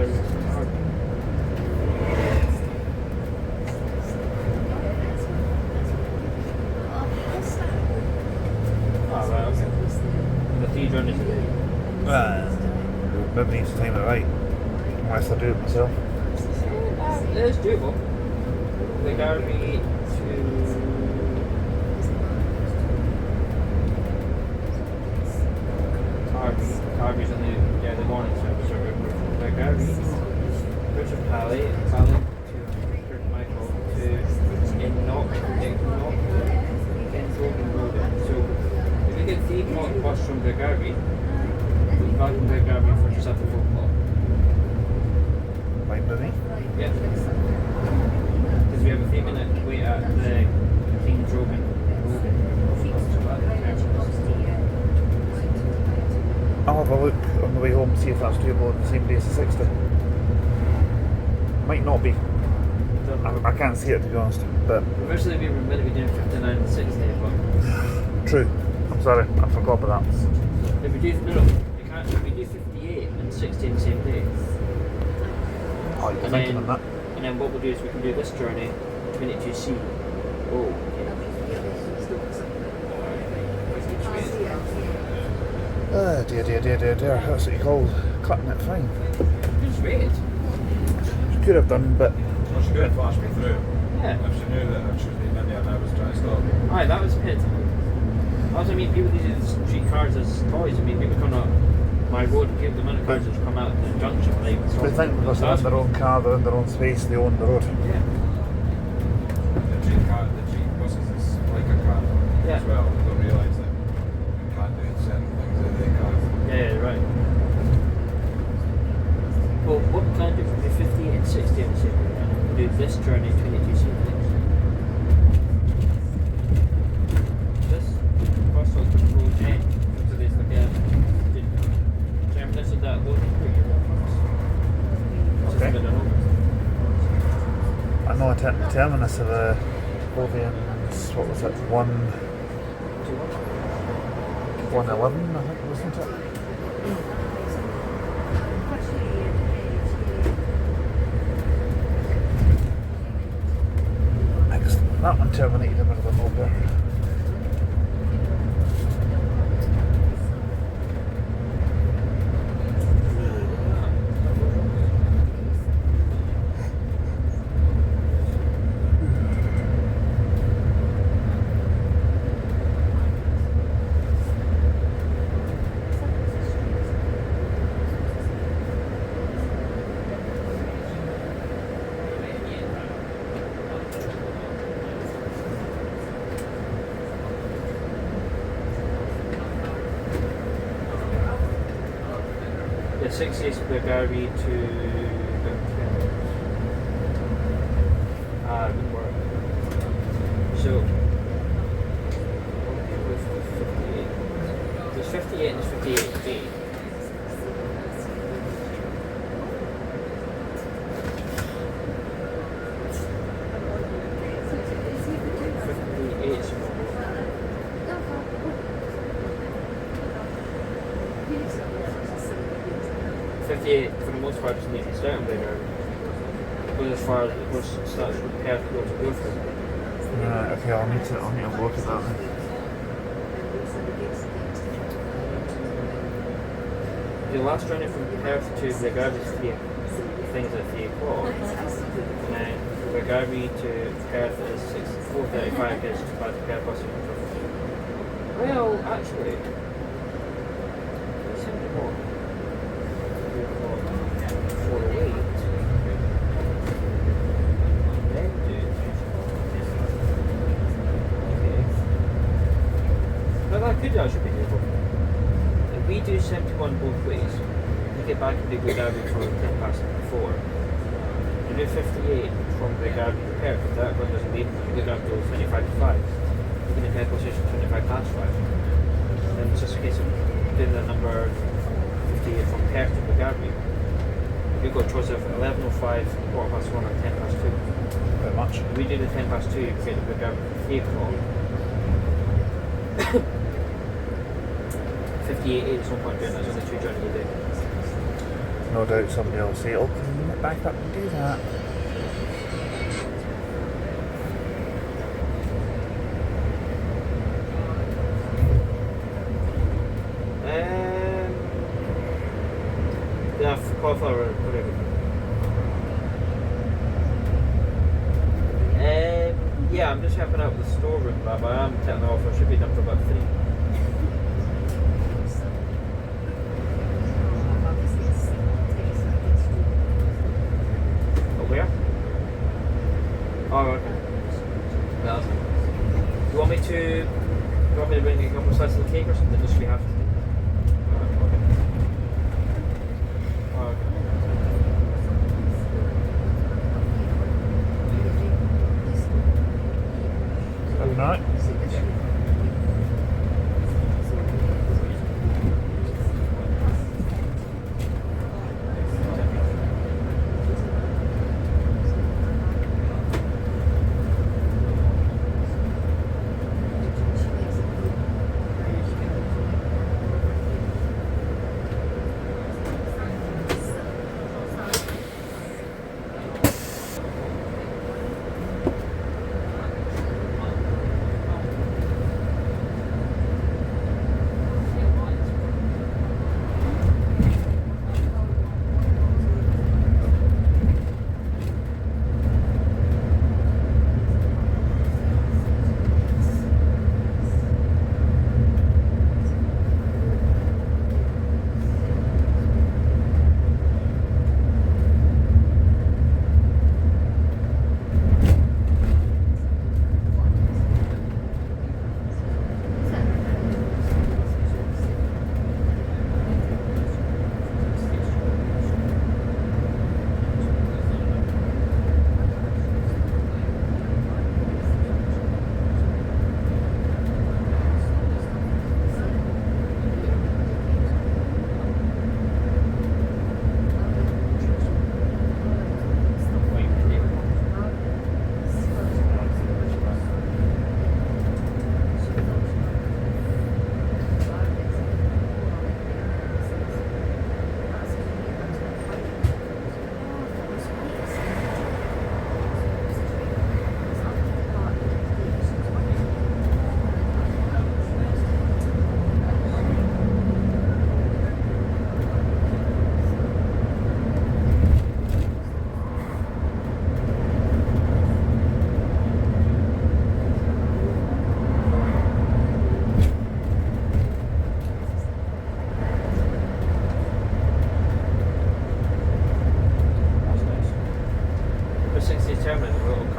cars is hard. Oh, right, okay. The 3 journeys a day. Maybe needs to time it right. Unless I do it myself. It is doable. The Derby to Carby's on the morning service. The Derby, Richard Pally to Michael to Enoch in Broken Road. So if you get 3 o'clock bus from the Derby, we're back in the Derby for just after 4 o'clock. Fine with me. Yeah. Because we have a 3-minute wait at the King Drogan. I'll have a look on the way home, see if that's doable on the same day as the 60. Might not be. I can't see it, to be honest. But Originally we were meant to be doing 59 and 60, but true. I'm sorry, I forgot about that. if we do you can't. If we do 58 and 60 in the same day, Oh, you're and thinking then on that. and then what we'll do is we can do this journey 22C. Oh, okay. Dear. That's what you call cutting it fine. Just wait. Could have done, but Well, she could have flashed me through. Yeah. If she knew that she was leaving India and I was trying to stop. Aye, that was pit. Also, I mean, people using street cars as toys. I mean, people come up my road, people, the amount of cars that come out at the junction, like. they think because they're in their own car, they're in their own space, they own the road. Yeah. The Jeep buses is like a car Yeah. as well. They don't realise that you can't do certain things that they can't. Yeah, right. Well, what we can do is do 58 and 60 on the same day, and we'll do this journey 22C next. This first one's the road end, so there's like a terminus of that loading area. Okay. Just a bit of over. I know the terminus of the Lothians, what was it, 111, I think, wasn't it? Excellent. That one terminated in the middle of nowhere. The 60 is the Derby to wouldn't work. So there's 58 and there's 58B. For the most part, just need to start bigger. But as far as it starts with Perth to go to Guildford. Right, okay, I'll need to look at that then. The last journey from Perth to Blackgarvey is 3 things at 3 o'clock. And then Blackgarvey to Perth is 4:35 gets to by the Perth bus. Well, actually, it's simply more. 4:08. Then do. Okay. But that could actually be doable. If we do 71 both ways, we get back to the Blackgarvey for 4:10. We do 58 from Blackgarvey to Perth. If that one doesn't leave, we go down to 25 to 5. We can have position 25 past 5. Then it's just a case of doing the number 58 from Perth to Blackgarvey. We've got a choice of 11:05, 1:15, or 2:10. Pretty much. If we do the 2:10, you can get the Blackgarvey at 3 o'clock. 58 is no point doing that, there's only 2 journeys a day. No doubt somebody will say, oh, can you get back up and do that? Yeah, cauliflower, whatever. Yeah, I'm just helping out with the storeroom, but I am taking off. I should be done for about 3. Where? Oh, okay. Well, you want me to bring a couple of slices of cake or something? Just we have to. Okay. Oh, okay. Right.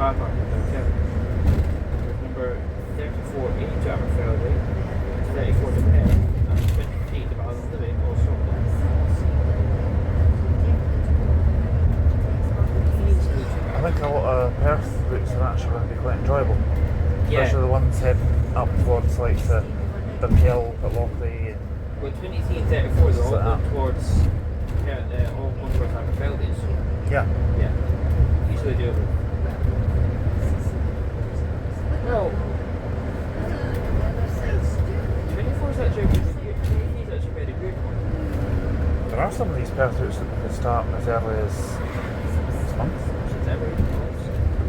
car park in Dundee. Number 34A to Aberfeldy, 34 to Penn, and 28 to Ballymolloy also. I think a lot of Perth routes are actually going to be quite enjoyable. Yeah. Especially the ones heading up towards like the Hill at Lockley. Well, 23 and 34 they're all Like going that. towards Aberfeldy, so Yeah. yeah, easily doable. Well, 24 is actually very good. There are some of these Perth routes that we could start as early as next month. September.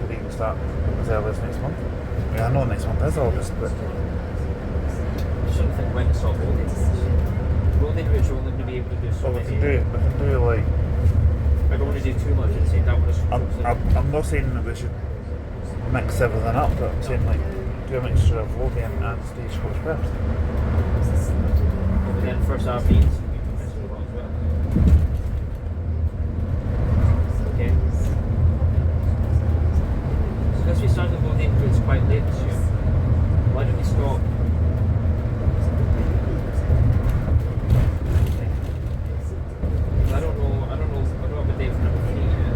Maybe even start as early as next month. I mean, I know next month is August, but I shouldn't think when to stop loading. Loading routes are only going to be able to do so we many. can do like. I don't want to do too much and say that one is I'm not saying that we should mix everything up, but I'm saying like do a mixture of Lothian and Stagecoach Perth. But then first Aberdeen, so we can mess with that as well. Okay. So because we started loading routes quite late this year, why don't we stop? I don't know about Dave number 3 yet.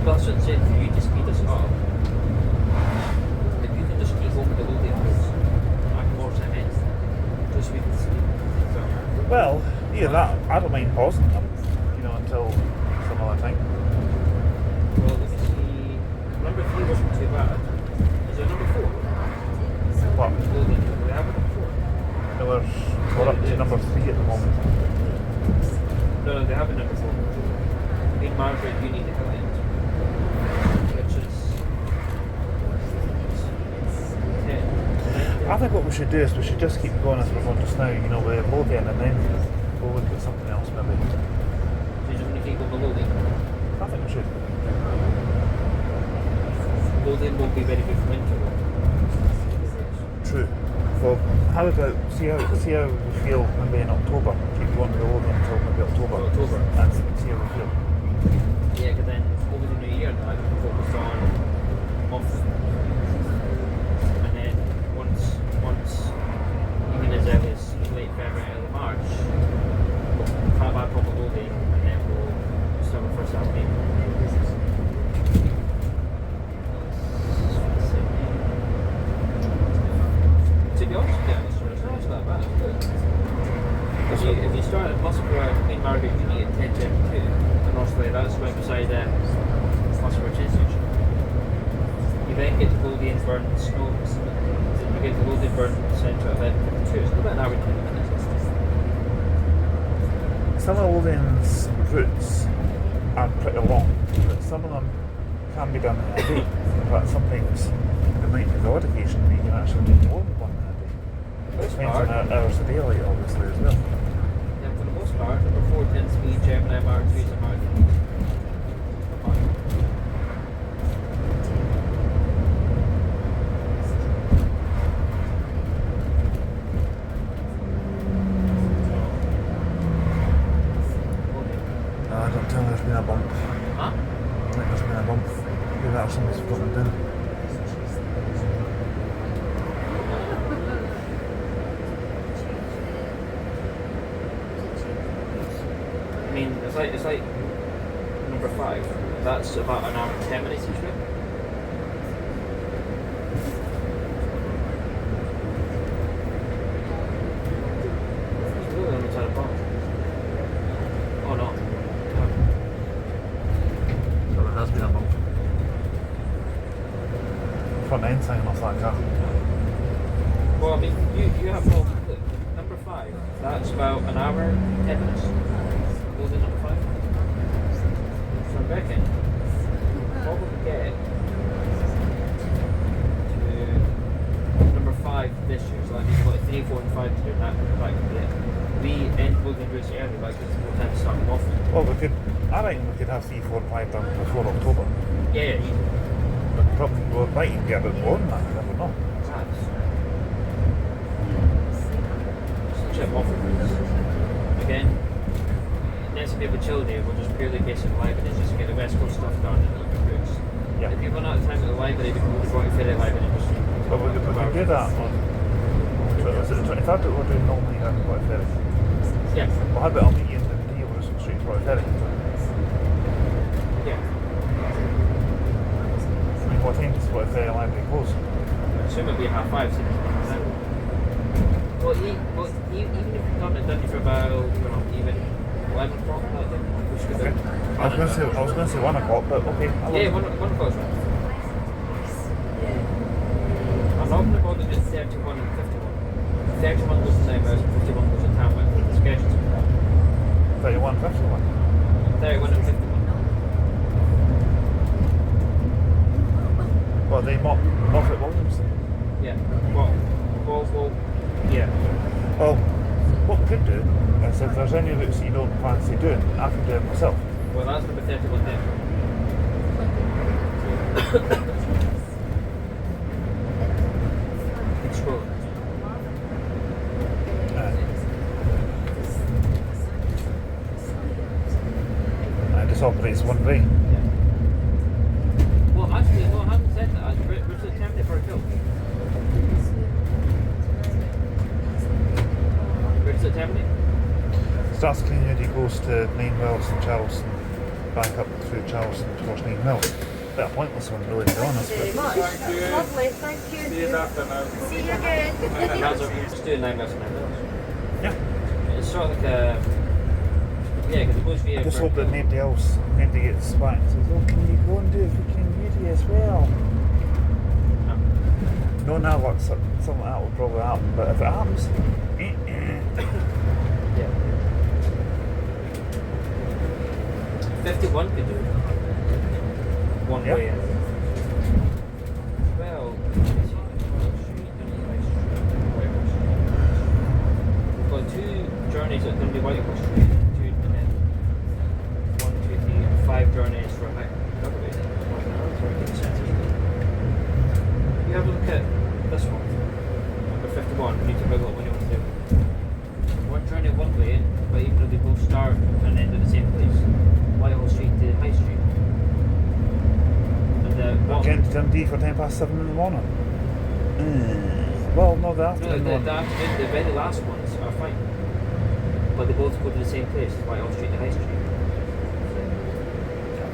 But I should say for you to speed us up, if you can just keep going with the loading routes, I can more time in. Just we can speed things up. Well, yeah, that I don't mind pausing them, until some other time. Well, let me see. Number 3 wasn't too bad. Is there number 4? What? Loading. Do we have a number 4? No, we're up to number 3 at the moment. No, they have a number 4. Queen Margaret, you need to hill end. Which is 10. I think what we should do is we should just keep going as we're going just now, you know, with Lothian, and then we'll look at something else maybe. So you're just going to keep going below them. I think we should. Lothian won't be very good for winter though. True. Well, how about see how we feel maybe in October? Keep going with Lothian until maybe October. October. And see how we feel. Yeah, because then over the new year now I can focus on Moffat. And then once even as early as late February, early March, we'll come back on the Lothian and then we'll start the first half game. To be honest with you, it's not actually that bad. If you start at Musselburgh, Queen Margaret Uni at 10:72, and obviously that's right beside Musselburgh Chesney. You then get to Lothian Burn Snowes, you get to Lothian Burn Centre at 11:52. It's about an hour and 20 minutes. Some of Lothian's routes are pretty long, but some of them can be done in a day. But sometimes there might be the odd occasion where you can actually do more than one in a day. It depends on hours of daylight, obviously, as well. Yeah, for the most part, number 4 tends to be Gemini, Mark 2 and Mark 3. I don't tell me there's been a bump. Huh? I think there's been a bump. Maybe that's somebody's coming down. I mean, it's like number 5. That's about an hour and 10 minutes each way. It's really on the side of the box. Oh no. So there has been a bump. Front end sign off that car. Well, I mean, you have no look, number 5. That's about an hour, 10 minutes. Go to number 5. So I reckon we'll probably get to number 5 this year. So that means what 3, 4, and 5 to do. That could be it. We end Lothian routes early, like it's more time to start them off. Well, we could. I reckon we could have 3, 4, and 5 done before October. Yeah, easy. But probably we might even get a bit more than that. I don't know. Perhaps. Check off routes. Again, next to be a chill day, we'll just purely basic library, just get the West Coast stuff done and look at routes. Yeah. If people are not at the time at the library, we can go to Royal Ferry Library and just. But we could do that on. Is it the 23rd that we're doing normally here at Royal Ferry? Yeah. Well, how about I'll meet you in Dundee or just go straight to Royal Ferry? Yeah. I mean, what time does Royal Ferry Library close? I assume it'll be 5:30. So well, even if you've done it Dundee for about, even 11 o'clock, I think, we should Okay. do. I was going to say 1 o'clock, but okay. Yeah, 1 o'clock's right. I'm not going to bother doing 31 and 51. 31 goes to Nightmares and 51 goes to Tamworth. The schedules are that. 31, 51. 31 and 51. Well, they Moffat Williams. Yeah. Well, yeah. Well, what we could do is if there's any routes you don't fancy doing, I can do it myself. Well, that's number 31 then. It's scrolling. It just operates one way. Yeah. Well, actually, no, I haven't said that. We're to attempt it for a kill. Where's it terminate? Starts Community, goes to 9 Wells and Charleston, back up through Charleston towards 9 Wells. Bit of pointless one, really, to be honest. But Lovely, thank you. See you afternoon. See you again. That's what we're just doing 9 miles and 9 miles. yeah, It's sort of like a. Yeah, because it goes via. I just hope that nobody gets back and says, oh, can you go and do it for Community as well? No, now what, something like that will probably happen, but if it happens, Yeah. 51 could do one Yeah. way in. Well, let's see, Whitehall Street, Dundee High Street, Whitehall Street. We've got two journeys at Dundee Whitehall Street, two, and then 1, 2, 3, and 5 journeys for Aberdeen. You have a look at this one, number 51. We need to figure out what you want to do. One journey one way, but even though they both start and end at the same place, Whitehall Street to High Street. And the Again to Dundee for 7:10 in the morning. Well, no, the no, afternoon one. the very last ones are fine, but they both go to the same place, Whitehall Street to High Street.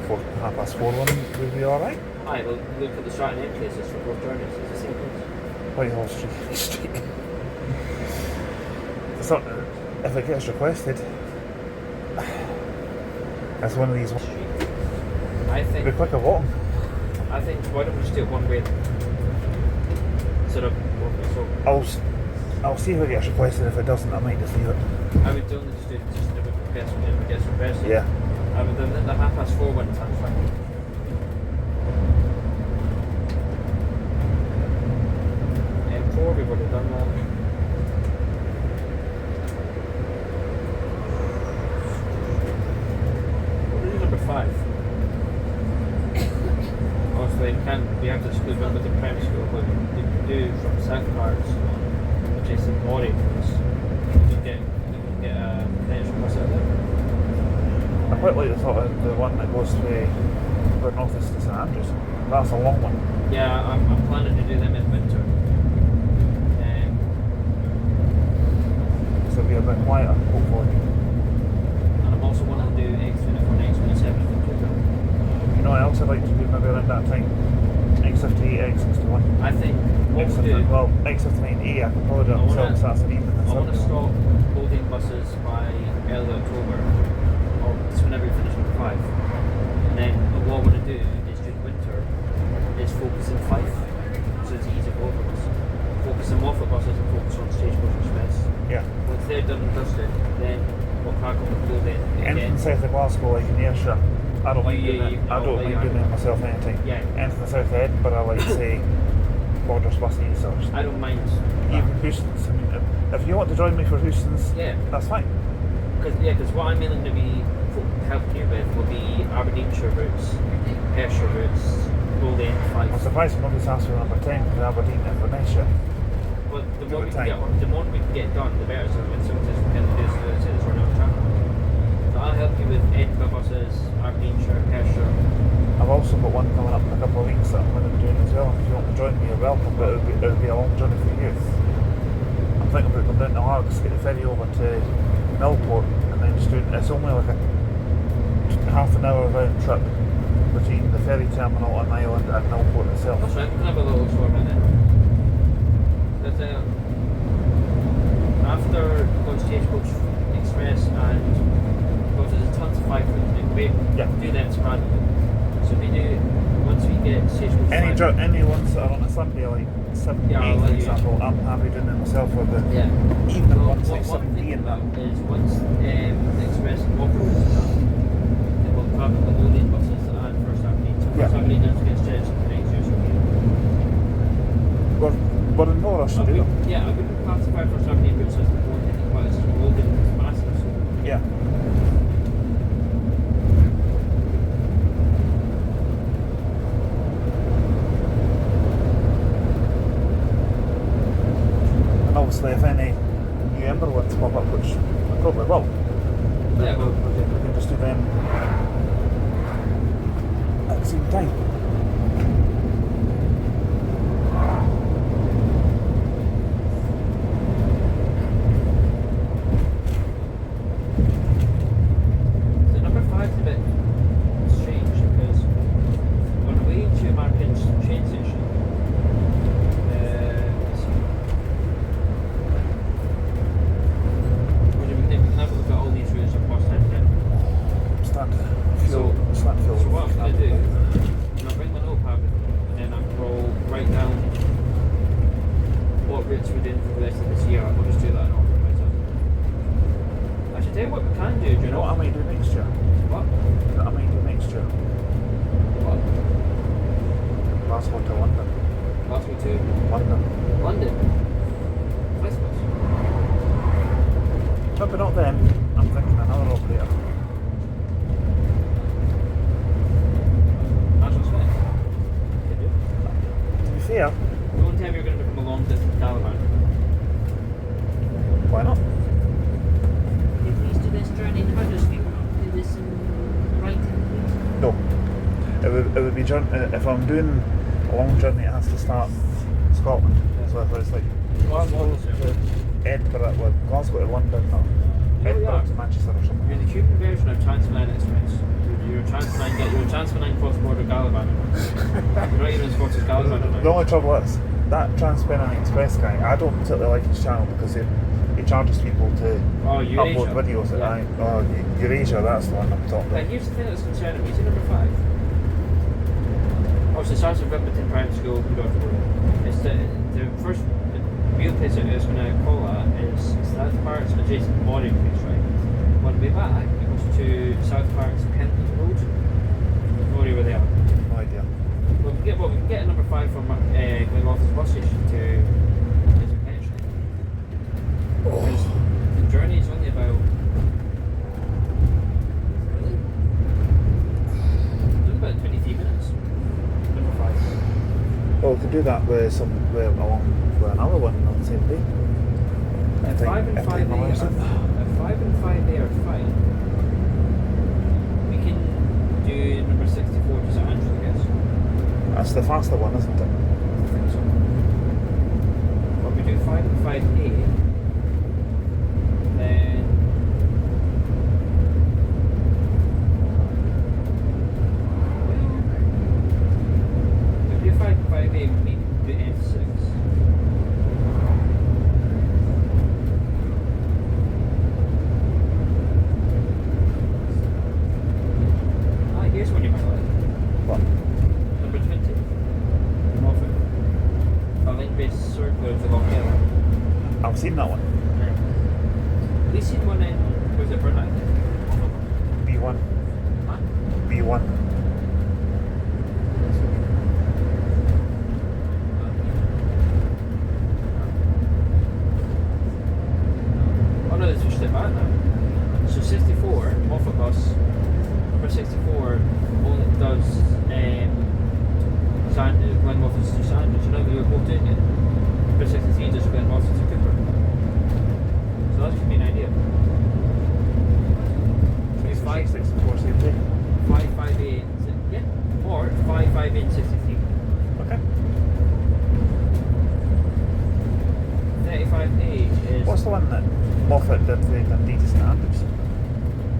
For 4:30 one would be alright. Aye, well, look at the start and end places for both journeys. It's the same place. Whitehall Street. So, if it gets requested, as one of these, Street. I think. be quicker walking. I think. Why don't we just do it one way? Sort of. So I'll see if it gets requested. If it doesn't, I might just leave it. I would only just do just a bit of request if it gets requested. Yeah. I would do the 4:30 one sounds fine. M4 we've already done that. What is number 5? Obviously we have to exclude one with the primary school, but we can do from South Cards, which is in Mori, because we can get a potential bus out there. I quite like the thought of the one that goes to north east to St Andrews. That's a long one. Yeah, I'm planning to do them in winter. So it'll be a bit quieter, hopefully. And I'm also wanting to do X24 and X27 in winter as well. You know what else I'd like to do maybe around that time? X58, X61. I think what we'll do, Well, X59A I can probably do it myself, so that's an evening. I want to stop loading buses by early October, or just whenever you finish number 5. And then what I want to do is during winter is focus in 5, so it's easy for both of us. Focus on Moffat buses and focus on Stagecoach Express. Yeah. Once they're done and dusted, then we'll crack on with loading Anything south of Glasgow, like in Ayrshire, I don't mind doing it. I don't mind doing it myself anytime. Yeah. Anything south of Edinburgh, like say Borders buses or I don't mind. even Houstons. I mean, if you want to join me for Houstons, Yeah. that's fine. Because what I'm mainly going to be helping you with will be Aberdeenshire routes, Perthshire routes, Goldie and I'm 5. surprised nobody's asked for number 10 because Aberdeen and Venetia. But the Give more it we time. can get done, the better. So when someone says we're going to do this, we're running out of traffic. So I'll help you with Edinburgh buses, Aberdeenshire, Perthshire. I've also got one coming up in a couple of weeks that I'm going to be doing as well. If you want to join me, you're welcome, but it'll be a long journey for you. I'm thinking about going down to Largs, get the ferry over to Millport, and then just doing, it's only like a half an hour round trip between the ferry terminal on the island and Millport itself. That's right, we can have a little tour about it. But, after going to Stagecoach Express and because there's tons of 5 routes in Wave, Yeah. do them sporadically. So we do, once we get Stagecoach 5, Any ones that are on a Sunday, like 7, Yeah, 8 I'll for let you- example, I'm happy doing it myself for the yeah. evening So ones like what I'm 7D thinking and that. about is once the Express and Walker routes are done, then we'll grab the loading buses and First Aberdeen. So Yeah. First Aberdeen has to get stretched for the next year. So We're in no rush to do them. yeah, I wouldn't classify First Aberdeen routes as the one thing, but it's loading is massive. So Yeah. And obviously, if any new Ember ones pop up, which I probably will, yeah, well, we can just do them at the same time. the number 5 is a bit strange because on the way to Marpin's train station, let's see. We can have a look at all these routes across Dundee. Stand fuel. So what I'm going to do, I'll bring my notepad with me and then I'll write down what routes we're doing for the rest of this year. I'll just do that in order myself. I should tell you what we can do, do you You know know? what I might do next year? What? I might it would be if I'm doing a long journey, it has to start Scotland. So if it's like Glasgow to Edinburgh, well, Glasgow to London, or Edinburgh to Manchester or something. You're the Cuban version of Trans-Pennine Express. You're a Trans-Pennine cross-border Gallivanter. You're not even as far as Gallivanter. The only trouble is, that Trans-Pennine Express guy, I don't particularly like his channel because he charges people to upload videos. Eurasia, that's the one I'm talking about. Here's the thing that's concerning me. Is it number 5? Obviously, it starts at Wimbledon Primary School, It's the first real place that it's going to call at is South Park's adjacent to Morning place, right? On the way back, it goes to South Park's Pendleton Road. No idea where they are. No idea. We can get a number 5 from going off the bus station to Pension. Because the journey is only about. Really? It's only about 23 minutes. Number 5. Well, we could do that with along with another one on the same day. At 5 and 5A are fine. We can do number 64 to St Andrews, I guess. That's the faster one, isn't it? I think so. But we do 5 and 5A, then. If we do 5 and 5A, we need to do F6. Here's one you might like. What? Number 20. Moffat. A link-based circular to Long Hill. I've seen that one. We seen one in, was it Burnett? B1. Huh? B1. Oh no, they switched it back now. So 64, Moffat bus. Number 64 only does Glen Moffat to Sandwich. You know we were both doing it. Number 63 does Glen Moffat to Cooper. So that should be an idea. 5, 64 same day. 5, 5, 8, yeah. Or 5, 5, 8, 63. Okay. 35A is What's the one that Moffat did with Dundee to St Andrews?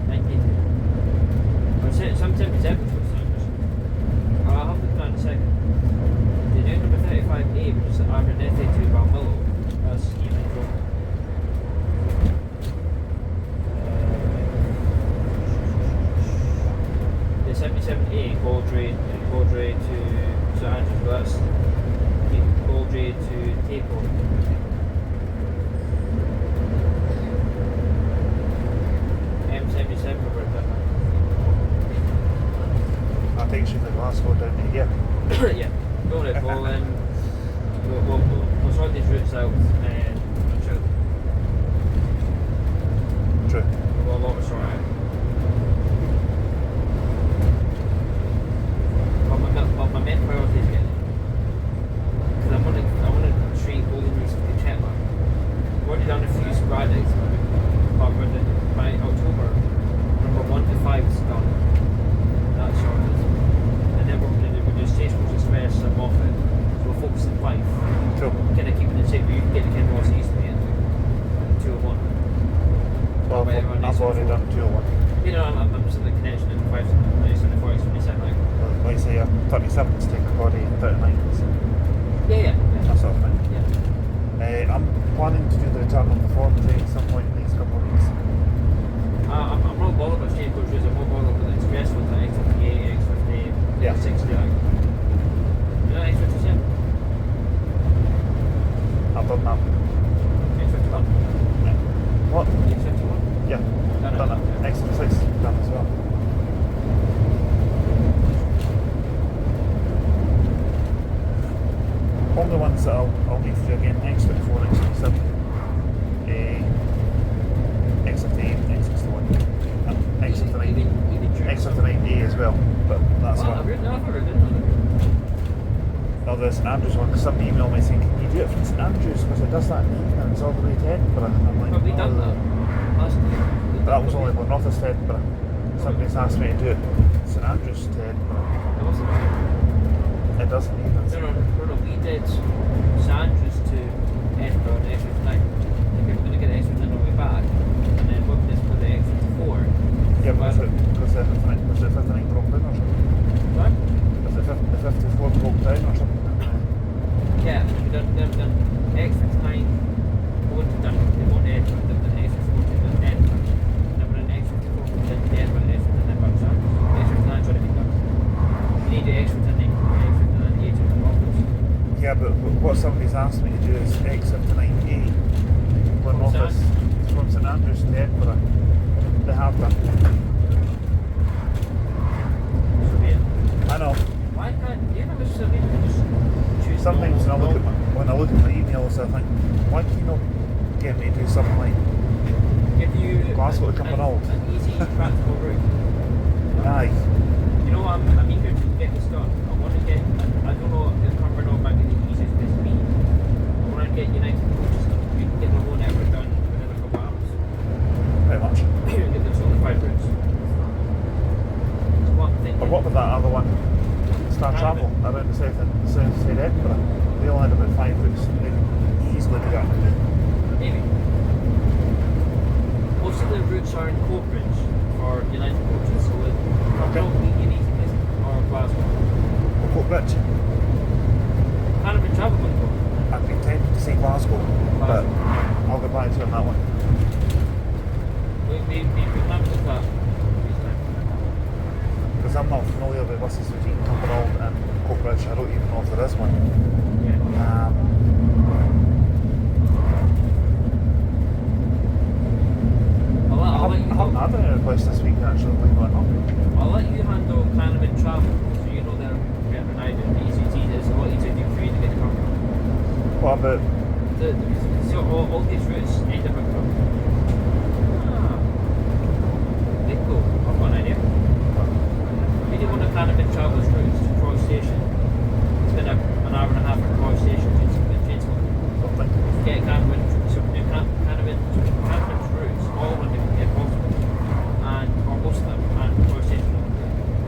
92. Some 77 was Sandwich. I'll have to put that in a second. They do number 35A, which is Aberdeen to Balmillo. That's E11. The 77A, Goldray to St Andrews, but that's Goldray to Tapo. M77 over at that. I think she's in Glasgow down to here. Yeah, go on it. We'll sort these routes out and sure True. we've got a lot to sort out. But my main priority is getting because I want to treat Golden Reefs with Chetler. We've already done a few sporadics, but by October, number 1 to 5 is done. That's sorted. And then we're going to do Stagecoach Express and Moffat. So we'll focus on 5. True. Kind of keeping it safe, but you can get the Kinross easily in 201. Well, I've already done 201. You know, I'm just in the connection in 5 to 4 27 like. Like say 37's take a body and 39's. Yeah. That sort of thing. Yeah. I'm planning to do the return on the 40 at some point in the next couple of weeks. I'm not bothered about Stagecoach routes, I'm more bothered with the Express with the X58, X50, Yeah. X60 like. You know X57? I've done that. X51? Yeah. What? X51? Yeah. Done Done it. it. X6 done as well. Only ones that I'll need to do again, X54, X57, X58, X61, and X59, X59A as well, but that's Well, one. I've never heard it. Now there's St Andrews one, because somebody emailed me saying, can you do it from St Andrews, because it does that in the evening, it's all the way to Edinburgh, and I'm like, But we done "Oh." that last year. But that was only going north of Edinburgh, so Somebody's asked me to do it. St Andrews to Edinburgh. It wasn't. It doesn't even. No, we did St Andrews to Edinburgh on the X59. I think we were going to get the X59 on the way back, and then booked this for the X54. Yeah, because the 59 broke down or something. What? Because the 54 broke down or something. Yeah, we done X59 going to Dundee, they won't Edinburgh, then the X54 to Edinburgh. Then we're in X54 to Edinburgh, and then back to X59 trying to be done. We need the X59 Yeah, but what somebody's asked me to do is X59A. One From office from St Andrews to Edinburgh. They have done. I know. Why can't you never just choose Sometimes when I look at my emails, I think, why can you not get me to do something like give you Glasgow to Cumbernauld? an easy practical route? Aye. You know, I'm eager to get this done. I want to get, I don't know if Cumbernauld might be the easiest place to be. I want to get United coaches done. We can get the whole network done within a couple of hours. Pretty much. Get the solidified routes. So what I'm thinking, Or what with that other one? Star Travel around the south side Edinburgh. They only had about 5 routes. They easily do that. maybe. Most of the routes are in Coatbridge or United coaches, so it Cumbernauld would be an easy place, or Glasgow. We'll put Rich. Kind of been travel with them. I've been tempted to say Glasgow, but I'll get back to you on that one. We plan to look at this time. Because I'm not familiar with buses between Cumbernauld and Coatbridge. I don't even know if there is one. Yeah. I haven't had any requests this week actually, believe it or not. I'll let you handle kind of in travel, so you know they're better than I do. The ECT is a lot easier to do for you to get to Cumbernauld. What about So all these routes end up at Cumbernauld. Bingo, I've got an idea. We do want to kind of in travel's routes to Cross Station. It's been an hour and a half at Cross Station to Chinsmore. something? Get Canterbury, so Canterbury's routes, all of them if possible, and or most of them, and Cross Station.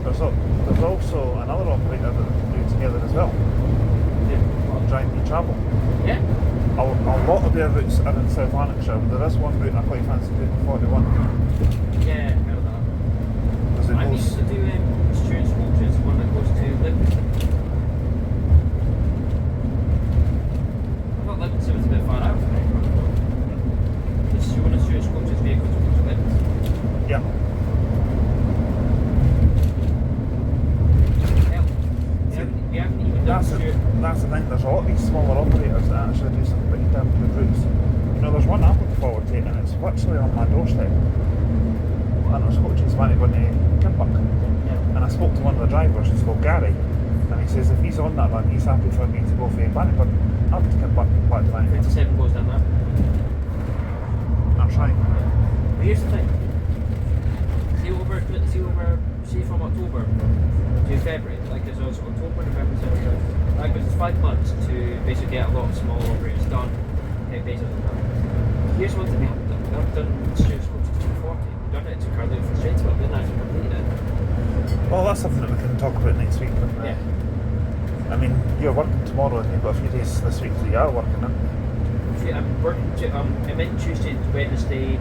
There's also another operator that we do together as well. Giant Bee Travel. Yeah. A lot of their routes are in South Lanarkshire, but there is one route I quite fancy doing the 41. Yeah, heard of that. Because it I goes. used to do Stuart's Coaches, one that goes to Livingston. I thought Livingston was a bit far out for me. This is one of Stuart's Coaches vehicles that goes to Livingston. Yeah. You haven't even done Stuart. That's the thing, there's a lot of these smaller operators that actually do some pretty damn good routes. You know, there's one I'm looking forward to, and it's literally on my doorstep. And it was coaches when going to Kimbuck. Yeah. And I spoke to one of the drivers, he's called Gary, and he says if he's on that run, he's happy for me to go for Bannockburn up to Kimbuck, back to Bannockburn. 57 goes down there. That's right. But here's the thing. See from October to February, like there's also October, November, December, like there's 5 months to basically get a lot of small operators done, based on that. Here's one thing we haven't done. We haven't done Stuart's Coaches 240. We've done it to Cardiff and Straits, but we didn't actually complete it. Well, that's something that we can talk about next week. But, Yeah. I mean, you're working tomorrow and you've got a few days this week that you are working in. See, I'm working I'm in Tuesday, Wednesday,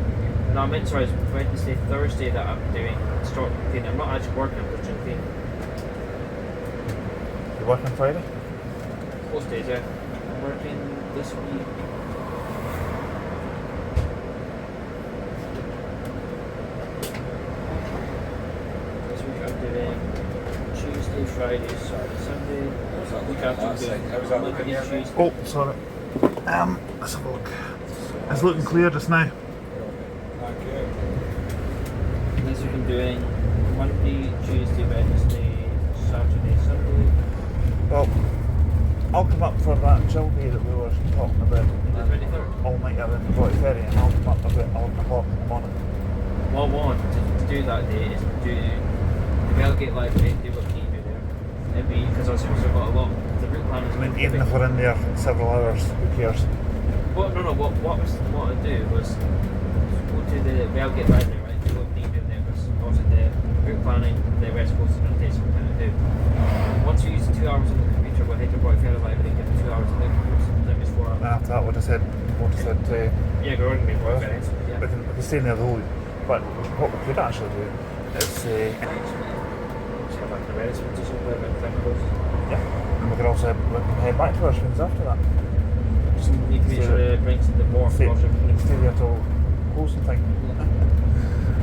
no, I'm in, sorry, it's Wednesday, Thursday that I'm doing stock cleaning. I'm not actually working, I'm just doing cleaning. You're working Friday? Most days, yeah. I'm working this week. This week I'm doing Tuesday, Friday, Saturday, Sunday. Week after I'm doing Monday, Tuesday. Oh, sorry. Let's have a look. It's looking clear just now. This week I'm doing Monday, Tuesday, Wednesday, Saturday, Sunday. Well, I'll come up for that chill day that we were talking about. The 23rd. All night around the 40 and I'll come up about 11 o'clock in the morning. What I want to do that day is do the Belgate Library, do what we do there. It'd be, because I've also got a lot, the route plan is I mean, even if we're in there several hours, who cares? What I'd do was go to the Belgate Library, right, do what we do there, because obviously planning the West Coast is going to take some time to do. Once we use 2 hours on the computer, we'll hit about fair about everything, give 2 hours on the computer. That means 4 hours. And after that, what I said, Yeah, we're going to be more well, expensive. Yeah. we can stay there the whole week. But what we could actually do is, Just go back to the West Coast, just over about 10 hours. and we could also head back to our springs after that. Just need to make sure it brings the more Stay, closer. stay there till closing time.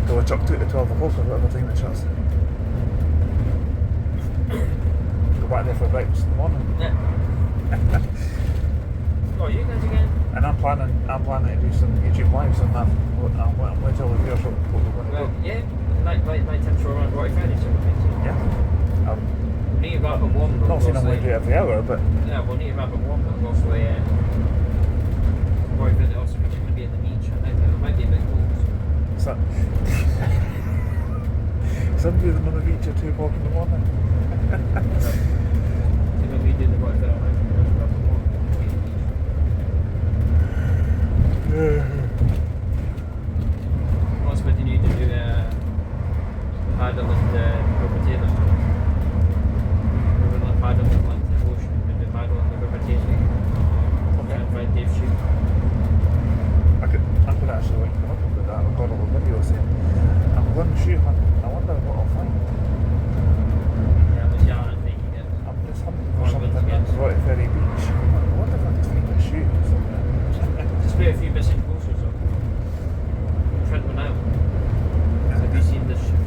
Till we chucked out at 12 o'clock or whatever time it shuts. Go back there for breakfast in the morning. Yeah. Oh, you guys again? And I'm planning to do some YouTube lives on that. I'm going to tell the viewers what we're going to Well, do. yeah. Night time show around Roy Friday, so Yeah. we need to wrap it warm. Not saying I'm going to do it every hour, but Yeah, we'll need to wrap it warm, but also Roy Friday also means you're going to be at the beach at night. It might be a bit cold. so, somebody on the beach at 2 o'clock in the morning. So when we did the Roy Friday night, we'll wrap it warm. We'll be at the beach. What's what you need to do paddle and River Taylor. We're going to paddle in Atlantic Ocean and do paddle on the River Taylor. Okay. And find Dave Shoe. I could actually like come up with that, record a little video saying, I'm going to shoot hunt. I wonder what I'll find. Yeah, but yeah, I'm making it. I'm just hunting for Well, something good, at yes. Roy Ferry Beach. I wonder if I could find a shoe or something. There's been a few missing posters of Trent Manile. Have you seen this ship?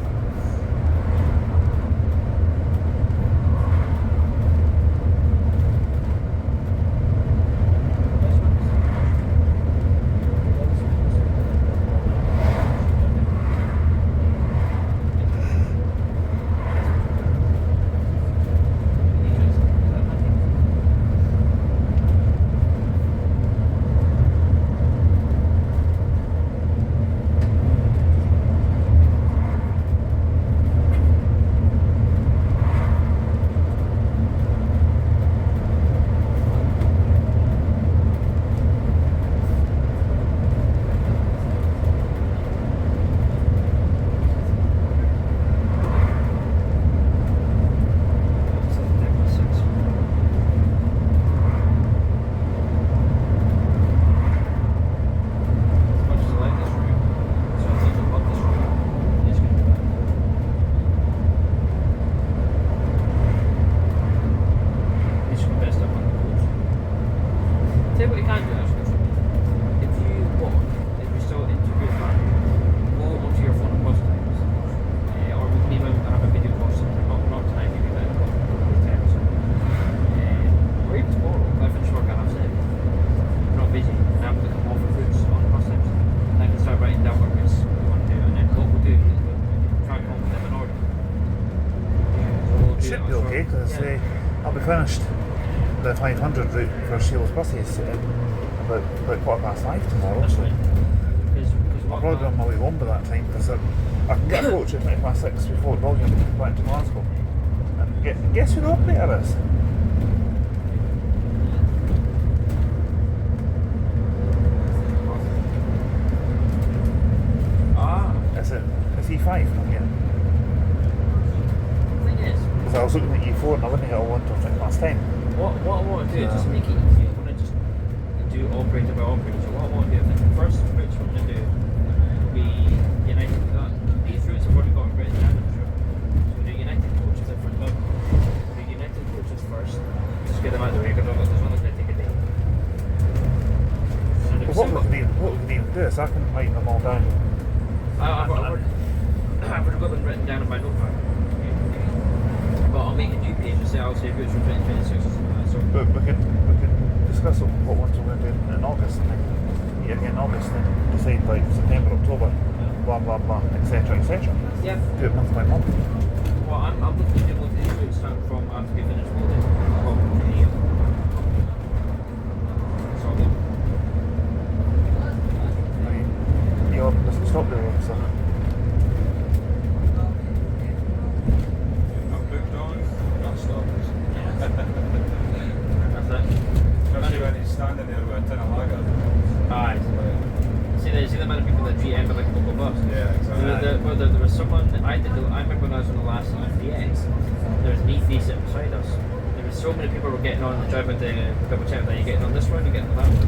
Tell you what you can do actually. If you walk, if you're still into your car, go onto your phone and pause times. Or we can even have a video call sometime, not tonight, maybe about time or something. Or even tomorrow, if I finish work at half 7. I'm not busy, and I'm going to come off for fruits on the bus times. And I can start writing down what routes we want to do, and then what we'll do is we'll try and come up with them in order. So we'll do Should it be on okay, short- because yeah. I'll be finished the 500 route for Sheila's buses about 5:15 tomorrow. That's So fine. Because I'll what probably be on my way home by that time, because I can get a coach at 6:20 before William back to Glasgow. And guess who the operator is? It's E5 from here. thing is, Because I was looking at E4 and I wouldn't hit all until 10:10. what I want to do is just make it easy. I want to just do operator by operator. So what I want to do, I think the first routes we're going to do will be United. These routes have already got written down. So we do United coaches at first. We do United coaches first. Just get them out of the way because it's not going to take a day. And if Well, what someone- we can even do is I can write them all down. I've already got them written down in my notepad. But I'll make a new page and say I'll say routes from 2026 or something like that. So But we can discuss what ones we're going to do in August, and then meet again in August, and decide like September, October, blah blah blah, etc. etc. yeah. Do it month by month. Well, I'm looking to do both these routes starting from after we finish loading. Well, to here. So, I mean, E11 doesn't stop there, so Not booked on, not stopped. that's it. Especially when he's standing there with a tin of lager. Aye. See the amount of people that treat Ember like a local bus. Yeah, exactly. There was someone I remember when I was on so many people were getting on, driving to double check that you're getting on this one, you're getting on that one.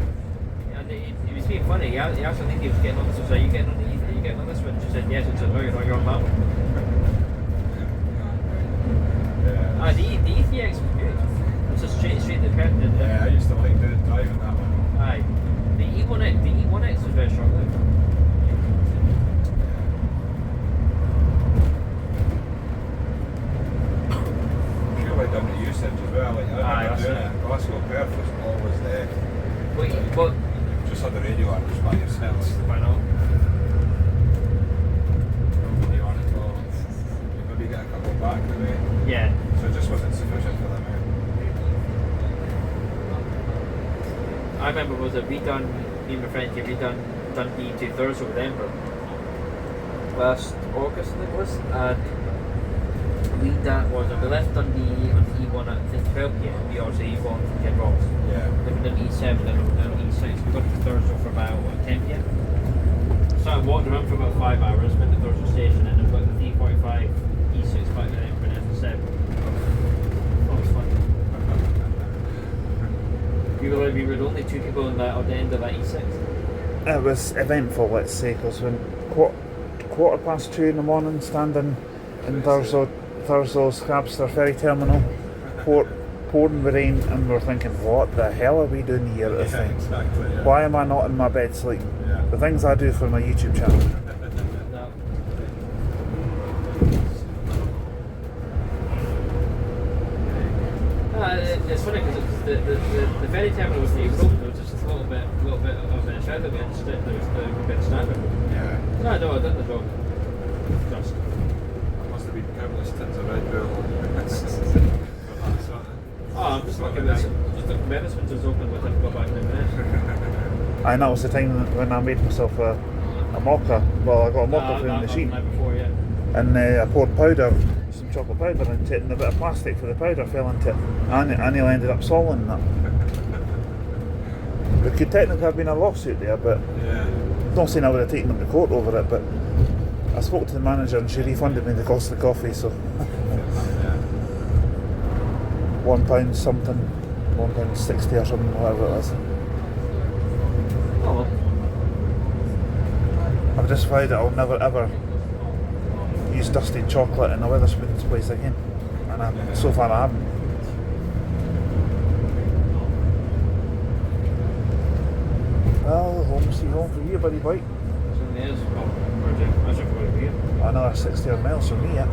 And he was being funny. He asked the lady who was getting on this one, so are you getting on the E? Are you getting on this one? She said yes. He said no, you're not. You're on that one. The ETX was good. It's just straight to curtain. Yeah, I used to like driving that one. Aye. The E1X was very short lived. Purely down to usage as well. Like, I remember doing it in Glasgow. Perth was always there. What? Just had the radio on just by yourself. Why not? Nobody on at all. You maybe get a couple back the way. Yeah. So it just wasn't sufficient for them. I remember me and my friend here, we done Dundee to Thursday with Ember last August, I think it was, and we left Dundee on the E1 at 12 p.m. We also E1 from Ken Ross. Yeah. Then we done E7, then we done E6. We got to Thursday for about 10 p.m. So I walked around for about 5 hours, went to Thursday station, and then got the D45 E6 back to Ember and F7. That was fun. We were the only 2 people on the end of that E6. It was eventful, let's say, because when quarter past 2 in the morning, standing in Thursday's Crabster ferry terminal, pouring with rain, and we're thinking, what the hell are we doing here at this time? Exactly, yeah. Why am I not in my bed sleeping? Yeah. The things I do for my YouTube channel. It's funny because the ferry terminal was the road. There was just a little bit of a shadow there was a bit standard. Yeah. No, I did the job. Just. Must have been countless tins of Red Bull. I'm just looking at this. Just the medicine was open, but I didn't go back in a minute. And that was the time when I made myself a mocha. Well, I got a mocha from the machine. Before, yeah. And I poured powder, some chocolate powder into it, and a bit of plastic for the powder fell into it. And I nearly ended up swallowing that. There could technically have been a lawsuit there, but Yeah. not saying I would have taken them to court over it, but I spoke to the manager and she refunded me the cost of the coffee, so £1 something, £1.60 or something, whatever it was. Oh well. I've just vowed that I'll never ever use dusted chocolate in a Wetherspoon's place again, and so far I haven't. Well, home sweet home for you, buddy boy. Certainly is. Well, I should forgot you were here. Another 60 odd miles from me, yeah.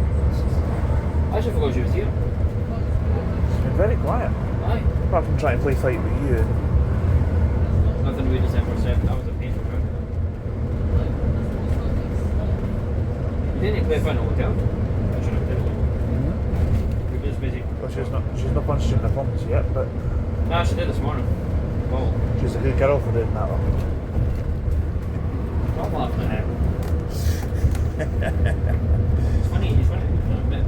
I should forgot you was here. It's been very quiet. Aye. Apart from trying to play fight with you. Nothing we December 7th. That was a painful round. You didn't play fun at the hotel. I should have did it. We were just busy. Well, she's not punched you in the thumbs yet, but No, she did this morning. Oh. she's a good girl for doing that one. I'm laughing at her. It's funny. No, I admit,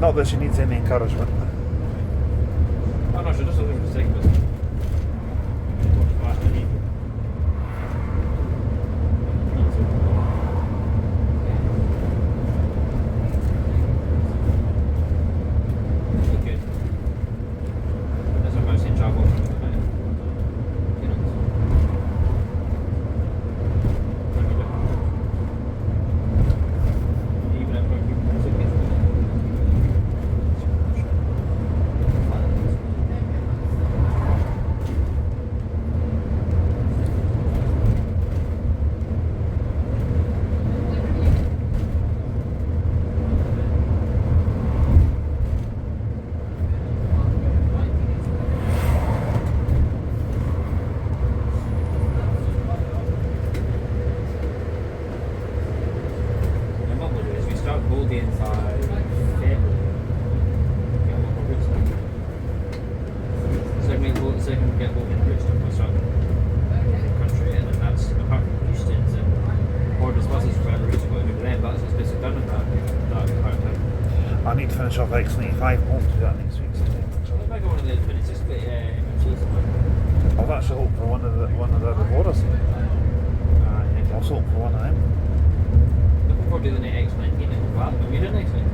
Not that she needs any encouragement. oh no, she just doesn't mistake, but I need to finish off X95. I hope to do that next week sometime. I was actually hoping for one of the rewarders. I was hoping for one of them. Looking forward to the X19 and Platinum. You did X19?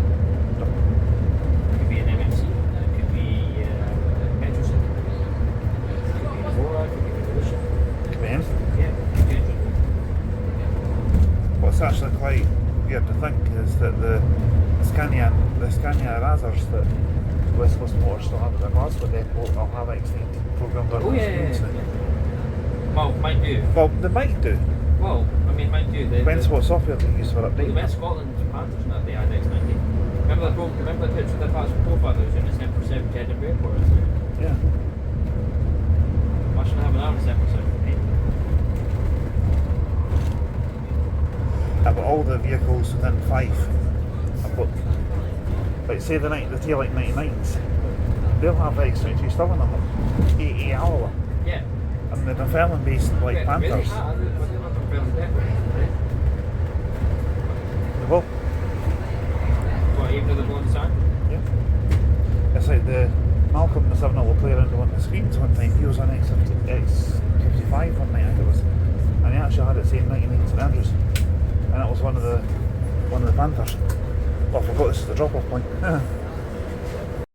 weird to think is that the Scania Razors that West Coast Motors still have at their Glasgow depot will have X90 programmed on Oh the yeah, screens. Well, mind you. Well, they might do. Well, I mean, mind you. Depends what software they use for The updating. West Scotland Panthers now they had X90. Remember the picture of the passport profile that was in the 7% Edinburgh Airport, isn't it? Yeah. Why shouldn't I have an arm 7%? I've got all the vehicles within 5. I've got, like, say the Taillight 99s, they'll have X22 Stirling on them. A Alloa. Yeah. And the Dunfermline based like Really? Panthers. Ah, they're not from Fairland Depot. They will. What, even though they're going sign? Yeah. It's like the Malcolm the 7 will play around on the screens one time. He was on X55 one night, I think it was. And he actually had it saying 99 St Andrews. And that was one of the Panthers. Well, I forgot this is the drop off point.